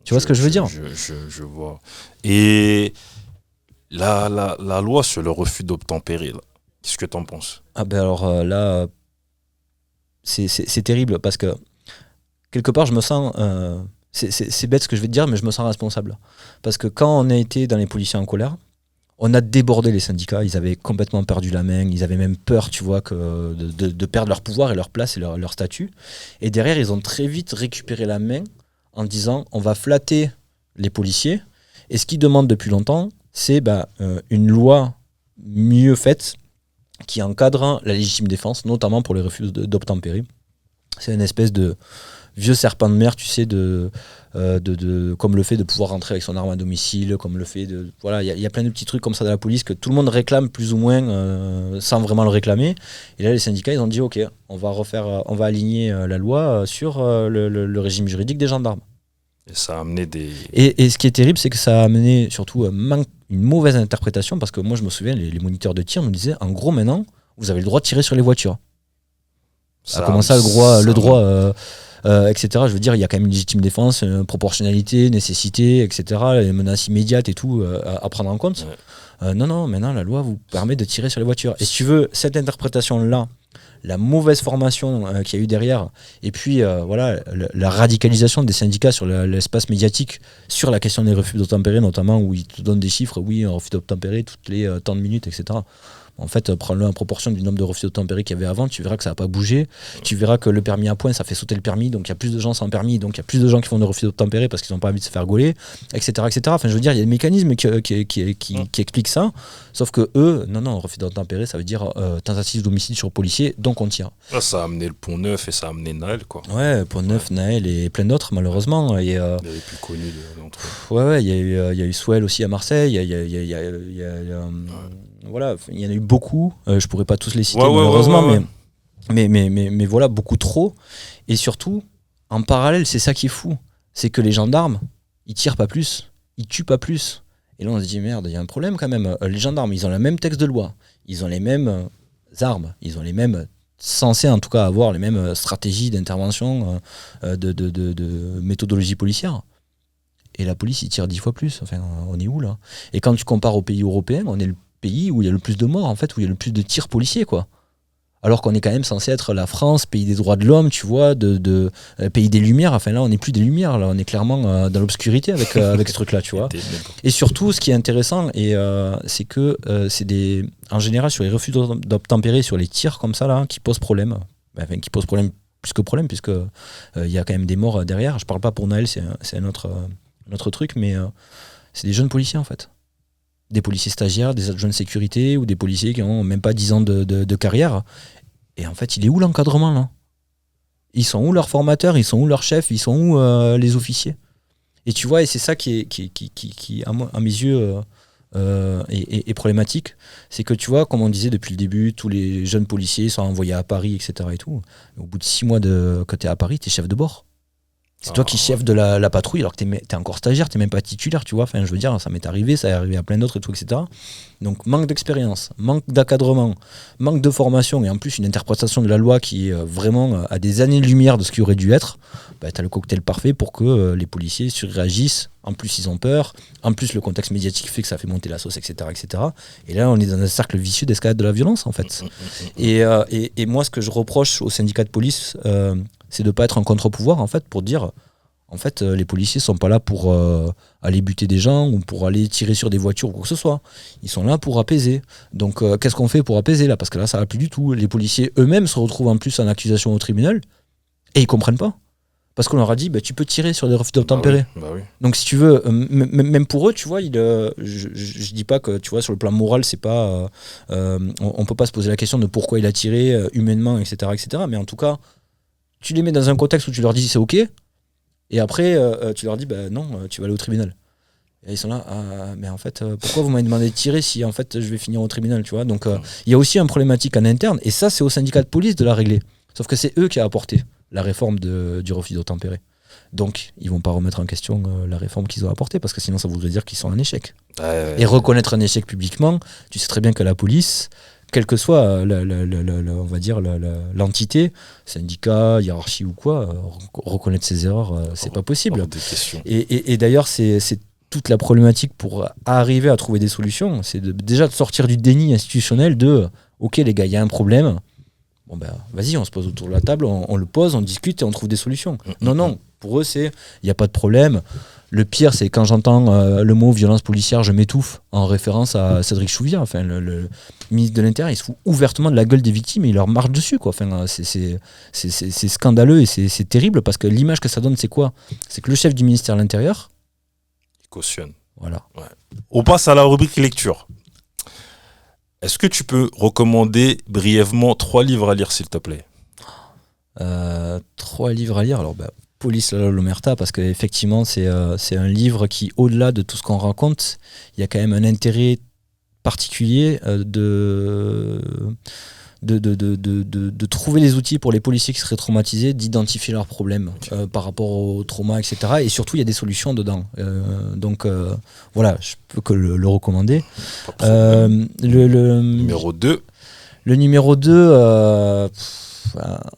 Tu vois ce que je veux dire ? Je vois. Et la loi sur le refus d'obtempérer, qu'est-ce que tu en penses ? Ah ben alors là, c'est terrible, parce que quelque part, je me sens... c'est bête ce que je vais te dire, mais je me sens responsable. Parce que quand on a été dans les policiers en colère, on a débordé les syndicats, ils avaient complètement perdu la main, ils avaient même peur, tu vois, de perdre leur pouvoir et leur place et leur statut. Et derrière, ils ont très vite récupéré la main en disant on va flatter les policiers. Et ce qu'ils demandent depuis longtemps, c'est une loi mieux faite qui encadre la légitime défense, notamment pour les refus d'obtempérer. C'est une espèce de vieux serpent de mer, tu sais, comme le fait de pouvoir rentrer avec son arme à domicile, comme le fait de... Voilà, il y a plein de petits trucs comme ça de la police que tout le monde réclame plus ou moins sans vraiment le réclamer. Et là, les syndicats, ils ont dit, OK, on va aligner la loi sur le régime juridique des gendarmes. Et ça a amené des... Et ce qui est terrible, c'est que ça a amené surtout une mauvaise interprétation, parce que moi, je me souviens, les moniteurs de tir nous disaient, en gros, maintenant, vous avez le droit de tirer sur les voitures. Comment ça, le droit etc. Je veux dire, il y a quand même une légitime défense, proportionnalité, nécessité, etc. Les menaces immédiates et tout à prendre en compte. Non, maintenant la loi vous permet de tirer sur les voitures. Et si tu veux, cette interprétation-là, la mauvaise formation qu'il y a eu derrière, et puis la radicalisation des syndicats sur l'espace médiatique, sur la question des refus d'obtempérer notamment, où ils te donnent des chiffres, oui, un refus d'obtempérer toutes les tant de minutes, etc. En fait, prends-le en proportion du nombre de refus d'obtempérer qu'il y avait avant, tu verras que ça n'a pas bougé. Tu verras que le permis à points, ça fait sauter le permis, donc il y a plus de gens sans permis, donc il y a plus de gens qui font des refus d'obtempérer parce qu'ils n'ont pas envie de se faire gauler, etc., etc. Enfin, je veux dire, il y a des mécanismes qui expliquent ça, sauf que eux, non, refus d'obtempérer, ça veut dire tentative d'homicide sur policier, donc on tire. Ça a amené le Pont Neuf et ça a amené Naël, quoi. Ouais, Pont Neuf, Naël et plein d'autres, malheureusement. Et, il y a les plus connus d'entre eux. Ouais, il y a eu Swell aussi à Marseille, voilà, il y en a eu beaucoup, je pourrais pas tous les citer malheureusement, mais voilà, beaucoup trop. Et surtout, en parallèle, c'est ça qui est fou, c'est que les gendarmes, ils tirent pas plus, ils tuent pas plus. Et là on se dit merde, il y a un problème quand même. Les gendarmes, ils ont le même texte de loi, ils ont les mêmes armes, ils ont les mêmes, censés en tout cas avoir les mêmes stratégies d'intervention, de méthodologie policière. Et la police, ils tirent 10 fois plus. Enfin, on est où là? Et quand tu compares aux pays européens, on est le pays où il y a le plus de morts, en fait, où il y a le plus de tirs policiers, quoi. Alors qu'on est quand même censé être la France, pays des droits de l'homme, tu vois, pays des lumières. Enfin là, on n'est plus des lumières, là, on est clairement dans l'obscurité avec ce truc-là, tu vois. Et surtout, ce qui est intéressant, c'est que en général, sur les refus d'obtempérer, sur les tirs comme ça, là, qui posent problème. Enfin, qui posent problème plus que problème, puisque il y a quand même des morts derrière. Je parle pas pour Naël, c'est un autre truc, mais c'est des jeunes policiers, en fait. Des policiers stagiaires, des adjoints de sécurité ou des policiers qui n'ont même pas 10 ans de carrière. Et en fait, il est où l'encadrement, là? Ils sont où leurs formateurs? Ils sont où leurs chefs? Ils sont où les officiers? Et tu vois, et c'est ça qui à mes yeux, est problématique. C'est que tu vois, comme on disait depuis le début, tous les jeunes policiers sont envoyés à Paris, etc. Et tout. Au bout de 6 mois que tu es à Paris, tu es chef de bord. C'est toi qui chef de la patrouille alors que t'es encore stagiaire, t'es même pas titulaire, tu vois. Enfin, je veux dire, ça m'est arrivé, ça est arrivé à plein d'autres et tout, etc. Donc, manque d'expérience, manque d'encadrement, manque de formation et en plus une interprétation de la loi qui est vraiment à des années-lumière de ce qui aurait dû être. Bah, t'as le cocktail parfait pour que les policiers surréagissent. En plus, ils ont peur. En plus, le contexte médiatique fait que ça fait monter la sauce, etc., etc. Et là, on est dans un cercle vicieux d'escalade de la violence, en fait. Et moi, ce que je reproche aux syndicats de police, c'est de ne pas être un contre-pouvoir, en fait, pour dire, en fait, les policiers ne sont pas là pour aller buter des gens ou pour aller tirer sur des voitures ou quoi que ce soit. Ils sont là pour apaiser. Donc, qu'est-ce qu'on fait pour apaiser, là? Parce que là, ça ne va plus du tout. Les policiers eux-mêmes se retrouvent en plus en accusation au tribunal et ils ne comprennent pas. Parce qu'on leur a dit, bah, tu peux tirer sur des refus d'obtempérer. Bah oui. Donc, si tu veux, même pour eux, tu vois, je dis pas que, tu vois, sur le plan moral, c'est pas, on peut pas se poser la question de pourquoi il a tiré humainement, etc., etc. Mais en tout cas, tu les mets dans un contexte où tu leur dis c'est ok, et après tu leur dis bah non, tu vas aller au tribunal. Et ils sont là, mais en fait, pourquoi vous m'avez demandé de tirer si en fait je vais finir au tribunal, tu vois. Donc il y a aussi une problématique en interne, et ça c'est au syndicat de police de la régler. Sauf que c'est eux qui a apporté la réforme du refus d'obtempérer. Donc ils vont pas remettre en question la réforme qu'ils ont apportée, parce que sinon ça voudrait dire qu'ils sont en échec. Et reconnaître un échec publiquement, tu sais très bien que la police, quelle que soit on va dire l'entité, syndicat, hiérarchie ou quoi, reconnaître ses erreurs, c'est pas possible. Et d'ailleurs, c'est toute la problématique pour arriver à trouver des solutions, c'est déjà de sortir du déni institutionnel de ok les gars, il y a un problème, bon ben vas-y, on se pose autour de la table, on le pose, on discute et on trouve des solutions. Non, pour eux c'est, il n'y a pas de problème. Le pire, c'est quand j'entends le mot violence policière, je m'étouffe, en référence à Cédric Chouviat. Enfin, le ministre de l'Intérieur, il se fout ouvertement de la gueule des victimes et il leur marche dessus, quoi. Enfin, c'est scandaleux et c'est terrible parce que l'image que ça donne, c'est quoi? C'est que le chef du ministère de l'Intérieur, il cautionne. Voilà. Ouais. On passe à la rubrique lecture. Est-ce que tu peux recommander brièvement 3 livres à lire, s'il te plaît? 3 livres à lire, alors Police l'Omerta, parce qu'effectivement c'est un livre qui, au-delà de tout ce qu'on raconte, il y a quand même un intérêt particulier de trouver les outils pour les policiers qui seraient traumatisés, d'identifier leurs problèmes par rapport au trauma, etc. Et surtout, il y a des solutions dedans. Donc voilà, je peux que le recommander. Numéro 2. Le numéro 2...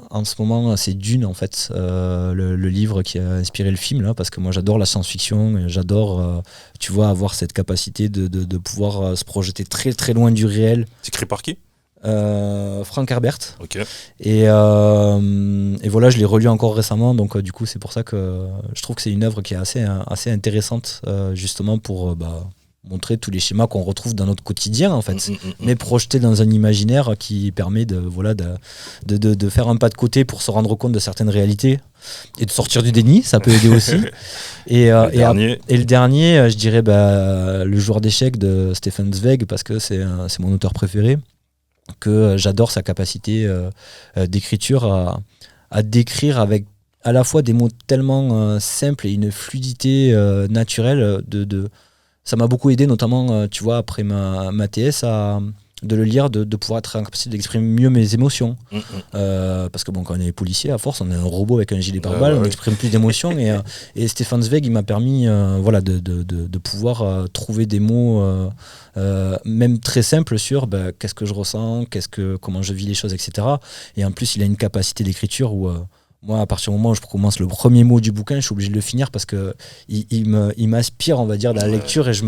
En ce moment, c'est Dune, en fait, le livre qui a inspiré le film, là, parce que moi, j'adore la science-fiction, et j'adore, tu vois, avoir cette capacité de pouvoir se projeter très, très loin du réel. C'est écrit par qui? Frank Herbert. Ok. Et voilà, je l'ai relu encore récemment, donc du coup, c'est pour ça que je trouve que c'est une œuvre qui est assez intéressante, justement pour montrer tous les schémas qu'on retrouve dans notre quotidien, en fait, mais projetés dans un imaginaire qui permet de faire un pas de côté pour se rendre compte de certaines réalités et de sortir du déni, ça peut aider aussi. Et le dernier, je dirais Le joueur d'échecs de Stefan Zweig, parce que c'est mon auteur préféré, que j'adore sa capacité d'écriture à décrire avec à la fois des mots tellement simples et une fluidité naturelle ça m'a beaucoup aidé, notamment, tu vois, après ma TS, de le lire, de pouvoir être en capacité d'exprimer mieux mes émotions. Parce que bon, quand on est policier, à force, on est un robot avec un gilet pare-balles, on exprime plus d'émotions. Et Stefan Zweig, il m'a permis de pouvoir trouver des mots, même très simples, sur qu'est-ce que je ressens, comment je vis les choses, etc. Et en plus, il a une capacité d'écriture où... moi, à partir du moment où je commence le premier mot du bouquin, je suis obligé de le finir parce que il m'aspire, on va dire, de la lecture, et je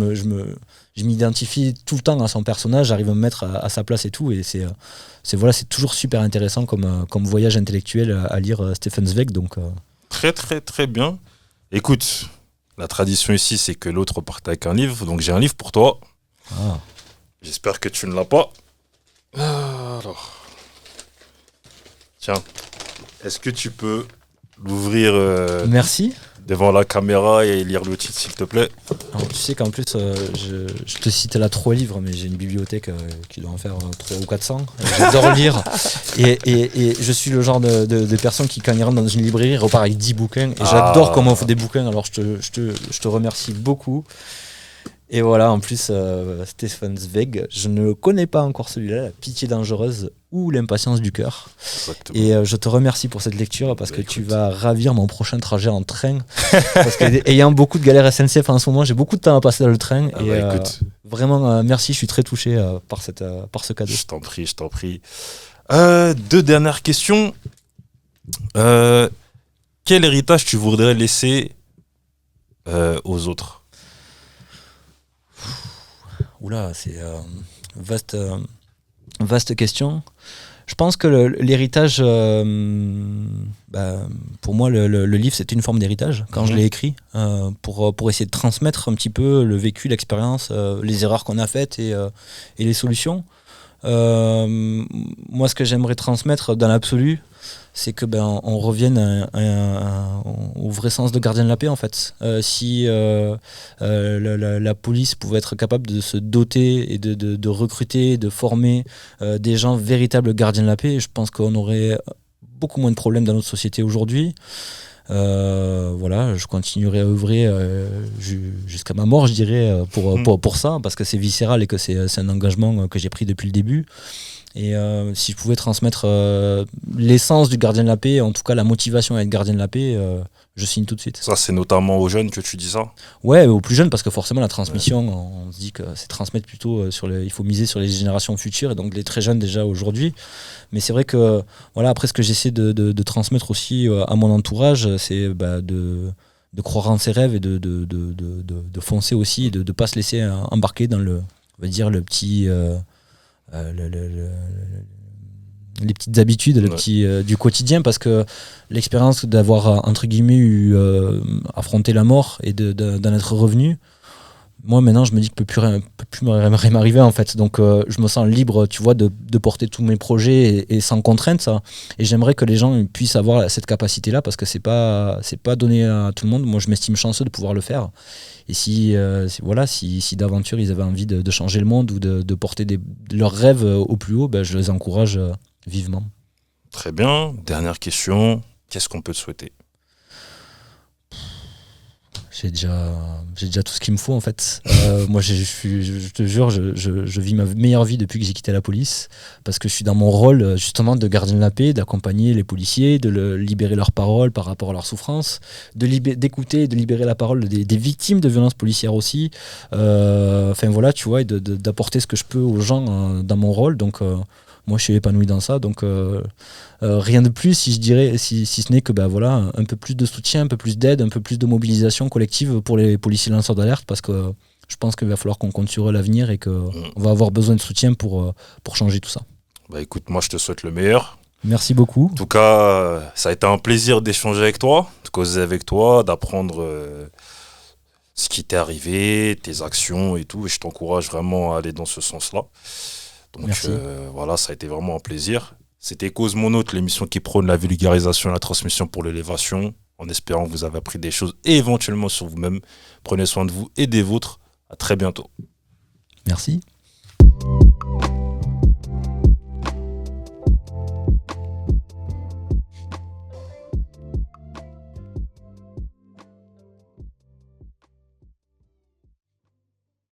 m'identifie tout le temps à son personnage, j'arrive à me mettre à sa place et tout, et c'est toujours super intéressant comme voyage intellectuel à lire Stefan Zweig. Donc, Très, très, très bien. Écoute, la tradition ici, c'est que l'autre parte avec un livre, donc j'ai un livre pour toi. Ah. J'espère que tu ne l'as pas. Alors. Tiens. Est-ce que tu peux l'ouvrir Merci. Devant la caméra et lire le titre, s'il te plaît? Alors, tu sais qu'en plus, je te cite là 3 livres, mais j'ai une bibliothèque qui doit en faire 300 ou 400. J'adore lire. Et je suis le genre de personne qui, quand il rentre dans une librairie, repart avec 10 bouquins. Et j'adore comment on fait des bouquins. Alors, je te remercie beaucoup. Et voilà, en plus, Stefan Zweig, je ne connais pas encore celui-là, La pitié dangereuse ou L'impatience du cœur. Exactement. Et je te remercie pour cette lecture, parce que tu vas ravir mon prochain trajet en train. Parce que, ayant beaucoup de galères SNCF en ce moment, j'ai beaucoup de temps à passer dans le train. Écoute. Vraiment, merci, je suis très touché par ce cadeau. Je t'en prie. 2 dernières questions. Quel héritage tu voudrais laisser aux autres? Oula, c'est vaste question. Je pense que l'héritage, pour moi, le livre, c'était une forme d'héritage quand je l'ai écrit, pour essayer de transmettre un petit peu le vécu, l'expérience, les erreurs qu'on a faites et les solutions. Moi, ce que j'aimerais transmettre dans l'absolu, c'est que on revienne au vrai sens de gardien de la paix, en fait. Si la police pouvait être capable de se doter et de recruter, de former des gens véritables gardiens de la paix, je pense qu'on aurait beaucoup moins de problèmes dans notre société aujourd'hui. Je continuerai à œuvrer jusqu'à ma mort, je dirais, pour ça, parce que c'est viscéral et que c'est un engagement que j'ai pris depuis le début. Et si je pouvais transmettre l'essence du gardien de la paix, en tout cas la motivation à être gardien de la paix, je signe tout de suite. Ça, c'est notamment aux jeunes que tu dis ça? Ouais, aux plus jeunes, parce que forcément la transmission, on se dit que c'est transmettre plutôt il faut miser sur les générations futures, et donc les très jeunes déjà aujourd'hui. Mais c'est vrai que après, ce que j'essaie de transmettre aussi à mon entourage, c'est de croire en ses rêves et de foncer aussi, et de ne pas se laisser embarquer dans le petit... les petites habitudes du quotidien, parce que l'expérience d'avoir entre guillemets affronté la mort et d'en être revenu, moi maintenant je me dis que peut plus m'arriver, en fait. Donc je me sens libre, tu vois, de porter tous mes projets et sans contrainte, ça. Et j'aimerais que les gens puissent avoir cette capacité là, parce que c'est pas donné à tout le monde. Moi je m'estime chanceux de pouvoir le faire. Et si d'aventure ils avaient envie de changer le monde ou de porter leurs rêves au plus haut, je les encourage vivement. Très bien. Dernière question. Qu'est-ce qu'on peut te souhaiter? J'ai déjà tout ce qu'il me faut, en fait. Moi, je te jure, je vis ma meilleure vie depuis que j'ai quitté la police, parce que je suis dans mon rôle justement de gardien de la paix, d'accompagner les policiers, de libérer leur parole par rapport à leur souffrance, d'écouter et de libérer la parole des victimes de violences policières aussi. Tu vois, et d'apporter ce que je peux aux gens dans mon rôle. Donc moi je suis épanoui dans ça, donc rien de plus si je dirais, si ce n'est que voilà, un peu plus de soutien, un peu plus d'aide, un peu plus de mobilisation collective pour les policiers lanceurs d'alerte, parce que je pense qu'il va falloir qu'on compte sur eux à l'avenir et qu'on va avoir besoin de soutien pour changer tout ça. Bah écoute, moi je te souhaite le meilleur. Merci beaucoup. En tout cas, ça a été un plaisir d'échanger avec toi, de causer avec toi, d'apprendre ce qui t'est arrivé, tes actions et tout. Et je t'encourage vraiment à aller dans ce sens-là. Donc voilà, ça a été vraiment un plaisir. C'était Cause Mon Autre, l'émission qui prône la vulgarisation et la transmission pour l'élévation, en espérant que vous avez appris des choses et éventuellement sur vous-même. Prenez soin de vous et des vôtres. À très bientôt. Merci.